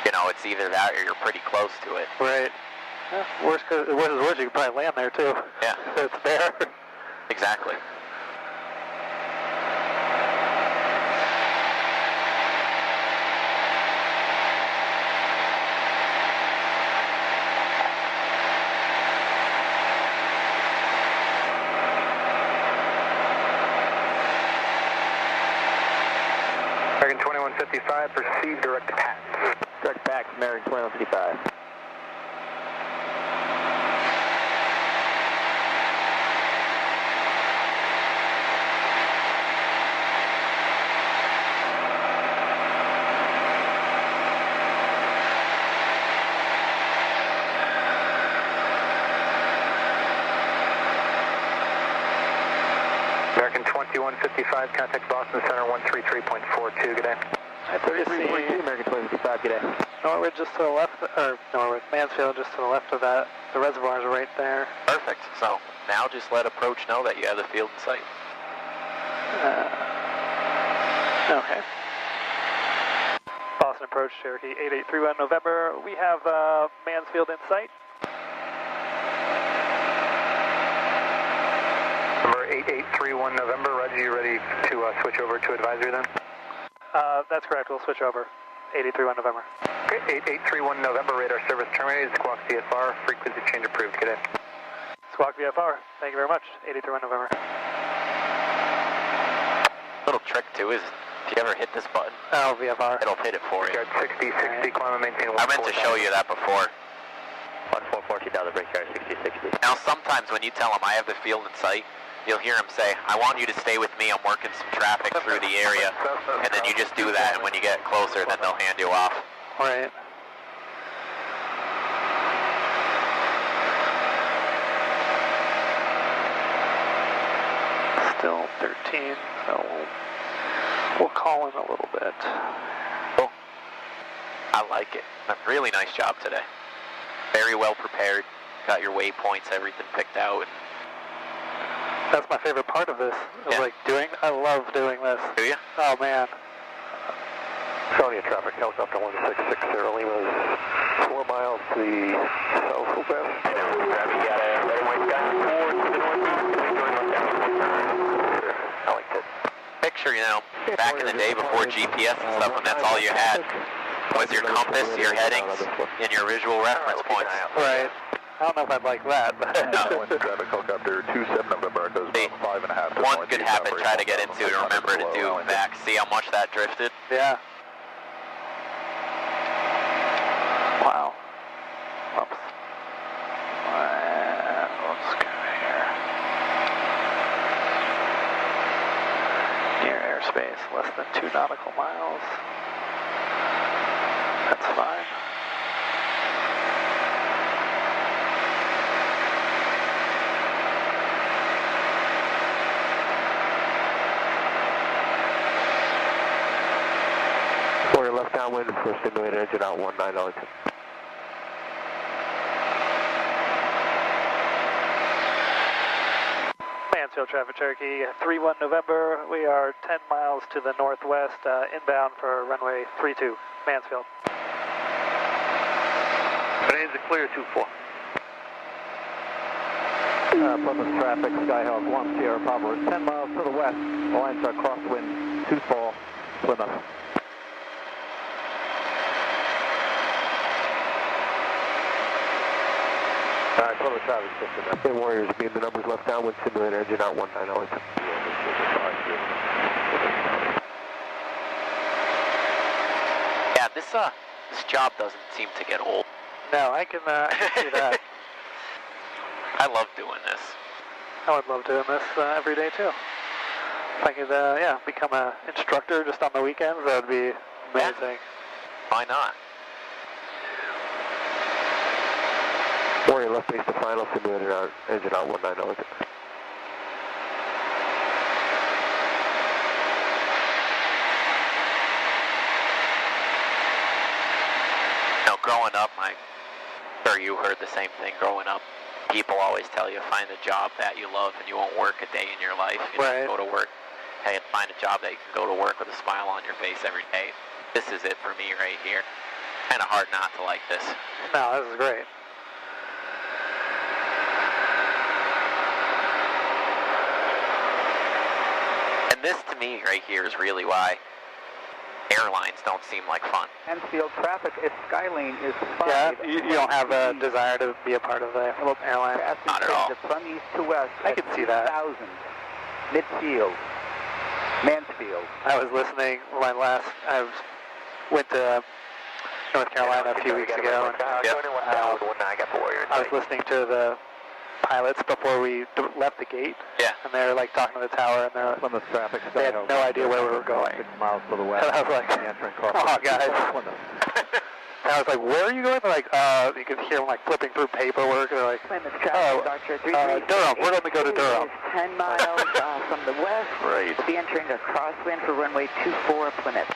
you know, it's either that or you're pretty close to it. Right. Yeah, worst is worst, you could probably land there too. Yeah. It's there. Exactly. American 2155, proceed direct paths. Direct back, American 2155. American 2155, contact Boston Center 133.42, good day. At 33.2, American 2155, good day. Norwood just to the left, or Norwood, Mansfield just to the left of that. The reservoirs are right there. Perfect. So now just let approach know that you have the field in sight. Okay. Boston approach, Cherokee 8831 November. We have Mansfield in sight. Number 8831 November, Roger, you ready to switch over to advisory then? That's correct, we'll switch over. 8831 November. Okay, 8831 November, radar service terminated, Squawk VFR, frequency change approved, good day. Squawk VFR, thank you very much. 8831 November. Little trick too is, if you ever hit this button, Oh, VFR. it'll hit it for you. 60, 60, climb and maintain 1. I meant to show you that before. 1440, Brickyard, 60, 60. Now sometimes when you tell them I have the field in sight, you'll hear them say, I want you to stay with me, I'm working some traffic through the area. And then you just do that, and when you get closer, then they'll hand you off. Right. Still 13, so we'll call in a little bit. Cool. I like it. A really nice job today. Very well prepared. Got your waypoints, everything picked out. That's my favorite part of this. I love doing this. Do you? Oh man. Sonia traffic, helicopter 1660 Lima is 4 miles to the southwest. I like it. Picture, you know, back in the day before GPS and stuff, when that's all you had was your compass, your headings, and your visual reference points. Right. I don't know if I'd like that, but No. Traffic helicopter 27 November goes See, about 5.5 to one good habit try to get into to remember to do back. See how much that drifted? yeah. Wow. Oops. Let's go here. Near airspace, less than 2 nautical miles. That's fine. For your left downwind, for stimulated engine out 19 Ellington. Mansfield traffic, Cherokee 31 November. We are 10 miles to the northwest, inbound for runway 32, Mansfield. Today's a clear 24. Plymouth traffic, Skyhawk 1, Sierra Papa is 10 miles to the west. Lines are crosswind, 2 fall, Plymouth. Alright, Plymouth traffic system. Okay, Warriors, beam the numbers left downwind, simulator engine out 190. Yeah, this job doesn't seem to get old. No, I can see that. I love doing this. I would love doing this every day too. If I could, become an instructor just on the weekends, that would be amazing. Why not? Warrior, left base to final, simulator out, engine out 190. Growing up, I'm sure you heard the same thing growing up. People always tell you, find a job that you love and you won't work a day in your life. You right. Go to work. Hey, find a job that you can go to work with a smile on your face every day. This is it for me right here. Kind of hard not to like this. No, this is great. And this to me right here is really why airlines don't seem like fun. Mansfield traffic, if Skylane is 5. Yeah, you don't have a desire to be a part of the airline? Not at all. From east to west. I can see that. 1000. Midfield. Mansfield. I was listening I went to North Carolina a few weeks ago. And, I was listening to the pilots before we left the gate. Yeah. And they were like talking to the tower, and they had no idea where we were going. 6 miles to the west. And I was like, oh, guys. And I was like, where are you going? They're like, you could hear them like flipping through paperwork. They're like, Durham. We're going to go to Durham. 10 miles from the west. Right. We'll be entering a crosswind for runway 24 Plymouth.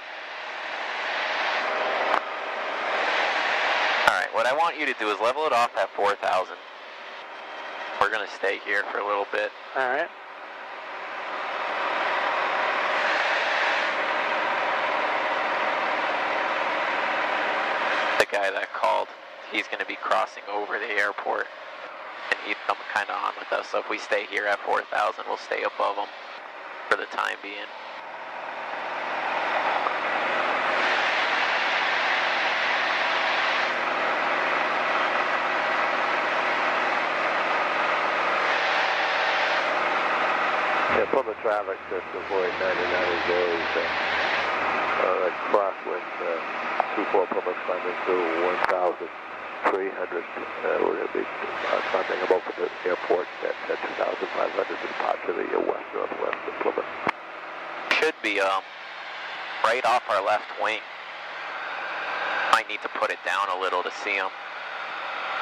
All right, what I want you to do is level it off at 4,000. We're going to stay here for a little bit. All right. The guy that called, he's going to be crossing over the airport, and he's coming kind of on with us. So if we stay here at 4,000, we'll stay above him for the time being. Yeah, Plymouth traffic system, 4899 goes crosswind 24 Plymouth climbing through 1,300. We're going to be climbing above the airport at 2,500 to depart to the west-northwest of Plymouth. Should be right off our left wing. Might need to put it down a little to see him.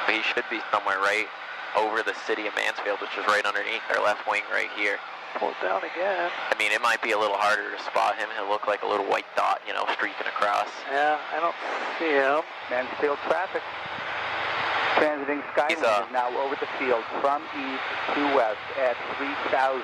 But he should be somewhere right over the city of Mansfield, which is right underneath our left wing right here. Pull it down again. I mean, it might be a little harder to spot him. He'll look like a little white dot, streaking across. Yeah, I don't see him. Mansfield traffic. Transiting Skylane is now over the field from east to west at 3,000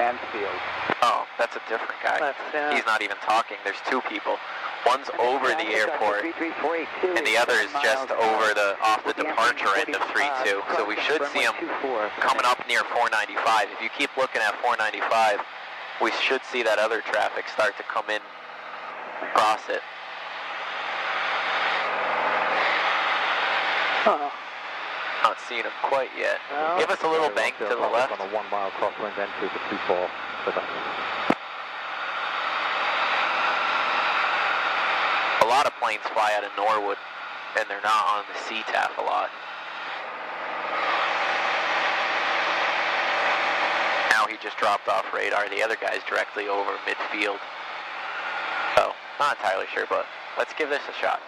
Mansfield. Oh, that's a different guy. He's not even talking. There's two people. One's over the airport, and the other is just over off the departure end of 32. So we should see him coming up near 495. If you keep looking at 495, we should see that other traffic start to come in across it. Not seeing him quite yet. No. Give us a little bank to the left. On a 1 mile crosswind entry to 24. A lot of planes fly out of Norwood, and they're not on the CTAF a lot. Now he just dropped off radar. The other guy's directly over midfield. So, not entirely sure, but let's give this a shot.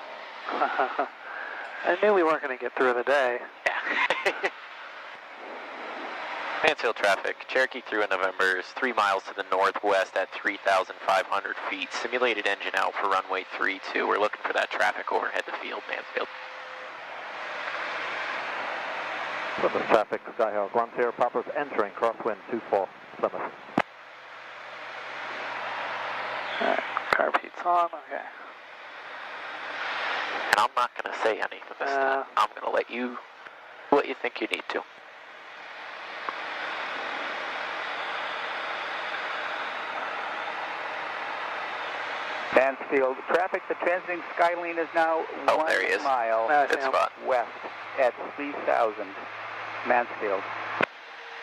I knew we weren't going to get through the day. Yeah. Mansfield traffic, Cherokee through in November is 3 miles to the northwest at 3,500 feet. Simulated engine out for runway 32. We're looking for that traffic overhead the field, Mansfield. Plymouth traffic, Skyhawk 10 Papa's entering crosswind 24 Plymouth. Alright, carb heat's on, okay. And I'm not going to say anything this time. I'm going to let you do what you think you need to. Mansfield traffic, the transiting Skylane is now 1 there he is. mile Good spot. west. at 3,000 Mansfield.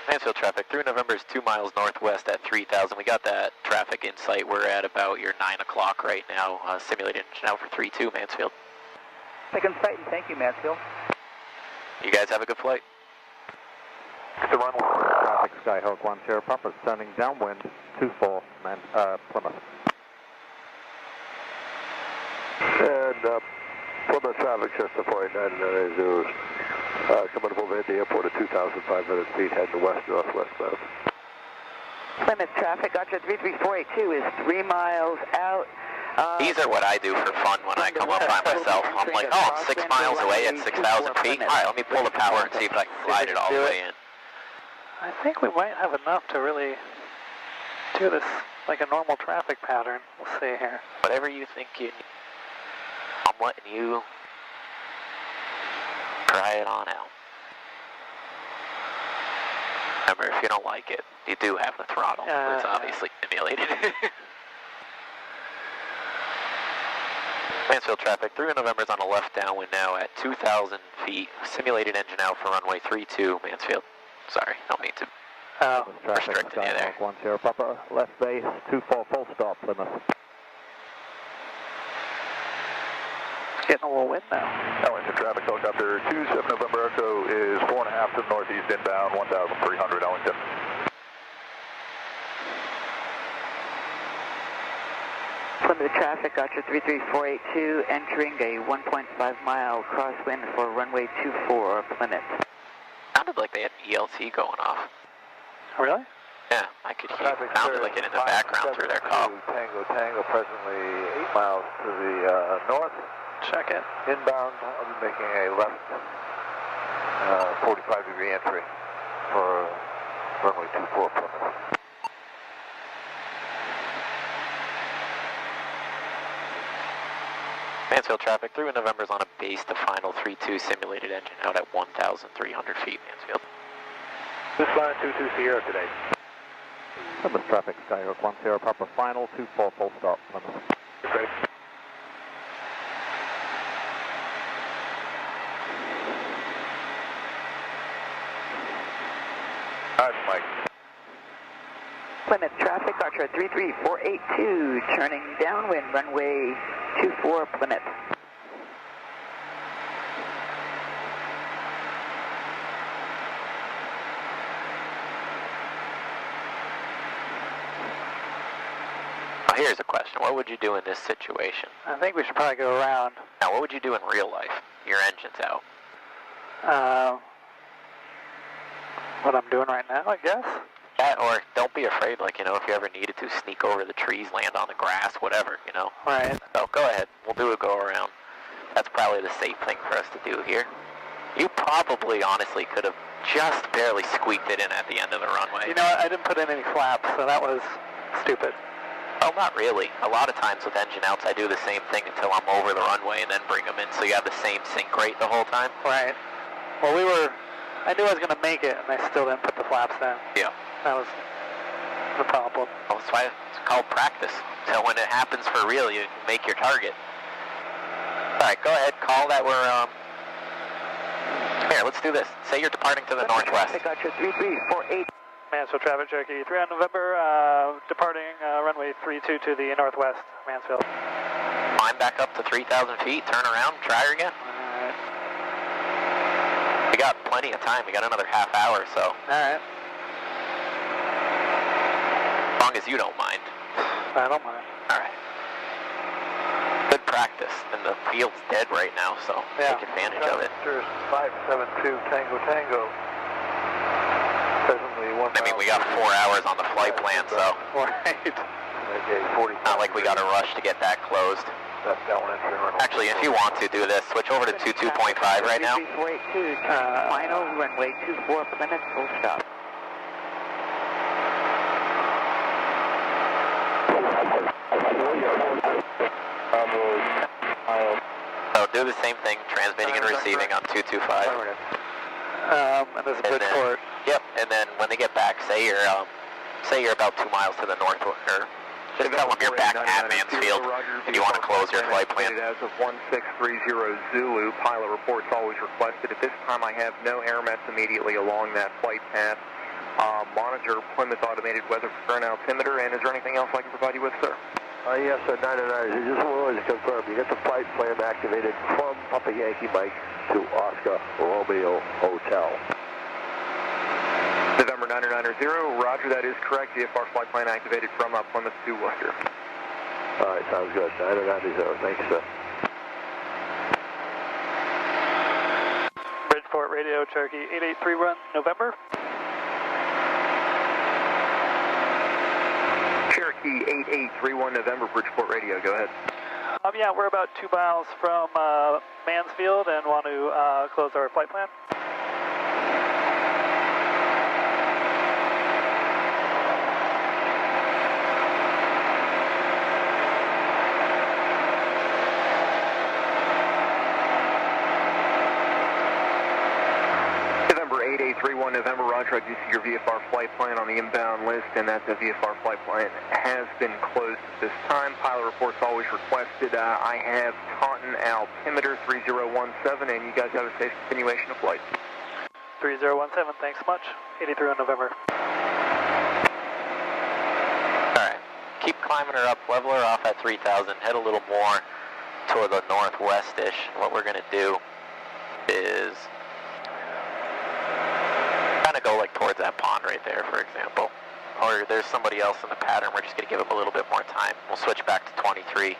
Mansfield traffic through November is 2 miles northwest at 3,000. We got that traffic in sight. We're at about your 9 o'clock right now. Simulated engine out for 3-2 Mansfield. Second sight, and thank you, Mansfield. You guys have a good flight. The runway traffic, Skyhawk 1 Sierra Papa, turning downwind, 24 Plymouth. And Plymouth traffic, just the 4990, coming up over at the airport at 2,500 feet, heading west-northwest bound. Plymouth traffic, Gardner 33482 is 3 miles out. These are what I do for fun when I come up by myself. I'm like, oh, I'm 6 miles away at 6,000 feet. All right, let me pull the power and see if I can slide it all the way in. I think we might have enough to really do this like a normal traffic pattern. We'll see here. Whatever you think you need. I'm letting you try it on out. Remember, if you don't like it, you do have the throttle. It's obviously simulated. Mansfield traffic through November's on the left downwind now at 2,000 feet. Simulated engine out for runway 32 Mansfield. Sorry, don't mean to restrict you there. 1 Sierra Papa, left base, 24 full stop, Plymouth. Getting a little wind now. Ellington traffic, helicopter 27 November Echo is 4.5 to the northeast inbound, 1,300 Ellington. Plymouth traffic, Gardner 33482, entering a 1.5 mile crosswind for runway 24 Plymouth. Sounded like they had an ELT going off. Really? Yeah, I could hear it. Sounded like it in the background through their call. Tango Tango, presently 8 miles to the north. Check it. Inbound, I'll be making a left 45-degree entry for runway 24 Plymouth. Mansfield traffic through November's on a base to final 3-2 simulated engine out at 1,300 feet Mansfield. This line 22 Sierra today. Plymouth traffic, Skyhawk 1 Sierra Papa, final 24 full stop, Plymouth. Ready? Mike. Plymouth traffic, Archer 33482, turning downwind, runway 24 Plymouth. Well, here's a question. What would you do in this situation? I think we should probably go around. Now, what would you do in real life? Your engine's out. What I'm doing right now, I guess. That, or don't be afraid, like, you know, if you ever needed to sneak over the trees, land on the grass, whatever, you know. Right. So go ahead. We'll do a go around. That's probably the safe thing for us to do here. You probably, honestly, could have just barely squeaked it in at the end of the runway. You know what? I didn't put in any flaps, so that was stupid. Oh, not really. A lot of times with engine outs, I do the same thing until I'm over the runway and then bring them in, so you have the same sync rate the whole time. Right. Well, I knew I was going to make it, and I still didn't put the flaps in. Yeah. That was the problem. Well, that's why it's called practice. So when it happens for real, you make your target. All right, go ahead. Call that we're, Here, let's do this. Say you're departing to the northwest. I got you, 3348. Mansfield traffic, Cherokee 3 on November, departing runway 32 to the northwest, Mansfield. Climb back up to 3,000 feet, turn around, try her again. Alright. We got plenty of time. We got another half hour, so. Alright. As long as you don't mind. I don't mind. Alright. Good practice, and the field's dead right now, so take advantage of it. 572 Tango Tango. Presently 1. I mean, we got 4 hours on the flight plan, so. Right. Not like we got to rush to get that closed. Actually, if you want to do this, switch over to 22.5 right now. 3342, final runway 24 Plymouth, full stop. So do the same thing, transmitting and receiving on 225. And there's a good port. Yep, and then when they get back, say you're about 2 miles to the north, or Just tell them you're back at Mansfield and you want to close your flight plan. As of 1630 Zulu, pilot reports always requested. At this time, I have no air mets immediately along that flight path. Monitor Plymouth automated weather current altimeter, and is there anything else I can provide you with, sir? Yes, sir, 99. You just wanted to confirm, you get the flight plan activated from Papa Yankee Mike to Oscar Romeo Hotel. November 9990, roger, that is correct. VFR flight plan activated from Plymouth to Worcester. All right, sounds good. 9990, thanks, sir. Bridgeport Radio, Cherokee 8831, November. Cherokee 8831, November, Bridgeport Radio, go ahead. Yeah, we're about 2 miles from Mansfield and want to close our flight plan. November 8831, November, roger, I do see your VFR flight plan on the inbound list, and that the VFR flight plan has been closed at this time. Pilot reports always requested. I have Taunton altimeter 3017, and you guys have a safe continuation of flight. 3017, thanks so much. 83 on November. Alright, keep climbing her up, level her off at 3000, head a little more toward the northwest-ish. What we're going to do is kind of go like towards that pond right there, for example. Or there's somebody else in the pattern, we're just going to give them a little bit more time. We'll switch back to 23.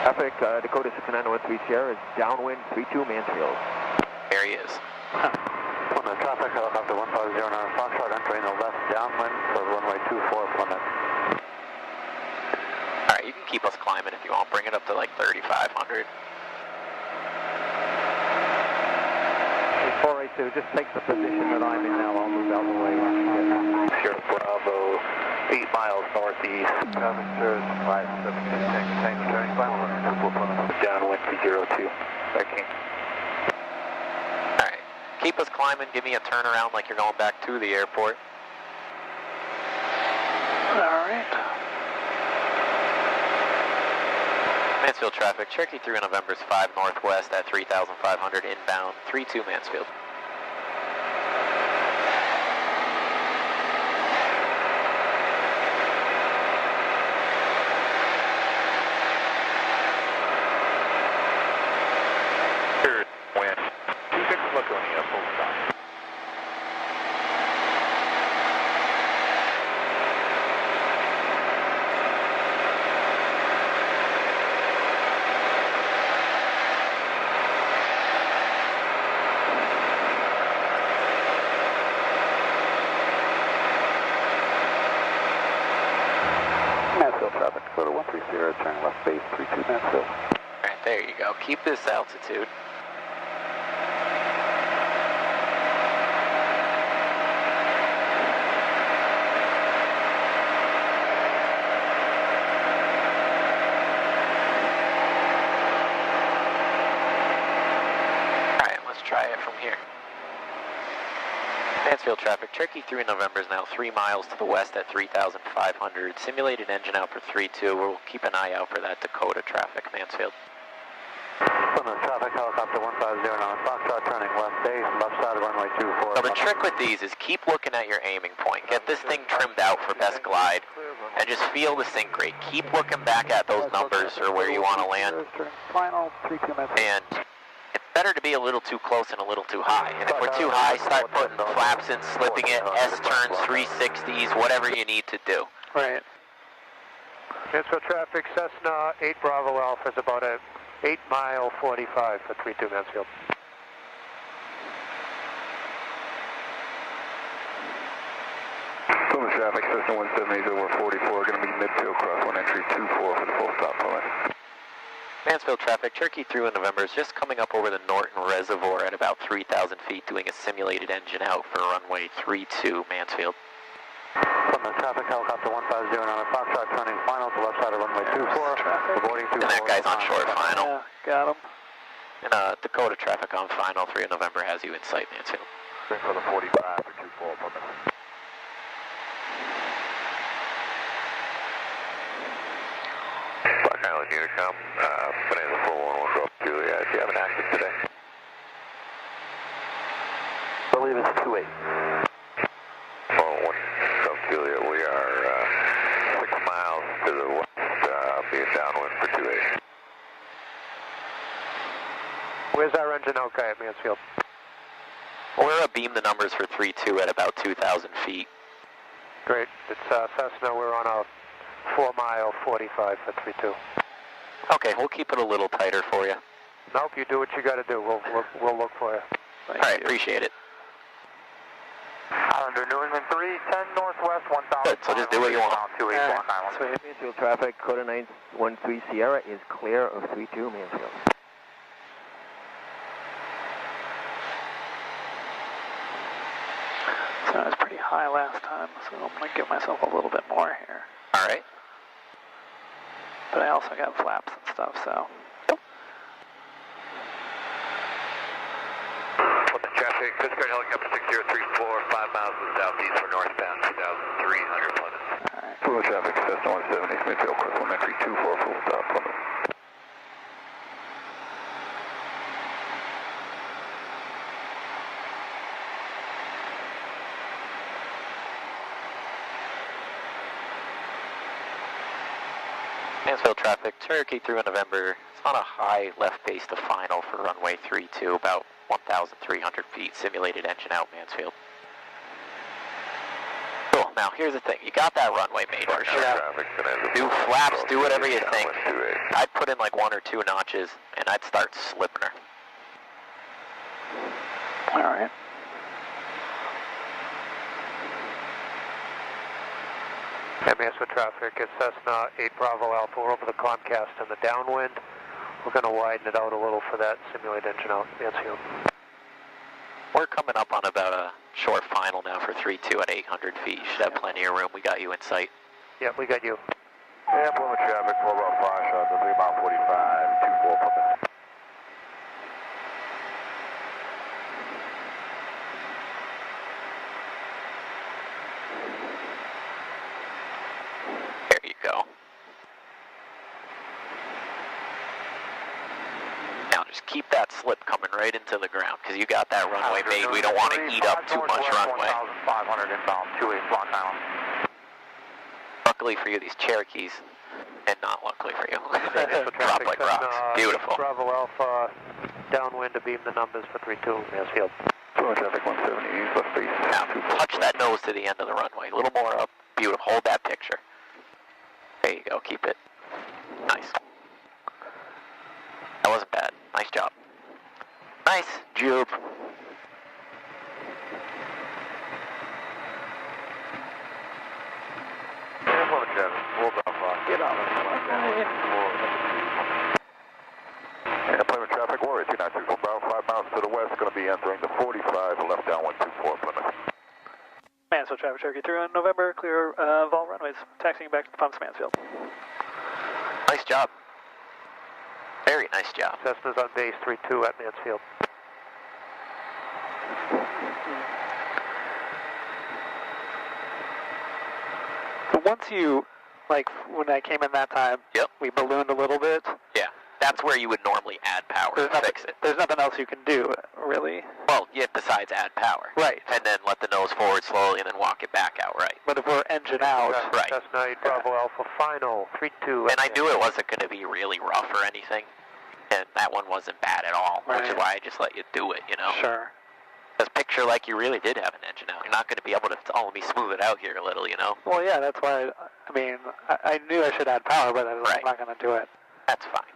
Traffic, Dakota 6913 Sierra is downwind 32 Mansfield. There he is. Plymouth traffic, helicopter 150 Foxtrot entering the left downwind for runway 24 Plymouth. Alright, you can keep us climbing if you want. Bring it up to like 3,500. 482, just take the position that I'm in now. I'll move out the way. Sierra Bravo, 8 miles northeast. Traffic, sir, 576, Tango turning final, Downwind to 02. Thank Alright, keep us climbing. Give me a turnaround like you're going back to the airport. Alright. Mansfield traffic, Cherokee 3 November's 5 northwest at 3,500 inbound, 32 Mansfield. Good wind. 26 Laconia, full stop. Mansfield traffic, Dakota 130, turn left base 32 Mansfield. Alright, there you go. Keep this altitude. Alright, let's try it from here. Mansfield traffic, Cherokee 3 November is now 3 miles to the west at 3,500. Simulated engine out for 3-2. We'll keep an eye out for that Dakota traffic, Mansfield. Plymouth traffic, helicopter 150 on Foxtrot, turning left base, left side of runway 24. So the trick with these is keep looking at your aiming point. Get this thing trimmed out for best glide, and just feel the sink rate. Keep looking back at those numbers or where you want to land. Final, 32 minutes. And it's better to be a little too close and a little too high. And if we're too high, start putting the flaps in, slipping it, S-turns, 360s, whatever you need to do. Right. Mansfield traffic, Cessna 8 Bravo Alpha is about a 8 mile 45 for 32 Mansfield. Plymouth traffic, Cessna 178 over 44, going to be midfield cross 1 entry 24 for the full stop Plymouth. Mansfield traffic, Cherokee 3 November is just coming up over the Norton Reservoir at about 3,000 feet, doing a simulated engine out for runway 32 Mansfield. Plymouth traffic, helicopter 150 on Foxtrot, turning final to left side of runway 24, avoiding 24. And that guy's on short final. Yeah, got him. And Dakota traffic on final, 3 November has you in sight, Mansfield. For the 45 for 24 Plymouth. Unicom, Bonanza 411 Golf Juliet. Do you have an active today? I believe it's 28. 411 Golf Juliet, we are 6 miles to the west, being downwind for 28. Where's our engine okay at Mansfield? We're beam the numbers for 3-2 at about 2,000 feet. Great. It's Cessna. We're on a 4-mile 45 for 3-2. Okay, we'll keep it a little tighter for you. Nope, you do what you got to do. We'll look for you. All right, appreciate it. Islander, New England 310 northwest, 1,000. Good, so just do what you want. 28 Block Island. Mansfield traffic, Coda 913 Sierra is clear of 32 Mansfield. So I was pretty high last time, so I'm going to give myself a little bit more here. All right. But I also got flaps and stuff, so. Traffic, Coast Guard helicopter 6034, 5 miles to the southeast for northbound 2,300 Plymouth. Alright. Full traffic, Cessna 170, Smithfield, course 19324, full stop, Plymouth. Mansfield traffic, Cherokee through in November. It's on a high left base to final for runway 32, about 1,300 feet, simulated engine out Mansfield. Cool, now here's the thing, you got that runway made for sure. Do flaps, do whatever you think. I'd put in like 1 or 2 notches, and I'd start slipping her. Alright. Mansfield traffic, it's Cessna 8 Bravo Alpha. We're over the Comcast in the downwind. We're going to widen it out a little for that simulated engine out Mansfield. We're coming up on about a short final now for 3-2 at 800 feet. You should have plenty of room. We got you in sight. Yep, we got you. Yeah, Plymouth traffic, 4 about 5 shots, 3 mile 45, 24 Plymouth. There you go. Now just keep that slip coming right into the ground, because you got that runway made. We don't want to eat up too much runway. 1,500 inbound, 28 Block Island. Luckily for you, these Cherokees, and not luckily for you, drop like rocks. Beautiful. Bravo Alpha, downwind to beam the numbers for 3-2 Mansfield. Traffic 170, left base. Now, touch that nose to the end of the runway. A little more up. Beautiful. Hold that picture. There you go. Keep it. Nice. That wasn't bad. Nice job. Nice job. Get on it. And Plymouth traffic, Warrior 296, about 5 miles to the west, going to be entering the 45, left downwind 24 Plymouth. Mansfield traffic, Cherokee through in November, clear of all runways. Taxiing back to the pumps, Mansfield. Nice job. Very nice job. Cessna's on base 3-2 at Mansfield. So once you, like when I came in that time, Yep. we ballooned a little bit. Yeah. That's where you would normally add power to fix it. There's nothing else you can do, really. Well, yeah, besides add power. Right. And then let the nose forward slowly and then walk it back out, right. But if we're engine out, Right. Cessna 8 Bravo Alpha final 3-2. And I knew it wasn't going to be really rough or anything, and that one wasn't bad at all, which is Right. why I just let you do it, you know? sure. Because picture like you really did have an engine out. You're not going to be able to, oh, let me smooth it out here a little, you know? Well, yeah, that's why, I mean, I knew I should add power, but I'm not going to do it. That's fine.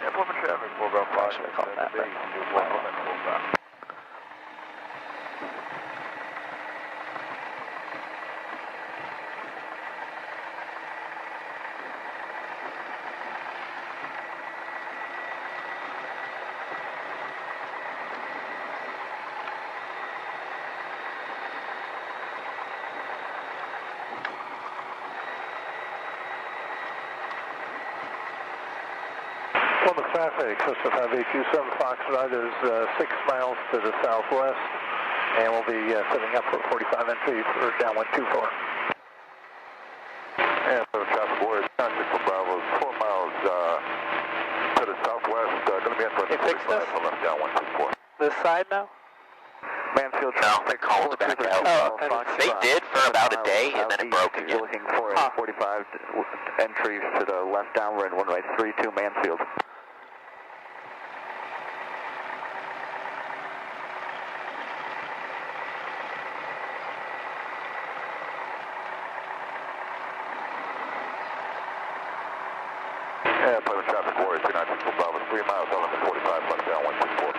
Yeah, Plymouth traffic, 4 about 5 Should have called that, base, but- 24 Plymouth, full stop. Plymouth traffic, Cessna 5827 Foxtrot is 6 miles to the southwest, and we'll be setting up for 45 entry for downwind 24. And Plymouth traffic, Warrior 96 for Bravo, 4 miles southwest, going to be in for They fixed this? left down 124. This side now? Mansfield. No, they called it back out. Oh, They did for about a day, and then it broke again. You're looking for a 45 entry to the left downwind, runway 32 Mansfield. Plymouth traffic warrior 2964 Bravo, 3 miles, 1145, left down 124.